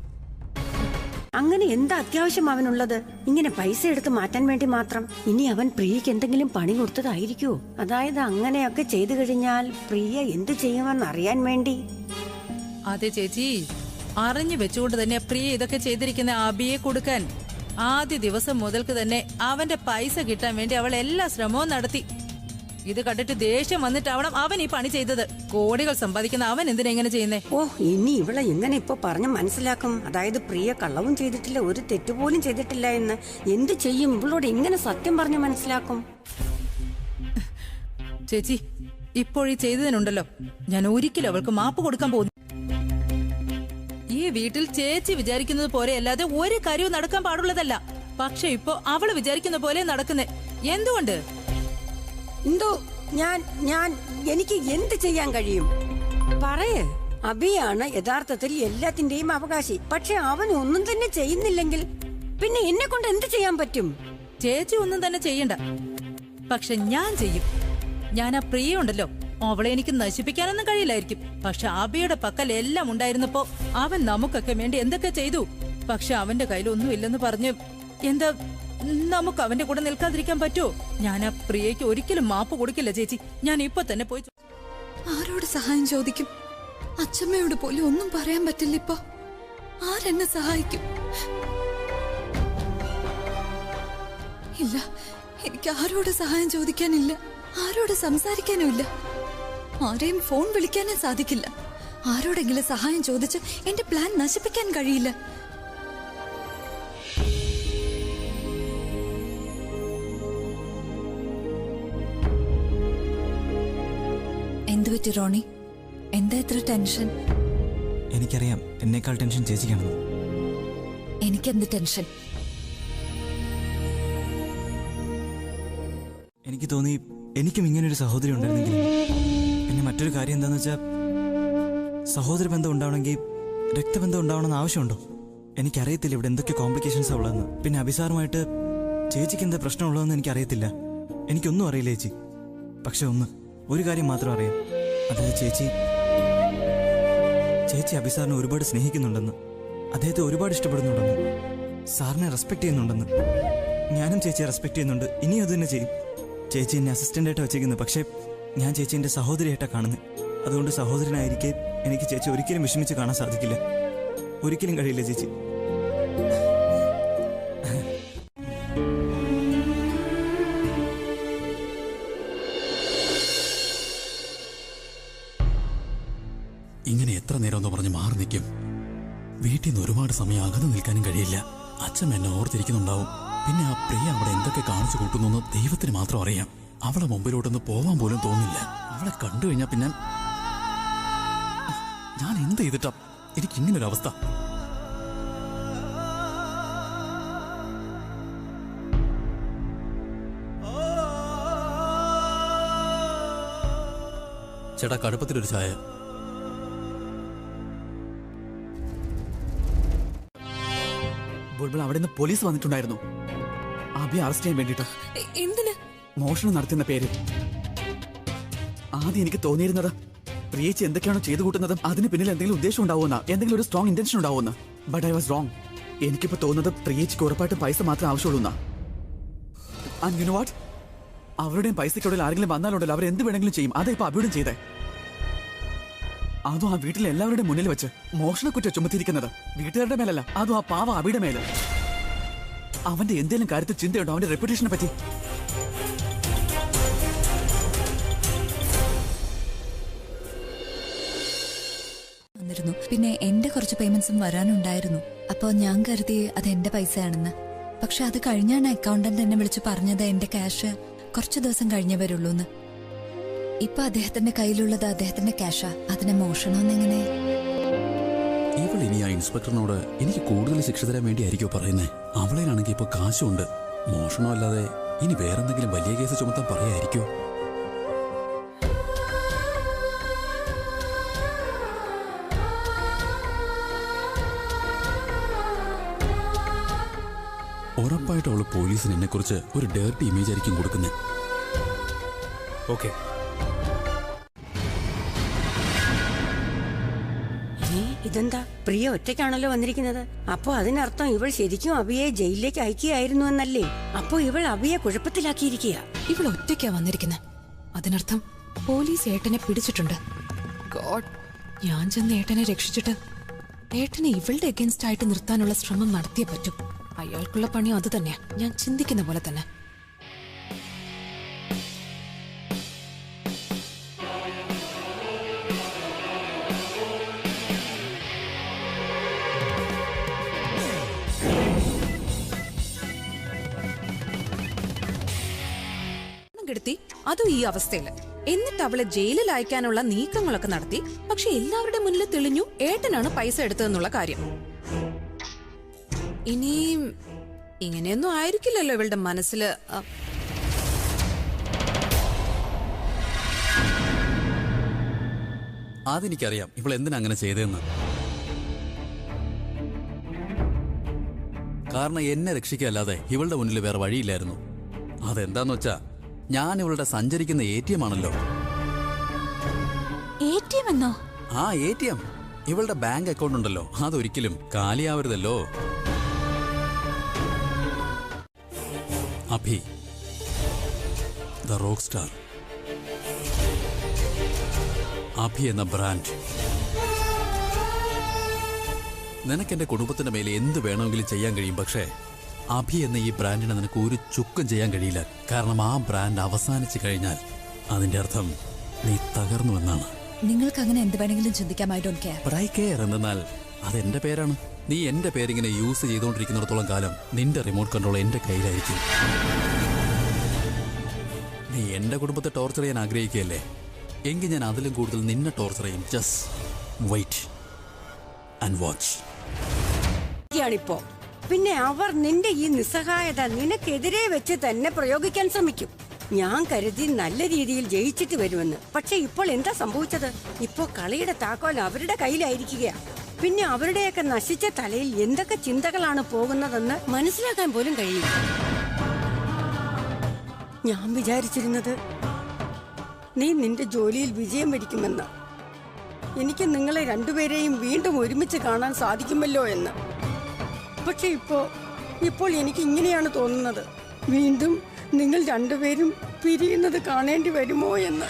അങ്ങനെ എന്താ അത്യാവശ്യം അവനുള്ളത്? ഇങ്ങനെ പൈസ എടുത്ത് മാറ്റാൻ വേണ്ടി മാത്രം? ഇനി അവൻ പ്രിയക്ക് എന്തെങ്കിലും പണി കൊടുത്തതായിരിക്കുമോ? അതായത് അങ്ങനെയൊക്കെ ചെയ്തു കഴിഞ്ഞാൽ പ്രിയ എന്ത് ചെയ്യുമെന്ന് അറിയാൻ വേണ്ടി. അതെ ചേച്ചി, അറിഞ്ഞു വെച്ചുകൊണ്ട് തന്നെ പ്രിയ ഇതൊക്കെ ചെയ്തിരിക്കുന്ന അബിയെ കൊടുക്കാൻ. ആദ്യ ദിവസം മുതൽക്ക് തന്നെ അവന്റെ പൈസ കിട്ടാൻ വേണ്ടി അവൾ എല്ലാ ശ്രമവും നടത്തി. ഇത് കണ്ടിട്ട് ദേഷ്യം വന്നിട്ടാവണം അവൻ ഈ പണി ചെയ്തത്. കോടികൾ സമ്പാദിക്കുന്ന അവൻ എന്തിനാ ഇങ്ങനെ ചെയ്യുന്നേ? ഓ, ഇനി ഇവളെ എങ്ങനെ ഇപ്പൊ പറഞ്ഞു മനസ്സിലാക്കും? അതായത് പ്രിയ കള്ളവും ചെയ്തിട്ടില്ല, ഒരു തെറ്റുപോലും ചെയ്തിട്ടില്ല എന്ന്. എന്ത് ചെയ്യും? ഇവളോട് എങ്ങനെ സത്യം പറഞ്ഞു മനസ്സിലാക്കും? ചേച്ചി, ഇപ്പോഴീ ചെയ്തതിനുണ്ടല്ലോ, ഞാൻ ഒരിക്കലും അവൾക്ക് മാപ്പ് കൊടുക്കാൻ പോകുന്നു. ഈ വീട്ടിൽ ചേച്ചി വിചാരിക്കുന്നത് പോലെ അല്ലാതെ ഒരു കാര്യവും നടക്കാൻ പാടുള്ളതല്ല. പക്ഷെ ഇപ്പോ അവള് വിചാരിക്കുന്ന പോലെ നടക്കുന്നേ. എന്തുകൊണ്ട്? എന്തോ എനിക്ക് എന്ത് ചെയ്യാൻ കഴിയും? പറയേ. അബിയാണ് യഥാർത്ഥത്തിൽ എല്ലാത്തിന്റെയും അവകാശി. പക്ഷെ അവൻ ഒന്നും തന്നെ ചെയ്യുന്നില്ലെങ്കിൽ പിന്നെ എന്നെ കൊണ്ട് എന്ത് ചെയ്യാൻ പറ്റും? ചേച്ചി ഒന്നും തന്നെ ചെയ്യണ്ട, പക്ഷെ ഞാൻ ചെയ്യും. ഞാൻ ആ പ്രിയ ഉണ്ടല്ലോ, അവളെ എനിക്ക് നശിപ്പിക്കാനൊന്നും കഴിയില്ലായിരിക്കും. പക്ഷെ അബിയുടെ പക്കൽ എല്ലാം ഉണ്ടായിരുന്നപ്പോ അവൻ നമുക്കൊക്കെ വേണ്ടി എന്തൊക്കെ ചെയ്തു. പക്ഷെ അവന്റെ കയ്യിൽ ഒന്നുമില്ലെന്ന് പറഞ്ഞ് എന്താ നമുക്ക് അവന്റെ കൂടെ നിൽക്കാതിരിക്കാൻ പറ്റുമോ? ഞാൻ ആ പ്രിയയ്ക്ക് ഒരിക്കലും മാപ്പ് കൊടുക്കില്ല ചേച്ചി. ഞാൻ ഇപ്പൊ തന്നെ പോയി. ആരോട് സഹായം ചോദിക്കും? അച്ഛമ്മയോട് പോലും ഒന്നും പറയാൻ പറ്റില്ല. ഇപ്പൊ ആരെന്നെ സഹായിക്കും? ഇല്ല, എനിക്ക് ആരോട് സഹായം ചോദിക്കാനില്ല, ആരോട് സംസാരിക്കാനുമില്ല, ആരെയും ഫോൺ വിളിക്കാനേ സാധിക്കില്ല. ആരോടെങ്കിലും സഹായം ചോദിച്ച് എന്റെ പ്ലാൻ നശിപ്പിക്കാൻ കഴിയില്ല. എന്തു പറ്റി റോണി? എന്താ ഇത്ര ടെൻഷൻ? എനിക്കറിയാം എന്നേക്കാൾ ടെൻഷൻ ചേച്ചിക്കാണെന്ന്. എനിക്കെന്ത് ടെൻഷൻ? എനിക്ക് തോന്നി എനിക്കും ഇങ്ങനൊരു സഹോദരി ഉണ്ടായിരുന്നെങ്കിൽ. പിന്നെ മറ്റൊരു കാര്യം എന്താണെന്ന് വെച്ചാൽ, സഹോദര ബന്ധം ഉണ്ടാവണമെങ്കിൽ രക്തബന്ധം ഉണ്ടാവണമെന്ന് ആവശ്യമുണ്ടോ? എനിക്കറിയത്തില്ല ഇവിടെ എന്തൊക്കെ കോംപ്ലിക്കേഷൻസാണ് ഉള്ളതെന്ന്. പിന്നെ അഭിസാറുമായിട്ട് ചേച്ചിക്ക് എന്താ പ്രശ്നമുള്ളതെന്ന് എനിക്കറിയത്തില്ല. എനിക്കൊന്നും അറിയില്ല ചേച്ചി. പക്ഷെ ഒരു കാര്യം മാത്രം അറിയാം, അതായത് ചേച്ചി അഭിസാറിനെ ഒരുപാട് സ്നേഹിക്കുന്നുണ്ടെന്ന്, അദ്ദേഹത്തെ ഒരുപാട് ഇഷ്ടപ്പെടുന്നുണ്ടെന്ന്, സാറിനെ റെസ്പെക്ട് ചെയ്യുന്നുണ്ടെന്ന്. ഞാനും ചേച്ചിയെ റെസ്പെക്ട് ചെയ്യുന്നുണ്ട്, ഇനിയും അത് തന്നെ ചെയ്യും. ചേച്ചി എന്നെ അസിസ്റ്റൻ്റായിട്ട് വെച്ചേക്കുന്നു, പക്ഷേ ഞാൻ ചേച്ചി എൻ്റെ സഹോദരിയായിട്ടാണ് കാണുന്നത്. അതുകൊണ്ട് സഹോദരനായിരിക്കെ എനിക്ക് ചേച്ചി ഒരിക്കലും വിഷമിച്ച് കാണാൻ സാധിക്കില്ല. ഒരിക്കലും കഴിയില്ല ചേച്ചി. ഇങ്ങനെ എത്ര നേരം എന്ന് പറഞ്ഞ് മാറി നിൽക്കും? വീട്ടിൽ നിന്ന് ഒരുപാട് സമയം അകന്നു നിൽക്കാനും കഴിയില്ല. അച്ഛൻ എന്നെ ഓർത്തിരിക്കുന്നുണ്ടാവും. പിന്നെ ആ പ്രിയ അവിടെ എന്തൊക്കെ കാണിച്ചു കൂട്ടുന്നു ദൈവത്തിന് മാത്രം അറിയാം. അവളെ മുമ്പിലോട്ടൊന്ന് പോവാൻ പോലും തോന്നില്ല. അവളെ കണ്ടു കഴിഞ്ഞാൽ പിന്നെ ഞാൻ എന്ത് ചെയ്തിട്ടാ എനിക്കിങ്ങനൊരവസ്ഥ? ചേട്ടാ, കടുപ്പത്തിലൊരു ചായ. ബുൾബുൾ, അവിടെ നിന്ന് പോലീസ് വന്നിട്ടുണ്ടായിരുന്നു അബിയെ അറസ്റ്റ് ചെയ്യാൻ വേണ്ടിട്ട്. എന്തിന്? മോഷണം നടത്തുന്ന പേര്. ആദ്യം എനിക്ക് തോന്നിയിരുന്നത് പ്രിയേച്ചി എന്തൊക്കെയാണോ ചെയ്തു കൂട്ടുന്നത് അതിന് പിന്നിൽ എന്തെങ്കിലും ഉദ്ദേശം ഉണ്ടാവുമെന്ന, എന്തെങ്കിലും ഒരു സ്ട്രോങ് ഇന്റൻഷൻ ഉണ്ടാവുമെന്ന്. But I was wrong. എനിക്കിപ്പോ തോന്നുന്നത് പ്രിയേച്ചിക്ക് ഉറപ്പായിട്ടും പൈസ മാത്രമേ ആവശ്യമുള്ളൂ. ആൻഡ് യു നോ വാട്ട്, അവരുടെയും പൈസയ്ക്കുള്ളിൽ ആരെങ്കിലും വന്നാലുണ്ടല്ലോ അവർ എന്ത് വേണമെങ്കിലും ചെയ്യും. അതാ ഇപ്പൊ അബിയോടും ചെയ്തേ. അതും ആ വീട്ടിലെ എല്ലാവരുടെയും മുന്നിൽ വെച്ച് മോഷണക്കുറ്റം ചുമത്തിയിരിക്കുന്നത് വീട്ടുകാരുടെ മേലല്ല, അതും ആ പാവ അബിയുടെ മേല്. അവന്റെ എന്തെങ്കിലും കാര്യത്തിൽ ചിന്തയുണ്ടോ അവന്റെ റെപ്യൂട്ടേഷനെ പറ്റി? പിന്നെ എന്റെ കുറച്ച് പേയ്മെന്റ്സും വരാനുണ്ടായിരുന്നു. അപ്പോൾ ഞാൻ കരുതി അത് എന്റെ പൈസയാണെന്ന്. പക്ഷെ അത് കഴിഞ്ഞാണ് അക്കൗണ്ടന്റ് എന്നെ വിളിച്ച് പറഞ്ഞത് എന്റെ ക്യാഷ് കുറച്ചു ദിവസം കഴിഞ്ഞേ വരുള്ളൂന്ന്. ഇപ്പൊ അദ്ദേഹത്തിന്റെ കയ്യിലുള്ളത് അദ്ദേഹത്തിന്റെ ക്യാഷാ. അതിനെ മോഷണമെന്നെങ്ങനെ? ഇവൾ ഇനി ആ ഇൻസ്പെക്ടറിനോട് എനിക്ക് കൂടുതൽ ശിക്ഷ തരാൻ വേണ്ടിയായിരിക്കോ പറയുന്നേ? അവളേനാണെങ്കിൽ ഇപ്പൊ കാശുണ്ട്. മോഷണമല്ലാതെ ഇനി വേറെന്തെങ്കിലും വലിയ കേസ് ചുമത്താൻ പറയായിരിക്കോ? ഉറപ്പായിട്ട് അവള് പോലീസിന് എന്നെ കുറിച്ച് ഒരു ഡേർട്ടി ഇമേജ് ആയിരിക്കും കൊടുക്കുന്നത്. ഓക്കെ, ഇതെന്താ? പ്രിയ ഒറ്റയ്ക്കാണല്ലോ വന്നിരിക്കുന്നത്. അപ്പോ അതിനർത്ഥം ഇവൾ ശരിക്കും അബിയെ ജയിലിലേക്ക് അയക്കുകയായിരുന്നു എന്നല്ലേ? അപ്പോ ഇവൾ അബിയെ കുഴപ്പത്തിലാക്കിയിരിക്കുക. ഇവൾ ഒറ്റയ്ക്കാ വന്നിരിക്കുന്നത്. അതിനർത്ഥം പോലീസ് ഏട്ടനെ പിടിച്ചിട്ടുണ്ട്. ഗോഡ്, ഞാൻ ചെന്ന് ഏട്ടനെ രക്ഷിച്ചിട്ട് ഏട്ടനെ ഇവളുടെ അഗേൻസ്റ്റ് ആയിട്ട് നിർത്താനുള്ള ശ്രമം നടത്തിയേ പറ്റും. അയാൾക്കുള്ള പണി അത് തന്നെയാ. ഞാൻ ചിന്തിക്കുന്ന പോലെ തന്നെ. കെടുത്തി, അതും ഈ അവസ്ഥയില്. എന്നിട്ട് അവളെ ജയിലിൽ അയക്കാനുള്ള നീക്കങ്ങളൊക്കെ നടത്തി. പക്ഷെ എല്ലാവരുടെ മുന്നിൽ തെളിഞ്ഞു ഏട്ടനാണ് പൈസ എടുത്തതെന്നുള്ള കാര്യം. ഇനിയും ഇങ്ങനെയൊന്നും ആയിരിക്കില്ലല്ലോ ഇവളുടെ മനസ്സില്. അതെനിക്കറിയാം ഇവൾ എന്തിനാ അങ്ങനെ ചെയ്തതെന്ന്. കാരണം എന്നെ രക്ഷിക്കല്ലാതെ ഇവളുടെ മുന്നിൽ വേറെ വഴിയില്ലായിരുന്നു. അതെന്താന്ന് വെച്ചാ ഞാൻ ഇവളുടെ സഞ്ചരിക്കുന്ന ATM ആണല്ലോ. ATM എന്നോ? ആ, ATM. ഇവളുടെ ബാങ്ക് അക്കൗണ്ട് ഉണ്ടല്ലോ, അതൊരിക്കലും കാലിയാവരുതല്ലോ. അഭി, ദ റോക്ക് സ്റ്റാർ. അഭി എന്ന ബ്രാൻഡ്. നിനക്കെന്റെ കുടുംബത്തിന്റെ മേലെ എന്ത് വേണമെങ്കിലും ചെയ്യാൻ കഴിയും. പക്ഷേ അഭി എന്ന ഈ ബ്രാൻഡിനെ നിനക്ക് ഒരു ചുക്കും ചെയ്യാൻ കഴിയില്ല. കാരണം ആ ബ്രാൻഡ് അവസാനിച്ചു കഴിഞ്ഞാൽ അതിന്റെ അർത്ഥം നീ തകർന്നു എന്നാണ്. നിങ്ങൾക്ക് അങ്ങനെ എന്ത് വേണമെങ്കിലും ചിന്തിക്കാം. I don't care. But eye care. എന്നാൽ അതെന്റെ പേരാണ്. നീ എന്റെ പേരിങ്ങനെ യൂസ് ചെയ്തുകൊണ്ടിരിക്കുന്നിടത്തോളം കാലം നിന്റെ റിമോട്ട് കൺട്രോൾ എന്റെ കയ്യിലായിരിക്കും. നീ എന്റെ കുടുംബത്തെ ടോർച്ചർ ചെയ്യാൻ ആഗ്രഹിക്കുകയല്ലേ? എങ്കിൽ ഞാൻ അതിലും കൂടുതൽ നിന്നെ ടോർച്ചർ ചെയ്യും. Just wait and watch. ിപ്പോ പിന്നെ അവർ നിന്റെ ഈ നിസ്സഹായത നിനക്കെതിരെ വെച്ച് തന്നെ പ്രയോഗിക്കാൻ ശ്രമിക്കും. ഞാൻ കരുതി നല്ല രീതിയിൽ ജയിച്ചിട്ട് വരുമെന്ന്. പക്ഷെ ഇപ്പോൾ എന്താ സംഭവിച്ചത്? ഇപ്പോ കളിയുടെ താക്കോൽ അവരുടെ കയ്യിലായിരിക്കുക. പിന്നെ അവരുടെയൊക്കെ നശിച്ച തലയിൽ എന്തൊക്കെ ചിന്തകളാണ് പോകുന്നതെന്ന് മനസ്സിലാക്കാൻ പോലും കഴിയില്ല. ഞാൻ വിചാരിച്ചിരുന്നത് നീ നിന്റെ ജോലിയിൽ വിജയം വരിക്കുമെന്ന്. എനിക്ക് നിങ്ങളെ രണ്ടുപേരെയും വീണ്ടും ഒരുമിച്ച് കാണാൻ സാധിക്കുമല്ലോ എന്ന്. പക്ഷെ ഇപ്പോൾ എനിക്ക് ഇങ്ങനെയാണ് തോന്നുന്നത്. വീണ്ടും നിങ്ങൾ രണ്ടുപേരും പിരിയുന്നത് കാണേണ്ടി വരുമോ എന്ന്.